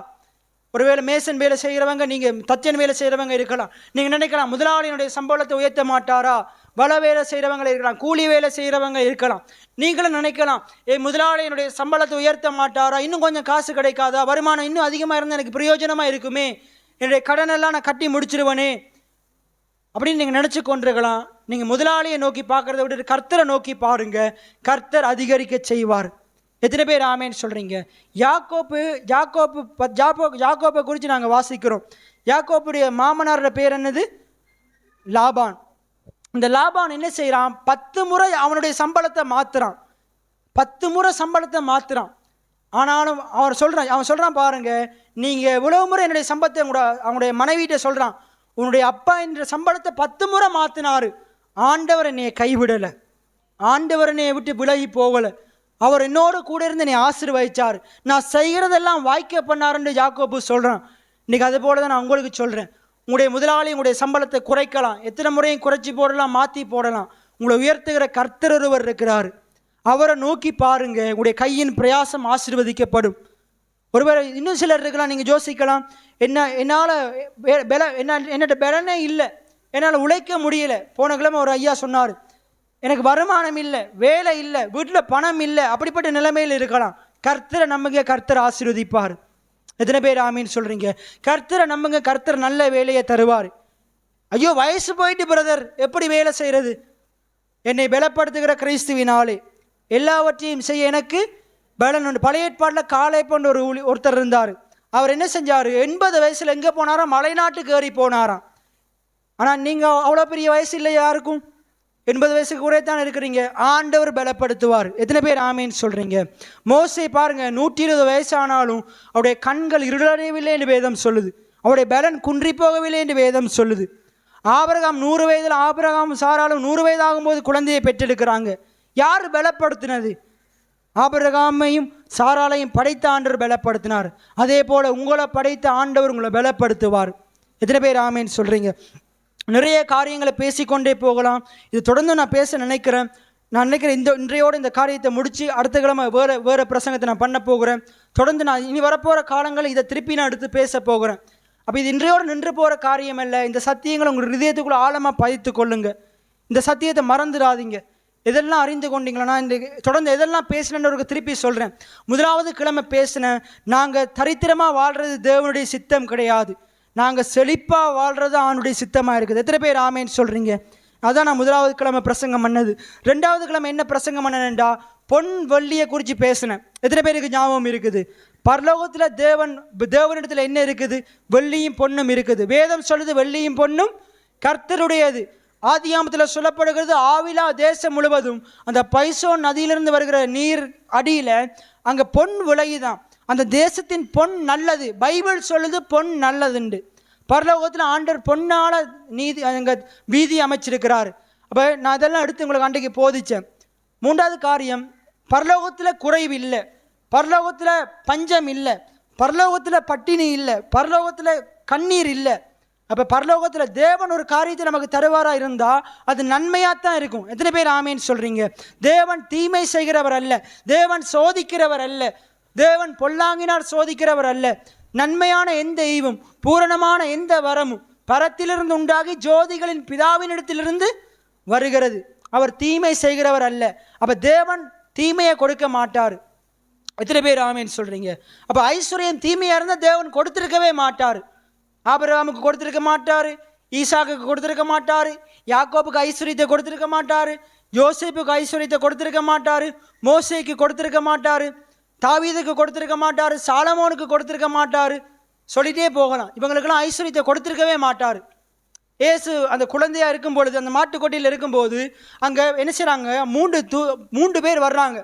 ஒருவேளை மேசன் வேலை செய்கிறவங்க, நீங்கள் தச்சன் வேலை செய்கிறவங்க இருக்கலாம். நீங்கள் நினைக்கலாம், முதலாளியினுடைய சம்பளத்தை உயர்த்த மாட்டாரா? வள வேலை செய்கிறவங்க இருக்கலாம், கூலி வேலை செய்கிறவங்க இருக்கலாம். நீங்களும் நினைக்கலாம், முதலாளியினுடைய சம்பளத்தை உயர்த்த மாட்டாரா? இன்னும் கொஞ்சம் காசு கிடைக்காதா? வருமானம் இன்னும் அதிகமாக இருந்தால் எனக்கு பிரயோஜனமாக இருக்குமே, என்னுடைய கடனெல்லாம் நான் கட்டி முடிச்சிருவனே அப்படின்னு நீங்கள் நினச்சி கொண்டிருக்கலாம். நீங்கள் முதலாளியை நோக்கி பார்க்குறத விட்டு கர்த்தரை நோக்கி பாருங்க, கர்த்தர் அதிகரிக்க செய்வார். எத்தனை பேர் ஆமேன்னு சொல்கிறீங்க? யாக்கோப்பை குறித்து நாங்கள் வாசிக்கிறோம். யாக்கோப்புடைய மாமனாரோட பேர் என்னது? லாபான். இந்த லாபான் என்ன செய்கிறான்? 10 முறை அவனுடைய சம்பளத்தை மாற்றுறான். 10 முறை சம்பளத்தை மாற்றுறான். ஆனாலும் அவன் சொல்கிறான் பாருங்க, நீங்கள் இவ்வளவு முறை என்னுடைய சம்பளத்தை அவனுடைய மனைவிட்ட சொல்கிறான், உன்னுடைய அப்பா என்ற சம்பளத்தை 10 முறை மாற்றினார், ஆண்டவர் என்னையை கைவிடலை, ஆண்டவர் என்னையை விட்டு விலகி போகலை, அவர் என்னோடு கூட இருந்து என்னை ஆசீர்வதிச்சார், நான் செய்கிறதெல்லாம் வாய்க்க பண்ணாருன்னு யாக்கோபு சொல்கிறான். இன்றைக்கி அது போல தான் நான் உங்களுக்கு சொல்கிறேன். உங்களுடைய முதலாளி உங்களுடைய சம்பளத்தை குறைக்கலாம், எத்தனை முறையும் குறைச்சி போடலாம், மாற்றி போடலாம். உங்களை உயர்த்துகிற கர்த்தர் ஒருவர் இருக்கிறார், அவரை நோக்கி பாருங்க, உங்களுடைய கையின் பிரயாசம் ஆசீர்வதிக்கப்படும். ஒருவேளை இன்னும் சிலர் இருக்கலாம், நீங்கள் யோசிக்கலாம், என்னால் என்னோட பலனே இல்லை, என்னால் உழைக்க முடியல. போன கிழமை ஒரு ஐயா சொன்னார், எனக்கு வருமானம் இல்லை, வேலை இல்லை, வீட்டில் பணம் இல்லை, அப்படிப்பட்ட நிலைமையில் இருக்கலாம். கர்த்தரை நம்புங்க, கர்த்தர் ஆசீர்வதிப்பார். எத்தனை பேர் ஆமீன்னு சொல்கிறீங்க? கர்த்தரை நம்புங்க, கர்த்தர் நல்ல வேலையை தருவார். ஐயோ வயசு போயிட்டு பிரதர் எப்படி வேலை செய்கிறது? என்னை பலப்படுத்துகிற கிறிஸ்துவினாலே எல்லாவற்றையும் செய்ய எனக்கு பலன் உண்டு. பழைய ஏற்பாட்டில் காலை போன்ற ஒருத்தர் இருந்தார். அவர் என்ன செஞ்சார்? 80 வயசில் எங்கே போனாராம்? மலைநாட்டுக்கு ஏறி போனாராம். ஆனால் நீங்கள் அவ்வளோ பெரிய வயசு இல்லை யாருக்கும், 80 வயசுக்கு கூட தான் இருக்கிறீங்க. ஆண்டவர் பலப்படுத்துவார். எத்தனை பேர் ஆமீன்னு சொல்கிறீங்க? மோசே பாருங்க, 120 வயசானாலும் அவருடைய கண்கள் இருளடையவில்லை என்று வேதம் சொல்லுது, அவருடைய பலன் குன்றி போகவில்லை என்று வேதம் சொல்லுது. ஆபிரகாம் 100 வயதில், ஆபிரகாம் சாராலும் 100 வயதாகும்போது குழந்தையை பெற்றெடுக்கிறாங்க. யார் பலப்படுத்தினது? ஆபிரகாமையும் சாராளையும் படைத்த ஆண்டவர் பலப்படுத்தினார். அதே போல் உங்களை படைத்த ஆண்டவர் உங்களை பலப்படுத்துவார். எத்தனை பேர் ஆமீன்னு சொல்கிறீங்க? நிறைய காரியங்களை பேசிக்கொண்டே போகலாம். இது தொடர்ந்து நான் பேச நினைக்கிறேன். இன்றையோடு இந்த காரியத்தை முடித்து அடுத்த கிழமை வேறு பிரசங்கத்தை நான் பண்ண போகிறேன். தொடர்ந்து நான் இனி வரப்போகிற காலங்களில் இதை திருப்பி நான் எடுத்து பேச போகிறேன். அப்போ இது இன்றையோடு நின்று போகிற காரியம் அல்ல. இந்த சத்தியங்களை உங்கள் இதயத்துக்குள்ளே ஆழமாக பதித்து கொள்ளுங்க. இந்த சத்தியத்தை மறந்துடாதீங்க. எதெல்லாம் அறிந்து கொண்டீங்களா? நான் இந்த தொடர்ந்து எதெல்லாம் பேசினேன்னு திருப்பி சொல்கிறேன். முதலாவது கிழமை பேசினேன், நாங்கள் தரித்திரமாக வாழ்கிறது தேவனுடைய சித்தம் கிடையாது, நாங்கள் செழிப்பாக வாழ்கிறது அவனுடைய சித்தமாக இருக்குது. எத்தனை பேர் ஆமேன்னு சொல்கிறீங்க? அதான் நான் முதலாவது கிழமை பிரசங்கம் பண்ணது. 2வது கிழமை என்ன பிரசங்கம் பண்ணேன்டா? பொன் வெள்ளியை குறித்து பேசினேன். எத்தனை பேருக்கு ஞாபகம் இருக்குது? பரலோகத்தில் தேவனிடத்தில் என்ன இருக்குது? வெள்ளியும் பொன்னும் இருக்குது. வேதம் சொல்லுது வெள்ளியும் பொன்னும் கர்த்தருடையது. ஆதியாமத்தில் சொல்லப்படுகிறது, ஆவிலா தேசம் முழுவதும் அந்த பைசோன் நதியிலிருந்து வருகிற நீர் அடியில் அங்கே பொன் விளையுதான். அந்த தேசத்தின் பொன் நல்லது. பைபிள் சொல்லுது பொன் நல்லதுண்டு. பரலோகத்தில் ஆண்டவர் பொன்னால அங்கே வீதி அமைச்சிருக்கிறார். அப்போ நான் இதெல்லாம் எடுத்து உங்களுக்கு அன்றைக்கு போதித்தேன். 3வது காரியம், பரலோகத்தில் குறைவு இல்லை, பரலோகத்தில் பஞ்சம் இல்லை, பரலோகத்தில் பட்டினி இல்லை, பரலோகத்தில் கண்ணீர் இல்லை. அப்போ பரலோகத்தில் தேவன் ஒரு காரியத்தை நமக்கு தருவாராக இருந்தால் அது நன்மையாகத்தான் இருக்கும். எத்தனை பேர் ஆமேன்னு சொல்கிறீங்க? தேவன் தீமை செய்கிறவர் அல்ல, தேவன் சோதிக்கிறவர் அல்ல, தேவன் பொல்லாங்கினார் சோதிக்கிறவர் அல்ல. நன்மையான எந்த ஈவும் பூரணமான எந்த வரமும் பரத்திலிருந்து உண்டாகி ஜோதிகளின் பிதாவினிடத்திலிருந்து வருகிறது. அவர் தீமை செய்கிறவர் அல்ல. அப்போ தேவன் தீமையை கொடுக்க மாட்டார். எத்தனை பேர் ஆமேன்னு சொல்கிறீங்க? அப்போ ஐஸ்வர்யம் தீமையாக இருந்தால் தேவன் கொடுத்துருக்கவே மாட்டார். ஆபிரகாமுக்கு கொடுத்துருக்க மாட்டார், ஈசாக்குக்கு கொடுத்துருக்க மாட்டார், யாக்கோபுக்கு ஐஸ்வர்யத்தை கொடுத்துருக்க மாட்டார், யோசேப்புக்கு ஐஸ்வர்யத்தை கொடுத்துருக்க மாட்டார், மோசேக்கு கொடுத்துருக்க மாட்டார், தாவீதுக்கு கொடுத்துருக்க மாட்டார், சாலமோனுக்கு கொடுத்துருக்க மாட்டார், சொல்லிகிட்டே போகலாம். இவங்களுக்கெல்லாம் ஐஸ்வர்யத்தை கொடுத்துருக்கவே மாட்டார். ஏசு அந்த குழந்தையாக இருக்கும் பொழுது, அந்த மாட்டுக்கொட்டியில் இருக்கும்போது அங்கே என்ன செய்கிறாங்க? 3 பேர் வர்றாங்க,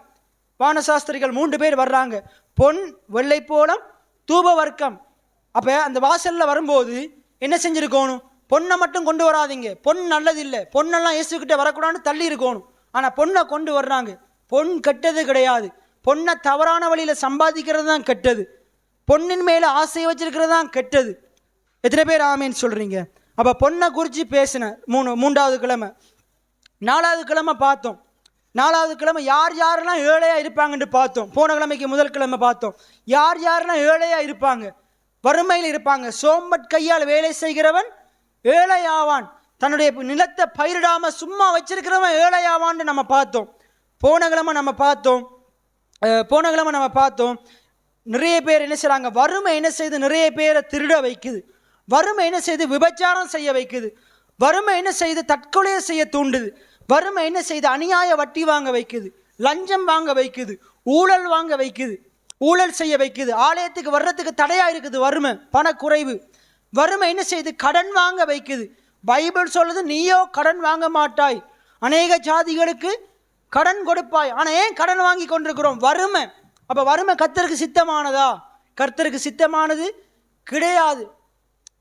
வானசாஸ்திரிகள் 3 பேர் வர்றாங்க, பொன் வெள்ளை போலம் தூப வர்க்கம். அப்போ அந்த வாசலில் வரும்போது என்ன செஞ்சுருக்கணும்? பொண்ணை மட்டும் கொண்டு வராதிங்க, பொன் நல்லது இல்லை, பொண்ணெல்லாம் இயேசுக்கிட்ட வரக்கூடாதுன்னு தள்ளி இருக்கணும். ஆனால் பொண்ணை கொண்டு வர்றாங்க. பொன் கெட்டது கிடையாது, பொண்ணை தவறான வழியில் சம்பாதிக்கிறது தான் கெட்டது, பொண்ணின் மேலே ஆசையை வச்சிருக்கிறது தான் கெட்டது. எத்தனை பேர் ஆமேன்னு சொல்கிறீங்க? அப்போ பொண்ணை குறித்து பேசினேன் 3வது கிழமை. 4வது கிழமை பார்த்தோம். 4வது கிழமை யாரெல்லாம் ஏழையாக இருப்பாங்கன்னு பார்த்தோம். போன கிழமைக்கு முதல் கிழமை பார்த்தோம் யாரெல்லாம் ஏழையாக இருப்பாங்க, வறுமையில் இருப்பாங்க. சோம்பட் கையால் வேலை செய்கிறவன் ஏழையாவான், தன்னுடைய நிலத்தை பயிரிடாமல் சும்மா வச்சிருக்கிறவன் ஏழையாவான்னு நம்ம பார்த்தோம். போன கிழமை நம்ம பார்த்தோம் நிறைய பேர் என்ன செய்கிறாங்க? வறுமை என்ன செய்து நிறைய பேரை திருட வைக்குது, வறுமை என்ன செய்து விபச்சாரம் செய்ய வைக்குது, வறுமை என்ன செய்து தற்கொலையை செய்ய தூண்டுது, வறுமை என்ன செய்து அநியாய வட்டி வாங்க வைக்குது, லஞ்சம் வாங்க வைக்குது, ஊழல் வாங்க வைக்குது, ஊழல் செய்ய வைக்குது, ஆலயத்துக்கு வர்றதுக்கு தடையாக இருக்குது வறுமை, பணக்குறைவு. வறுமை என்ன செய்யுது? கடன் வாங்க வைக்குது. பைபிள் சொல்லுது, நீயோ கடன் வாங்க மாட்டாய், அநேக ஜாதிகளுக்கு கடன் கொடுப்பாய். ஆனால் ஏன் கடன் வாங்கி கொண்டிருக்கிறோம்? வறுமை. அப்போ வறுமை கர்த்தருக்கு சித்தமானதா? கர்த்தருக்கு சித்தமானது கிடையாது.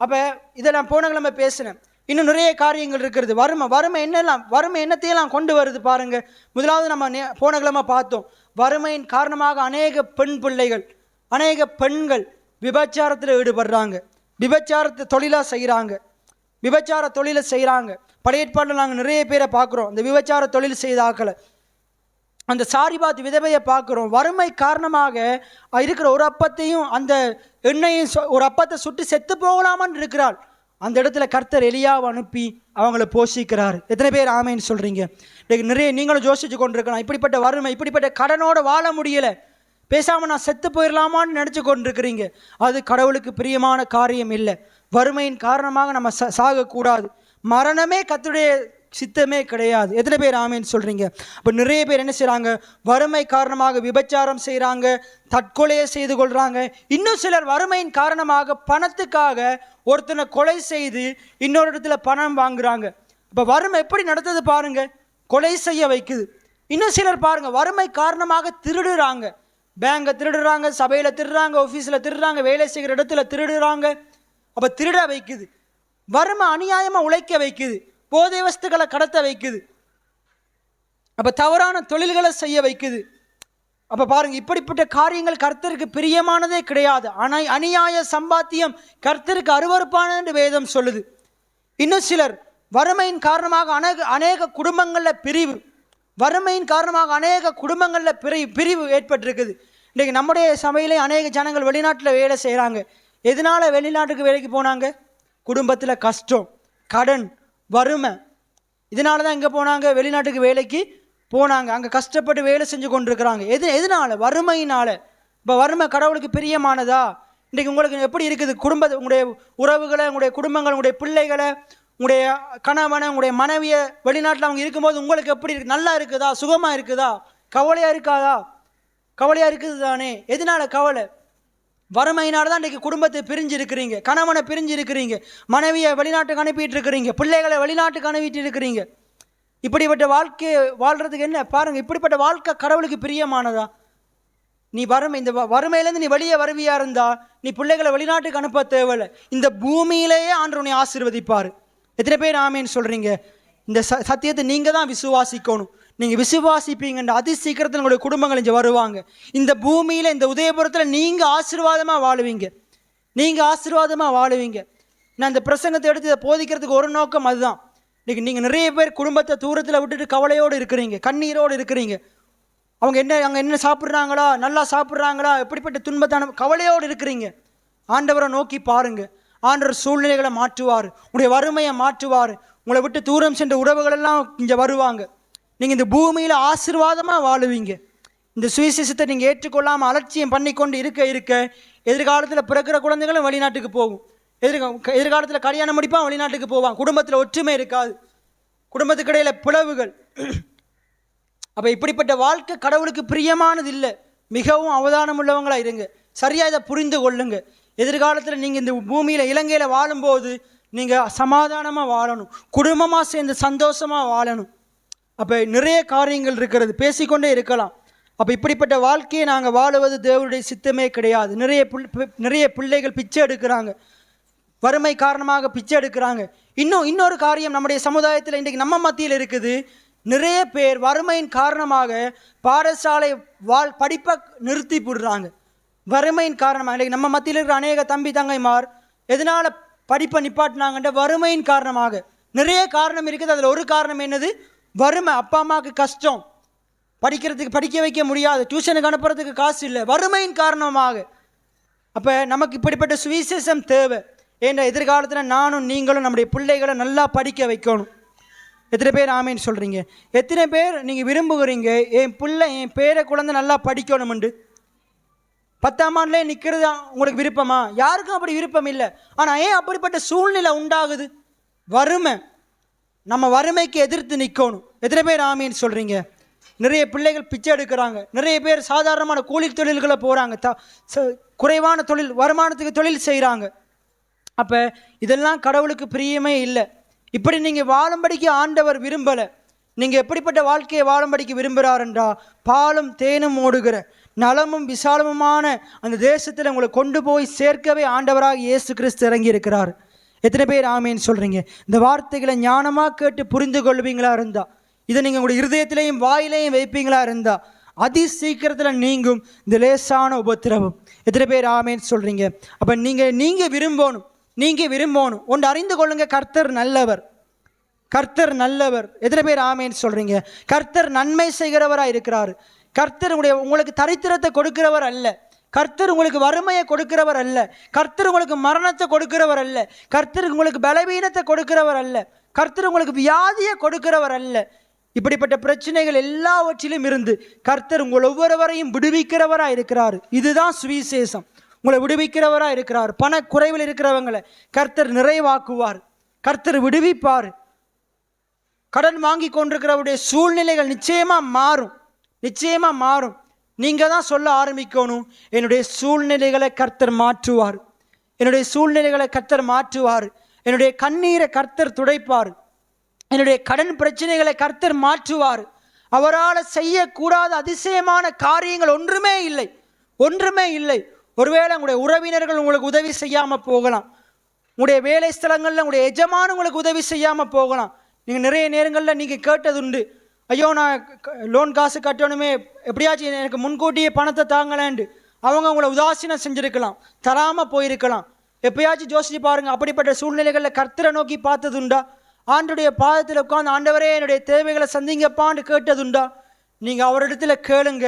அப்போ இதை நான் போன கிழமை பேசினேன். இன்னும் நிறைய காரியங்கள் இருக்கிறது. வறுமை என்னத்தையெல்லாம் கொண்டு வருது பாருங்க. முதலாவது நம்ம போன கிழமை பார்த்தோம், வறுமையின் காரணமாக அநேக பெண் பிள்ளைகள், அநேக பெண்கள் விபச்சாரத்தில் ஈடுபடுறாங்க, விபச்சாரத்தை தொழிலாக செய்கிறாங்க, விபச்சார தொழிலை செய்கிறாங்க. பழைய ஏற்பாட்டில் நாங்கள் நிறைய பேரை பார்க்குறோம், அந்த விபச்சார தொழில் செய்த ஆக்களை. அந்த சாரிபாத் விதவையை பார்க்குறோம். வறுமை காரணமாக இருக்கிற ஒரு அப்பத்தையும் அந்த எண்ணெயும் ஒரு அப்பத்தை சுட்டு செத்து போகலாமான்னு இருக்கிறாள். அந்த இடத்துல கர்த்தர் எலியாவை அனுப்பி அவங்கள போஷிக்கிறார். எத்தனை பேர் ஆமைன்னு சொல்கிறீங்க? நிறைய நீங்களும் யோசிச்சு கொண்டிருக்கலாம், இப்படிப்பட்ட வறுமை, இப்படிப்பட்ட கடனோடு வாழ முடியலை, பேசாமல் நான் செத்து போயிடலாமான்னு நினச்சி கொண்டிருக்கிறீங்க. அது கடவுளுக்கு பிரியமான காரியம் இல்லை. வறுமையின் காரணமாக நம்ம சாகக்கூடாது. மரணமே கர்த்தருடைய சித்தமே கிடையாது. எத்தனை பேர் ஆமேன்னு சொல்கிறீங்க? இப்போ நிறைய பேர் என்ன செய்கிறாங்க? வறுமை காரணமாக விபச்சாரம் செய்கிறாங்க, தற்கொலையை செய்து கொள்கிறாங்க. இன்னும் சிலர் வறுமையின் காரணமாக பணத்துக்காக ஒருத்தனை கொலை செய்து இன்னொரு இடத்துல பணம் வாங்குறாங்க. இப்போ வறுமை எப்படி நடத்துது பாருங்க, கொலை செய்ய வைக்குது. இன்னும் சிலர் பாருங்க, வறுமை காரணமாக திருடுறாங்க, பேங்கை திருடுறாங்க, சபையில் திருடுறாங்க, ஆஃபீஸில் திருடுறாங்க, வேலை செய்கிற இடத்துல திருடுறாங்க. அப்போ திருட வைக்குது. வறுமை அநியாயமாக உழைக்க வைக்குது, போதை வஸ்துக்களை கடத்த வைக்குது, அப்போ தவறான தொழில்களை செய்ய வைக்குது. அப்போ பாருங்க, இப்படிப்பட்ட காரியங்கள் கர்த்தருக்கு பிரியமானதே கிடையாது. ஆனால் அநியாய சம்பாத்தியம் கர்த்தருக்கு அருவருப்பானது என்று வேதம் சொல்லுது. இன்னும் சிலர் வறுமையின் காரணமாக அநேக குடும்பங்களில் பிரிவு, வறுமையின் காரணமாக அநேக குடும்பங்களில் பிரிவு ஏற்பட்டிருக்குது. இன்றைக்கி நம்முடைய சபையிலே அநேக ஜனங்கள் வெளிநாட்டில் வேலை செய்கிறாங்க. எதனால் வெளிநாட்டுக்கு வேலைக்கு போனாங்க? குடும்பத்தில் கஷ்டம், கடன், வறுமை. இதனால தான் எங்கே போனாங்க? வெளிநாட்டுக்கு வேலைக்கு போனாங்க. அங்கே கஷ்டப்பட்டு வேலை செஞ்சு கொண்டிருக்கிறாங்க. எதனால? வறுமையினால். இப்போ வறுமை கடவுளுக்கு பிரியமானதா? இன்றைக்கி உங்களுக்கு எப்படி இருக்குது? உங்களுடைய உறவுகளை, உங்களுடைய குடும்பங்கள், உங்களுடைய பிள்ளைகளை, உங்களுடைய கணவனை, உங்களுடைய மனைவியை வெளிநாட்டில் அவங்க இருக்கும்போது உங்களுக்கு எப்படி இருக்குது? நல்லா இருக்குதா? சுகமாக இருக்குதா? கவலையாக இருக்காதா? கவலையாக இருக்குது தானே. எதனால கவலை? வறுமையினால தான் இன்றைக்கி குடும்பத்தை பிரிஞ்சு இருக்கிறீங்க, கணவனை பிரிஞ்சு இருக்கிறீங்க, மனைவியை வெளிநாட்டுக்கு அனுப்பிட்டு இருக்கிறீங்க, பிள்ளைகளை வெளிநாட்டுக்கு அனுப்பிட்டு இருக்கிறீங்க. இப்படிப்பட்ட வாழ்க்கையை வாழ்கிறதுக்கு என்ன பாருங்கள், இப்படிப்பட்ட வாழ்க்கை கடவுளுக்கு பிரியமானதா? நீ இந்த வறுமையிலேருந்து நீ வெளியே வருவியா இருந்தா நீ பிள்ளைகளை வெளிநாட்டுக்கு அனுப்ப தேவையில்லை. இந்த பூமியிலேயே ஆண்டவர் உன்னை ஆசீர்வதிப்பார். எத்தனை பேர் ஆமேன்னு சொல்கிறீங்க? இந்த சத்தியத்தை நீங்கள் தான் விசுவாசிக்கணும். நீங்கள் விசுவாசிப்பீங்கன்ற அதி சீக்கிரத்தில் உங்களுடைய குடும்பங்கள் இங்கே வருவாங்க. இந்த பூமியில், இந்த உதயபுரத்தில் நீங்கள் ஆசீர்வாதமாக வாழுவீங்க, நீங்கள் ஆசீர்வாதமாக வாழுவீங்க. நான் இந்த பிரசங்கத்தை எடுத்து இதை போதிக்கிறதுக்கு ஒரு நோக்கம் அதுதான். இன்றைக்கி நீங்கள் நிறைய பேர் குடும்பத்தை தூரத்தில் விட்டுட்டு கவலையோடு இருக்கிறீங்க, கண்ணீரோடு இருக்கிறீங்க. அவங்க என்ன சாப்பிட்றாங்களா, நல்லா சாப்பிட்றாங்களா, எப்படிப்பட்ட துன்பத்தான கவலையோடு இருக்கிறீங்க. ஆண்டவரை நோக்கி பாருங்கள். ஆண்டவர் சூழ்நிலைகளை மாற்றுவார், உங்களுடைய வறுமையை மாற்றுவார். உங்களை விட்டு தூரம் சென்ற உறவுகளெல்லாம் இங்கே வருவாங்க. நீங்கள் இந்த பூமியில் ஆசீர்வாதமாக வாழுவீங்க. இந்த சுவிசேஷத்தை நீங்கள் ஏற்றுக்கொள்ளாமல் அலட்சியம் பண்ணி கொண்டு இருக்க எதிர்காலத்தில் பிறக்கிற குழந்தைகளும் வெளிநாட்டுக்கு போகும். எதிர்காலத்தில் கல்யாணம் முடிப்பான், வெளிநாட்டுக்கு போவான். குடும்பத்தில் ஒற்றுமை இருக்காது, குடும்பத்துக்கு இடையில் பிளவுகள். அப்போ இப்படிப்பட்ட வாழ்க்கை கடவுளுக்கு பிரியமானது இல்லை. மிகவும் அவதானம் உள்ளவங்களாக இருங்க, சரியாக இதை புரிந்து கொள்ளுங்க. எதிர்காலத்தில் நீங்கள் இந்த பூமியில் இலங்கையில் வாழும்போது நீங்கள் சமாதானமாக வாழணும், குடும்பமாக சேர்ந்து சந்தோஷமாக வாழணும். அப்போ நிறைய காரியங்கள் இருக்கிறது, பேசிக்கொண்டே இருக்கலாம். அப்போ இப்படிப்பட்ட வாழ்க்கையை நாங்கள் வாழுவது தேவனுடைய சித்தமே கிடையாது. நிறைய பிள்ளைகள் பிச்சை எடுக்கிறாங்க, வறுமை காரணமாக பிச்சை எடுக்கிறாங்க. இன்னொரு காரியம் நம்முடைய சமுதாயத்தில் இன்றைக்கு நம்ம மத்தியில் இருக்குது. நிறைய பேர் வறுமையின் காரணமாக பாடசாலை படிப்பை நிறுத்தி போடுறாங்க. வறுமையின் காரணமாக இன்றைக்கு நம்ம மத்தியில் இருக்கிற அநேக தம்பி தங்கைமார் எதனால் படிப்பை நிப்பாட்டினாங்கன்ற வறுமையின் காரணமாக. நிறைய காரணம் இருக்குது, அதில் ஒரு காரணம் என்னது? வறுமை. அப்பா அம்மாவுக்கு கஷ்டம், படிக்க வைக்க முடியாது, டியூஷனுக்கு அனுப்புறதுக்கு காசு இல்லை, வறுமையின் காரணமாக. அப்போ நமக்கு இப்படிப்பட்ட சுவிசேஷம் தேவை. ஏன்னா எதிர்காலத்தில் நானும் நீங்களும் நம்முடைய பிள்ளைகளை நல்லா படிக்க வைக்கணும். எத்தனை பேர் ஆமேன்னு சொல்கிறீங்க? எத்தனை பேர் நீங்கள் விரும்புகிறீங்க என் பிள்ளை, என் பேர குழந்தை நல்லா படிக்கணும்ண்டு? 10ஆம் ஆண்டுலேயே நிற்கிறது உங்களுக்கு விருப்பமா? யாருக்கும் அப்படி விருப்பம் இல்லை. ஆனால் ஏன் அப்படிப்பட்ட சூழ்நிலை உண்டாகுது? வறுமை. நம்ம வறுமைக்கு எதிர்த்து நிற்கணும். எத்தனை பேர் ஆமேன்னு சொல்கிறீங்க? நிறைய பிள்ளைகள் பிச்சை எடுக்கிறாங்க, நிறைய பேர் சாதாரணமான கூலி தொழில்களை போகிறாங்க, குறைவான தொழில் வருமானத்துக்கு தொழில் செய்கிறாங்க. அப்போ இதெல்லாம் கடவுளுக்கு பிரியமே இல்லை. இப்படி நீங்கள் வாழும்படிக்கு ஆண்டவர் விரும்பலை. நீங்கள் எப்படிப்பட்ட வாழ்க்கையை வாழும்படிக்கு விரும்புகிறாருன்றா, பாலும் தேனும் ஓடுகிற நலமும் விசாலமுமான அந்த தேசத்தில் உங்களை கொண்டு போய் சேர்க்கவே ஆண்டவராக இயேசு கிறிஸ்து இறங்கி இருக்கிறார். எத்தனை பேர் ஆமேன்னு சொல்கிறீங்க? இந்த வார்த்தைகளை ஞானமாக கேட்டு புரிந்து கொள்வீங்களா இருந்தால், இதை நீங்கள் உங்களுடைய இருதயத்திலையும் வாயிலையும் வைப்பீங்களா இருந்தால், அதி சீக்கிரத்தில் நீங்கும் இந்த லேசான உபத்திரவம். எத்தனை பேர் ஆமேன்னு சொல்கிறீங்க? அப்போ நீங்கள் விரும்பணும் ஒன்று அறிந்து கொள்ளுங்க, கர்த்தர் நல்லவர், கர்த்தர் நல்லவர். எத்தனை பேர் ஆமேன்னு சொல்கிறீங்க? கர்த்தர் நன்மை செய்கிறவராக இருக்கிறார். கர்த்தர் உங்களுக்கு தரித்திரத்தை கொடுக்கிறவர் அல்ல. கர்த்தர் உங்களுக்கு வறுமையை கொடுக்கிறவர் அல்ல. கர்த்தர் உங்களுக்கு மரணத்தை கொடுக்கிறவர் அல்ல. கர்த்தர் உங்களுக்கு பலவீனத்தை கொடுக்கிறவர் அல்ல. கர்த்தர் உங்களுக்கு வியாதியை கொடுக்கிறவர் அல்ல. இப்படிப்பட்ட பிரச்சனைகள் எல்லாவற்றிலும் இருந்து கர்த்தர் உங்கள் ஒவ்வொருவரையும் விடுவிக்கிறவராக இருக்கிறார். இதுதான் சுவிசேஷம். உங்களை விடுவிக்கிறவராக இருக்கிறார். பண குறைவில் இருக்கிறவங்களை கர்த்தர் நிறைவாக்குவார், கர்த்தர் விடுவிப்பார். கடன் வாங்கி கொண்டிருக்கிறவருடைய சூழ்நிலைகள் நிச்சயமாக மாறும். நீங்கள் தான் சொல்ல ஆரம்பிக்கணும், என்னுடைய சூழ்நிலைகளை கர்த்தர் மாற்றுவார், என்னுடைய சூழ்நிலைகளை கர்த்தர் மாற்றுவார், என்னுடைய கண்ணீரை கர்த்தர் துடைப்பார், என்னுடைய கடன் பிரச்சனைகளை கர்த்தர் மாற்றுவார். அவரால் செய்யக்கூடாத அதிசயமான காரியங்கள் ஒன்றுமே இல்லை. ஒருவேளை உங்களுடைய உறவினர்கள் உங்களுக்கு உதவி செய்யாமல் போகலாம், உங்களுடைய வேலை ஸ்தலங்களில் உங்களுடைய எஜமான உங்களுக்கு உதவி செய்யாமல் போகலாம். நீங்கள் நிறைய நேரங்களில் நீங்கள் கேட்டதுண்டு, ஐயோ நான் லோன் காசு கட்டணுமே, எப்படியாச்சும் எனக்கு முன்கூட்டியே பணத்தை தாங்கலேன்ட்டு அவங்க உங்களை உதாசீனம் செஞ்சுருக்கலாம், தராமல் போயிருக்கலாம். எப்பயாச்சும் யோசிச்சு பாருங்கள், அப்படிப்பட்ட சூழ்நிலைகளில் கர்த்தரை நோக்கி பார்த்ததுண்டா? ஆண்டுடைய பாதத்தில் உட்காந்து ஆண்டவரே என்னுடைய தேவைகளை சந்திங்கப்பான்னு கேட்டதுண்டா? நீங்கள் அவரிடத்துல கேளுங்க,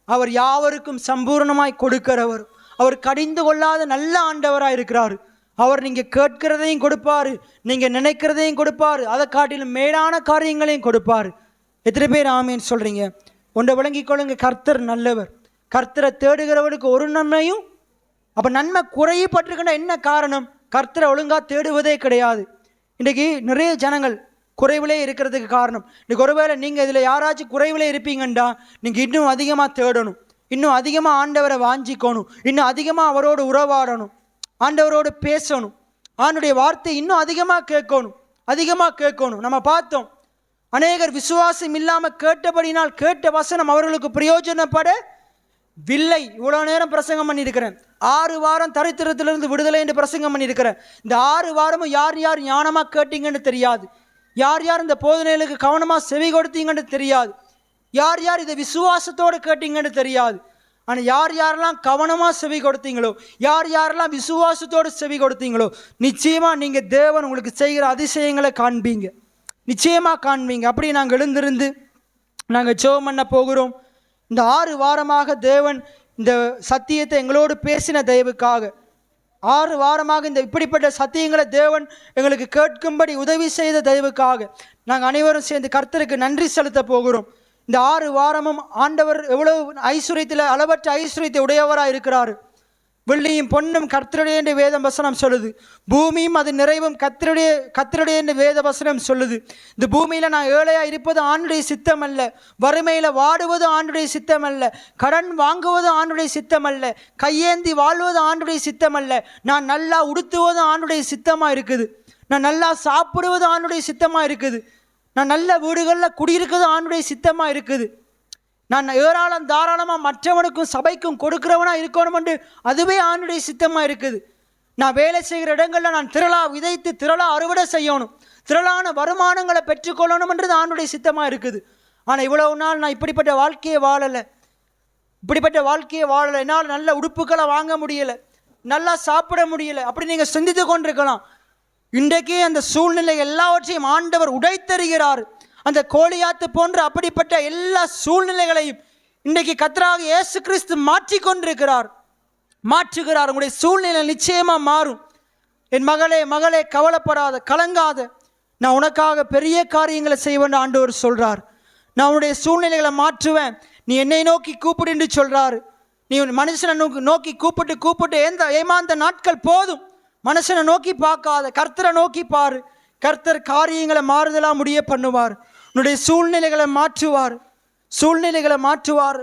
அவர் யாவருக்கும் சம்பூர்ணமாய் கொடுக்கிறவர். அவர் கடிந்து கொள்ளாத நல்ல ஆண்டவராக இருக்கிறார். அவர் நீங்கள் கேட்கிறதையும் கொடுப்பார், நீங்கள் நினைக்கிறதையும் கொடுப்பார், அதை காட்டிலும் மேலான காரியங்களையும் கொடுப்பார். எத்தனை பேர் ஆமேன்னு சொல்கிறீங்க? ஒன்றை விளங்கிக் கொள்ளுங்க, கர்த்தர் நல்லவர். கர்த்தரை தேடுகிறவனுக்கு ஒரு நன்மையும். அப்போ நன்மை குறையப்பட்டிருக்கின்ற என்ன காரணம்? கர்த்தரை ஒழுங்காக தேடுவதே கிடையாது. இன்றைக்கி நிறைய ஜனங்கள் குறைவிலே இருக்கிறதுக்கு காரணம், இன்றைக்கி ஒருவேளை நீங்கள் இதில் யாராச்சும் குறைவிலே இருப்பீங்கண்டா, நீங்கள் இன்னும் அதிகமாக தேடணும், இன்னும் அதிகமாக ஆண்டவரை வாஞ்சிக்கணும், இன்னும் அதிகமாக அவரோடு உறவாடணும், ஆண்டவரோடு பேசணும், ஆண்டுடைய வார்த்தை இன்னும் அதிகமாக கேட்கணும். நம்ம பார்த்தோம், அநேகர் விசுவாசம் இல்லாமல் கேட்டபடினால் கேட்ட வசனம் அவர்களுக்கு பிரயோஜனப்படவில்லை. இவ்வளோ நேரம் பிரசங்கம் பண்ணியிருக்கிறேன், 6 வாரம் தரித்திரத்திலிருந்து விடுதலை என்று பிரசங்கம் பண்ணியிருக்கிறேன். இந்த 6 வாரமும் யார் ஞானமாக கேட்டீங்கன்னு தெரியாது, யார் இந்த போதனைகளுக்கு கவனமாக செவி கொடுத்தீங்கன்னு தெரியாது, யார் இதை விசுவாசத்தோடு கேட்டீங்கன்னு தெரியாது. ஆனால் யாரெல்லாம் கவனமாக செவி கொடுத்தீங்களோ, யாரெல்லாம் விசுவாசத்தோடு செவி கொடுத்தீங்களோ, நிச்சயமாக நீங்கள் தேவன் உங்களுக்கு செய்கிற அதிசயங்களை நிச்சயமாக காண்பீங்க. அப்படி நாங்கள் எழுந்திருந்து நாங்கள் ஜெபம் பண்ண போகிறோம். இந்த 6 வாரமாக தேவன் இந்த சத்தியத்தை எங்களோடு பேசின தயவுக்காக, 6 வாரமாக இந்த இப்படிப்பட்ட சத்தியங்களை தேவன் எங்களுக்கு கேட்கும்படி உதவி செய்த தயவுக்காக நாங்கள் அனைவரும் சேர்ந்து கர்த்தருக்கு நன்றி செலுத்த போகிறோம். இந்த 6 வாரமும் ஆண்டவர் எவ்வளவு ஐஸ்வர்யத்தில் அளவற்ற ஐஸ்வர்யத்தை உடையவராக இருக்கிறார். வெள்ளியும் பொன்னும் கர்த்தருடைய என்று வேத வசனம் சொல்லுது, பூமியும் அது நிறைவும் கர்த்தருடைய என்று வேத வசனம் சொல்லுது. இந்த பூமியில் நான் ஏழையாக இருப்பது ஆண்டுடைய சித்தம் அல்ல, வறுமையில் வாடுவது ஆண்டுடைய சித்தம் அல்ல, கடன் வாங்குவது ஆண்டுடைய சித்தம் அல்ல, கையேந்தி வாழ்வது ஆண்டுடைய சித்தம் அல்ல, நான் நல்லா உடுத்துவது ஆண்டுடைய சித்தமாக இருக்குது, நான் நல்லா சாப்பிடுவது ஆண்டுடைய சித்தமாக இருக்குது, நான் நல்ல வீடுகளில் குடியிருக்கிறது ஆண்டுடைய சித்தமாக இருக்குது, நான் ஏராளம் தாராளமாக மற்றவனுக்கும் சபைக்கும் கொடுக்கிறவனாக இருக்கணும் என்று அதுவே ஆண்டுடைய சித்தமாக இருக்குது. நான் வேலை செய்கிற இடங்களில் நான் விதைத்து திரளாக அறுவடை செய்யணும், திரளான வருமானங்களை பெற்றுக்கொள்ளணும் என்றது ஆண்டுடைய சித்தமாக இருக்குது. ஆனால் இவ்வளவு நாள் நான் இப்படிப்பட்ட வாழ்க்கையை வாழலை, என்னால் நல்ல உடுப்புகளை வாங்க முடியலை, நல்லா சாப்பிட முடியலை, அப்படி நீங்கள் சிந்தித்து கொண்டிருக்கலாம். இன்றைக்கே அந்த சூழ்நிலை எல்லாவற்றையும் ஆண்டவர் உடைத்தருகிறார். அந்த கோலியாத்து போன்ற அப்படிப்பட்ட எல்லா சூழ்நிலைகளையும் இன்றைக்கு கர்த்தராகிய இயேசு கிறிஸ்து மாற்றுகிறார். உங்களுடைய சூழ்நிலை நிச்சயமாக மாறும். என் மகளே கவலைப்படாத, கலங்காத, நான் உனக்காக பெரிய காரியங்களை செய்வேன் ஆண்டவர் சொல்றார். நான் உன்னுடைய சூழ்நிலைகளை மாற்றுவேன், நீ என்னை நோக்கி கூப்பிடு என்று சொல்றாரு. நீ மனுஷனை நோக்கி கூப்பிட்டு ஏமாந்த நாட்கள் போதும். மனுஷனை நோக்கி பார்க்காத, கர்த்தரை நோக்கி பாரு. கர்த்தர் காரியங்களை மாறுதலாக முடிய பண்ணுவார், உன்னுடைய சூழ்நிலைகளை மாற்றுவார். சூழ்நிலைகளை மாற்றுவார்.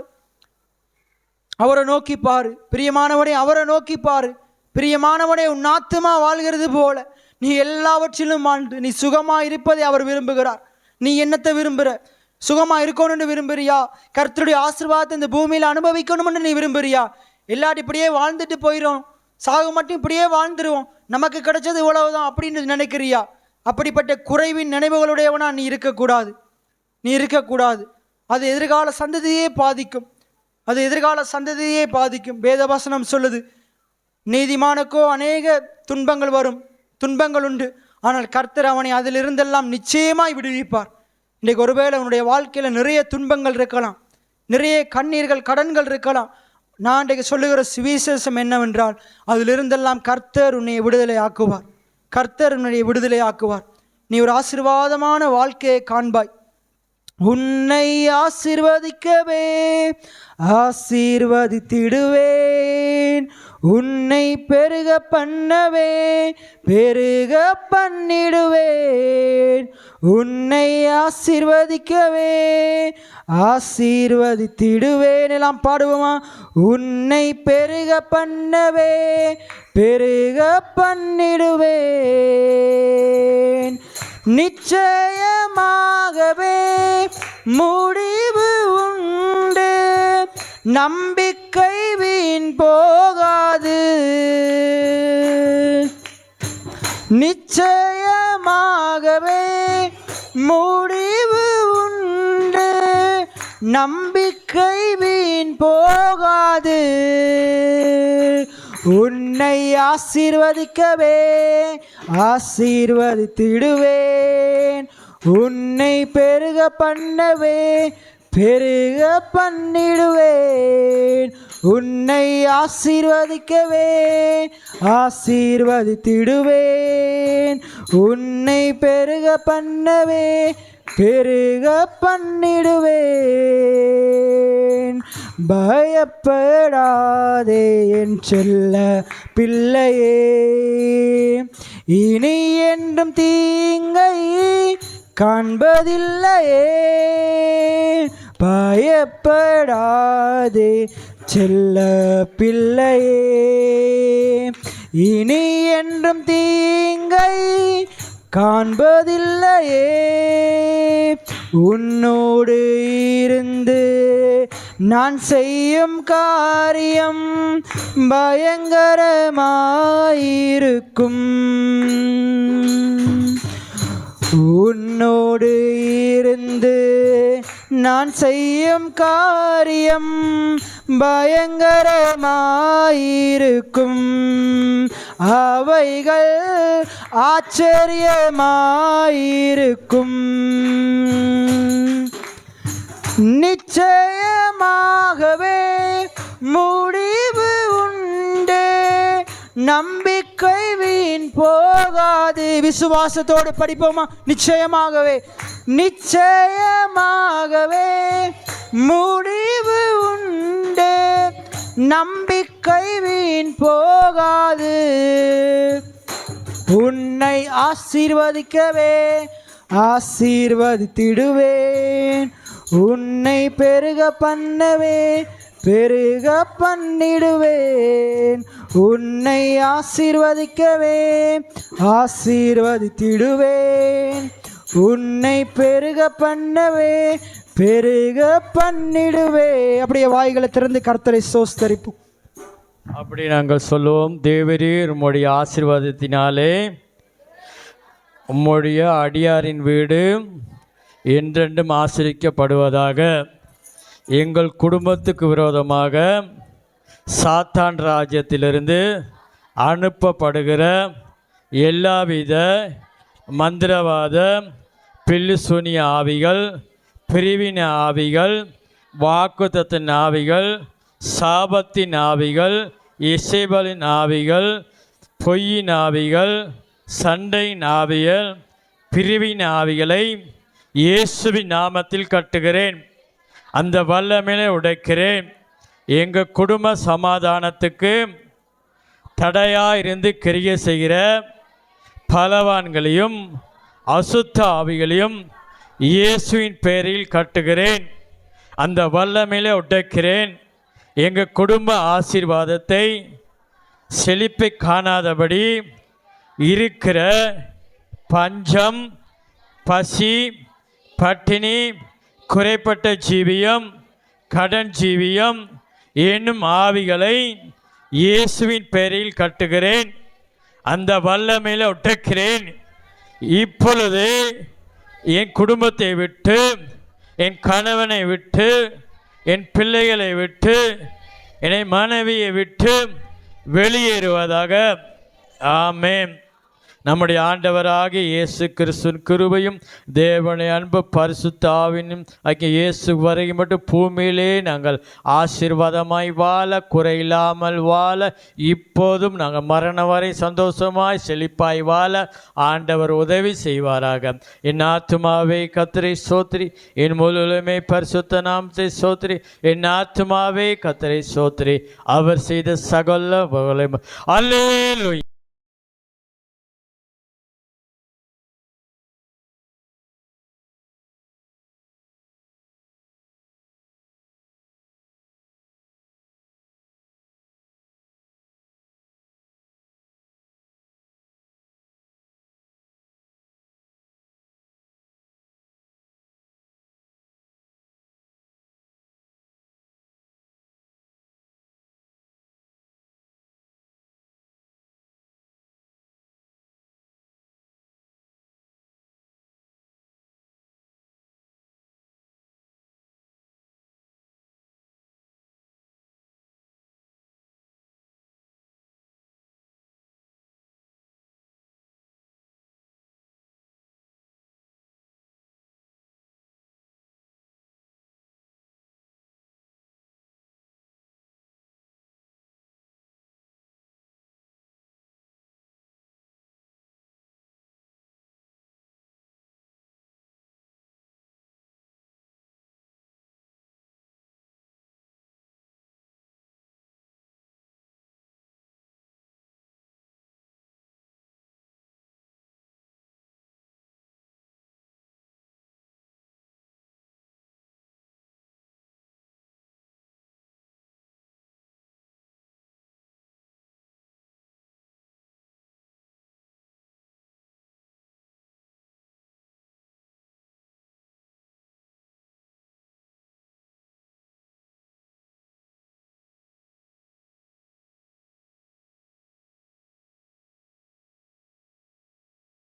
அவரை நோக்கிப்பாரு பிரியமானவனே, அவரை நோக்கிப்பாரு பிரியமானவனே. உன் ஆத்துமா வாழ்கிறது போல நீ எல்லாவற்றிலும் வாழ்ந்து நீ சுகமாக இருப்பதை அவர் விரும்புகிறார். நீ என்னத்தை விரும்புகிற? சுகமாக இருக்கணும்னு விரும்புறியா? கர்த்தருடைய ஆசீர்வாதத்தை இந்த பூமியில் அனுபவிக்கணும்னு நீ விரும்புறியா? எல்லாரும் இப்படியே வாழ்ந்துட்டு போயிடும், சாகு மட்டும் இப்படியே வாழ்ந்துருவோம், நமக்கு கிடைச்சது இவ்வளவுதான் அப்படின்னு நினைக்கிறியா? அப்படிப்பட்ட குறைவின் நினைவுகளுடையவனா நீ இருக்கக்கூடாது. நீ இருக்கக்கூடாது. அது எதிர்கால சந்ததியே பாதிக்கும். அது எதிர்கால சந்ததியே பாதிக்கும். வேதவசனம் சொல்லுது, நீதிமானுக்கோ அநேக துன்பங்கள் வரும், துன்பங்கள் உண்டு, ஆனால் கர்த்தர் அவனை அதிலிருந்தெல்லாம் நிச்சயமாய் விடுவிப்பார். இன்றைக்கு ஒருவேளை உன்னுடைய வாழ்க்கையில் நிறைய துன்பங்கள் இருக்கலாம், நிறைய கண்ணீர்கள் கடன்கள் இருக்கலாம். நான் இன்றைக்கு சொல்லுகிற சுவிசேஷம் என்னவென்றால், அதிலிருந்தெல்லாம் கர்த்தர் உன்னை விடுதலை ஆக்குவார். கர்த்தர் உன்னை விடுதலை ஆக்குவார். நீ ஒரு ஆசீர்வாதமான வாழ்க்கையை காண்பாய். உன்னை ஆசீர்வதிக்கவே ஆசீர்வதித்திடுவேன், உன்னை பெருக பண்ணவே பெருக பண்ணிடுவேன். உன்னை ஆசீர்வதிக்கவே ஆசீர்வதித்திடுவேன். எல்லாம் பாடுவோமா? உன்னை பெருக பண்ணவே பெருக பண்ணிடுவேன். நிச்சயமாகவே முடிவு உண்டு, நம்பிக்கை வீண் போகாது. நிச்சயமாகவே முடிவு உண்டு, நம்பிக்கை வீண் போகாது. உன்னை ஆசீர்வதிக்கவே ஆசீர்வதித்திடுவேன், உன்னை பெருக பண்ணவே பெருக பண்ணிடுவேன். உன்னை ஆசீர்வதிக்கவே ஆசீர்வதித்திடுவேன், உன்னை பெருக பண்ணவே பெருக பண்ணிடுவேன். பயப்படாதே என் செல்ல பிள்ளையே, இனி என்றும் தீங்கை காண்பதில்லையே. பயப்படாதே செல்ல பிள்ளையே, இனி என்றும் தீங்கை காண்பதில்லையே. உன்னோடு இருந்து நான் செய்யும் காரியம் பயங்கரமாயிருக்கும். உன்னோடு இருந்து நான் செய்யும் காரியம் பயங்கரமாயிருக்கும். அவைகள் ஆச்சரியமாயிருக்கும். நிச்சயமாகவே முடிவு உண்டு, நம்பிக்கை வீண் போகாது. விசுவாசத்தோடு படிப்போமா? நிச்சயமாகவே நிச்சயமாகவே முடிவு உண்டு, நம்பிக்கை வீண் போகாது. உன்னை ஆசீர்வதிக்கவே ஆசீர்வதித்திடுவேன், உன்னை பெருக பண்ணவே பெருக பண்ணிடுவேன். உன்னை ஆசீர்வதிக்கவே ஆசீர்வதித்திடுவேன், உன்னை பெருக பண்ணவே பெருக பண்ணிடுவே. அப்படியே வாய்களை திறந்து கர்த்தரை ஸ்தோத்திரிப்போம். அப்படி நாங்கள் சொல்லுவோம். தேவரீர் உம்முடைய ஆசீர்வாதத்தினாலே உம்முடைய அடியாரின் வீடு என்றென்றும் ஆசீர்வதிக்கப்படுவதாக. எங்கள் குடும்பத்துக்கு விரோதமாக சாத்தான் ராஜ்யத்திலிருந்து அனுப்பப்படுகிற எல்லாவித மந்திரவாத பில்லுசூனிய ஆவிகள், பிரிவின ஆவிகள், வாக்குத்தத்தின் ஆவிகள், சாபத்தின் ஆவிகள், இசைபலின் ஆவிகள், பொய்யின் ஆவிகள், சண்டையின் ஆவிகள், பிரிவின் ஆவிகளை இயேசுவின் நாமத்தில் கட்டுகிறேன். அந்த வல்லமையை உடைக்கிறேன். எங்கள் குடும்ப சமாதானத்துக்கு தடையாக இருந்து கிரியை செய்கிற பலவான்களையும் அசுத்த ஆவிகளையும் இயேசுவின் பெயரில் கட்டுகிறேன். அந்த வல்லமையிலே உடைக்கிறேன். எங்கள் குடும்ப ஆசீர்வாதத்தை செழிப்பை காணாதபடி இருக்கிற பஞ்சம், பசி, பட்டினி, குறைப்பட்ட ஜீவியம், கடன் ஜீவியம் என்னும் ஆவிகளை இயேசுவின் பெயரில் கட்டுகிறேன். அந்த வல்லமையில உடைக்கிறேன். இப்பொழுது என் குடும்பத்தை விட்டு, என் கணவனை விட்டு, என் பிள்ளைகளை விட்டு, என் மனைவியை விட்டு வெளியேறுவதாக. ஆமென். நம்முடைய ஆண்டவராகிய இயேசு கிறிஸ்துவின் கிருபையும் தேவனுடைய அன்பு பரிசுத்த ஆவியும் ஆகிய இயேசு வரையும் மட்டும் பூமியிலே நாங்கள் ஆசீர்வாதமாய் வாழ, குறையில்லாமல் வாழ, இப்போதும் நாங்கள் மரணம் வரை சந்தோஷமாய் செழிப்பாய் வாழ ஆண்டவர் உதவி செய்வாராக. என் ஆத்துமாவே கர்த்தரை ஸ்தோத்திரி, என் முழுமை பரிசுத்த நாமத்தை ஸ்தோத்திரி. என் ஆத்துமாவே கர்த்தரை ஸ்தோத்திரி, அவர் செய்த சகல அல்லேலூயா.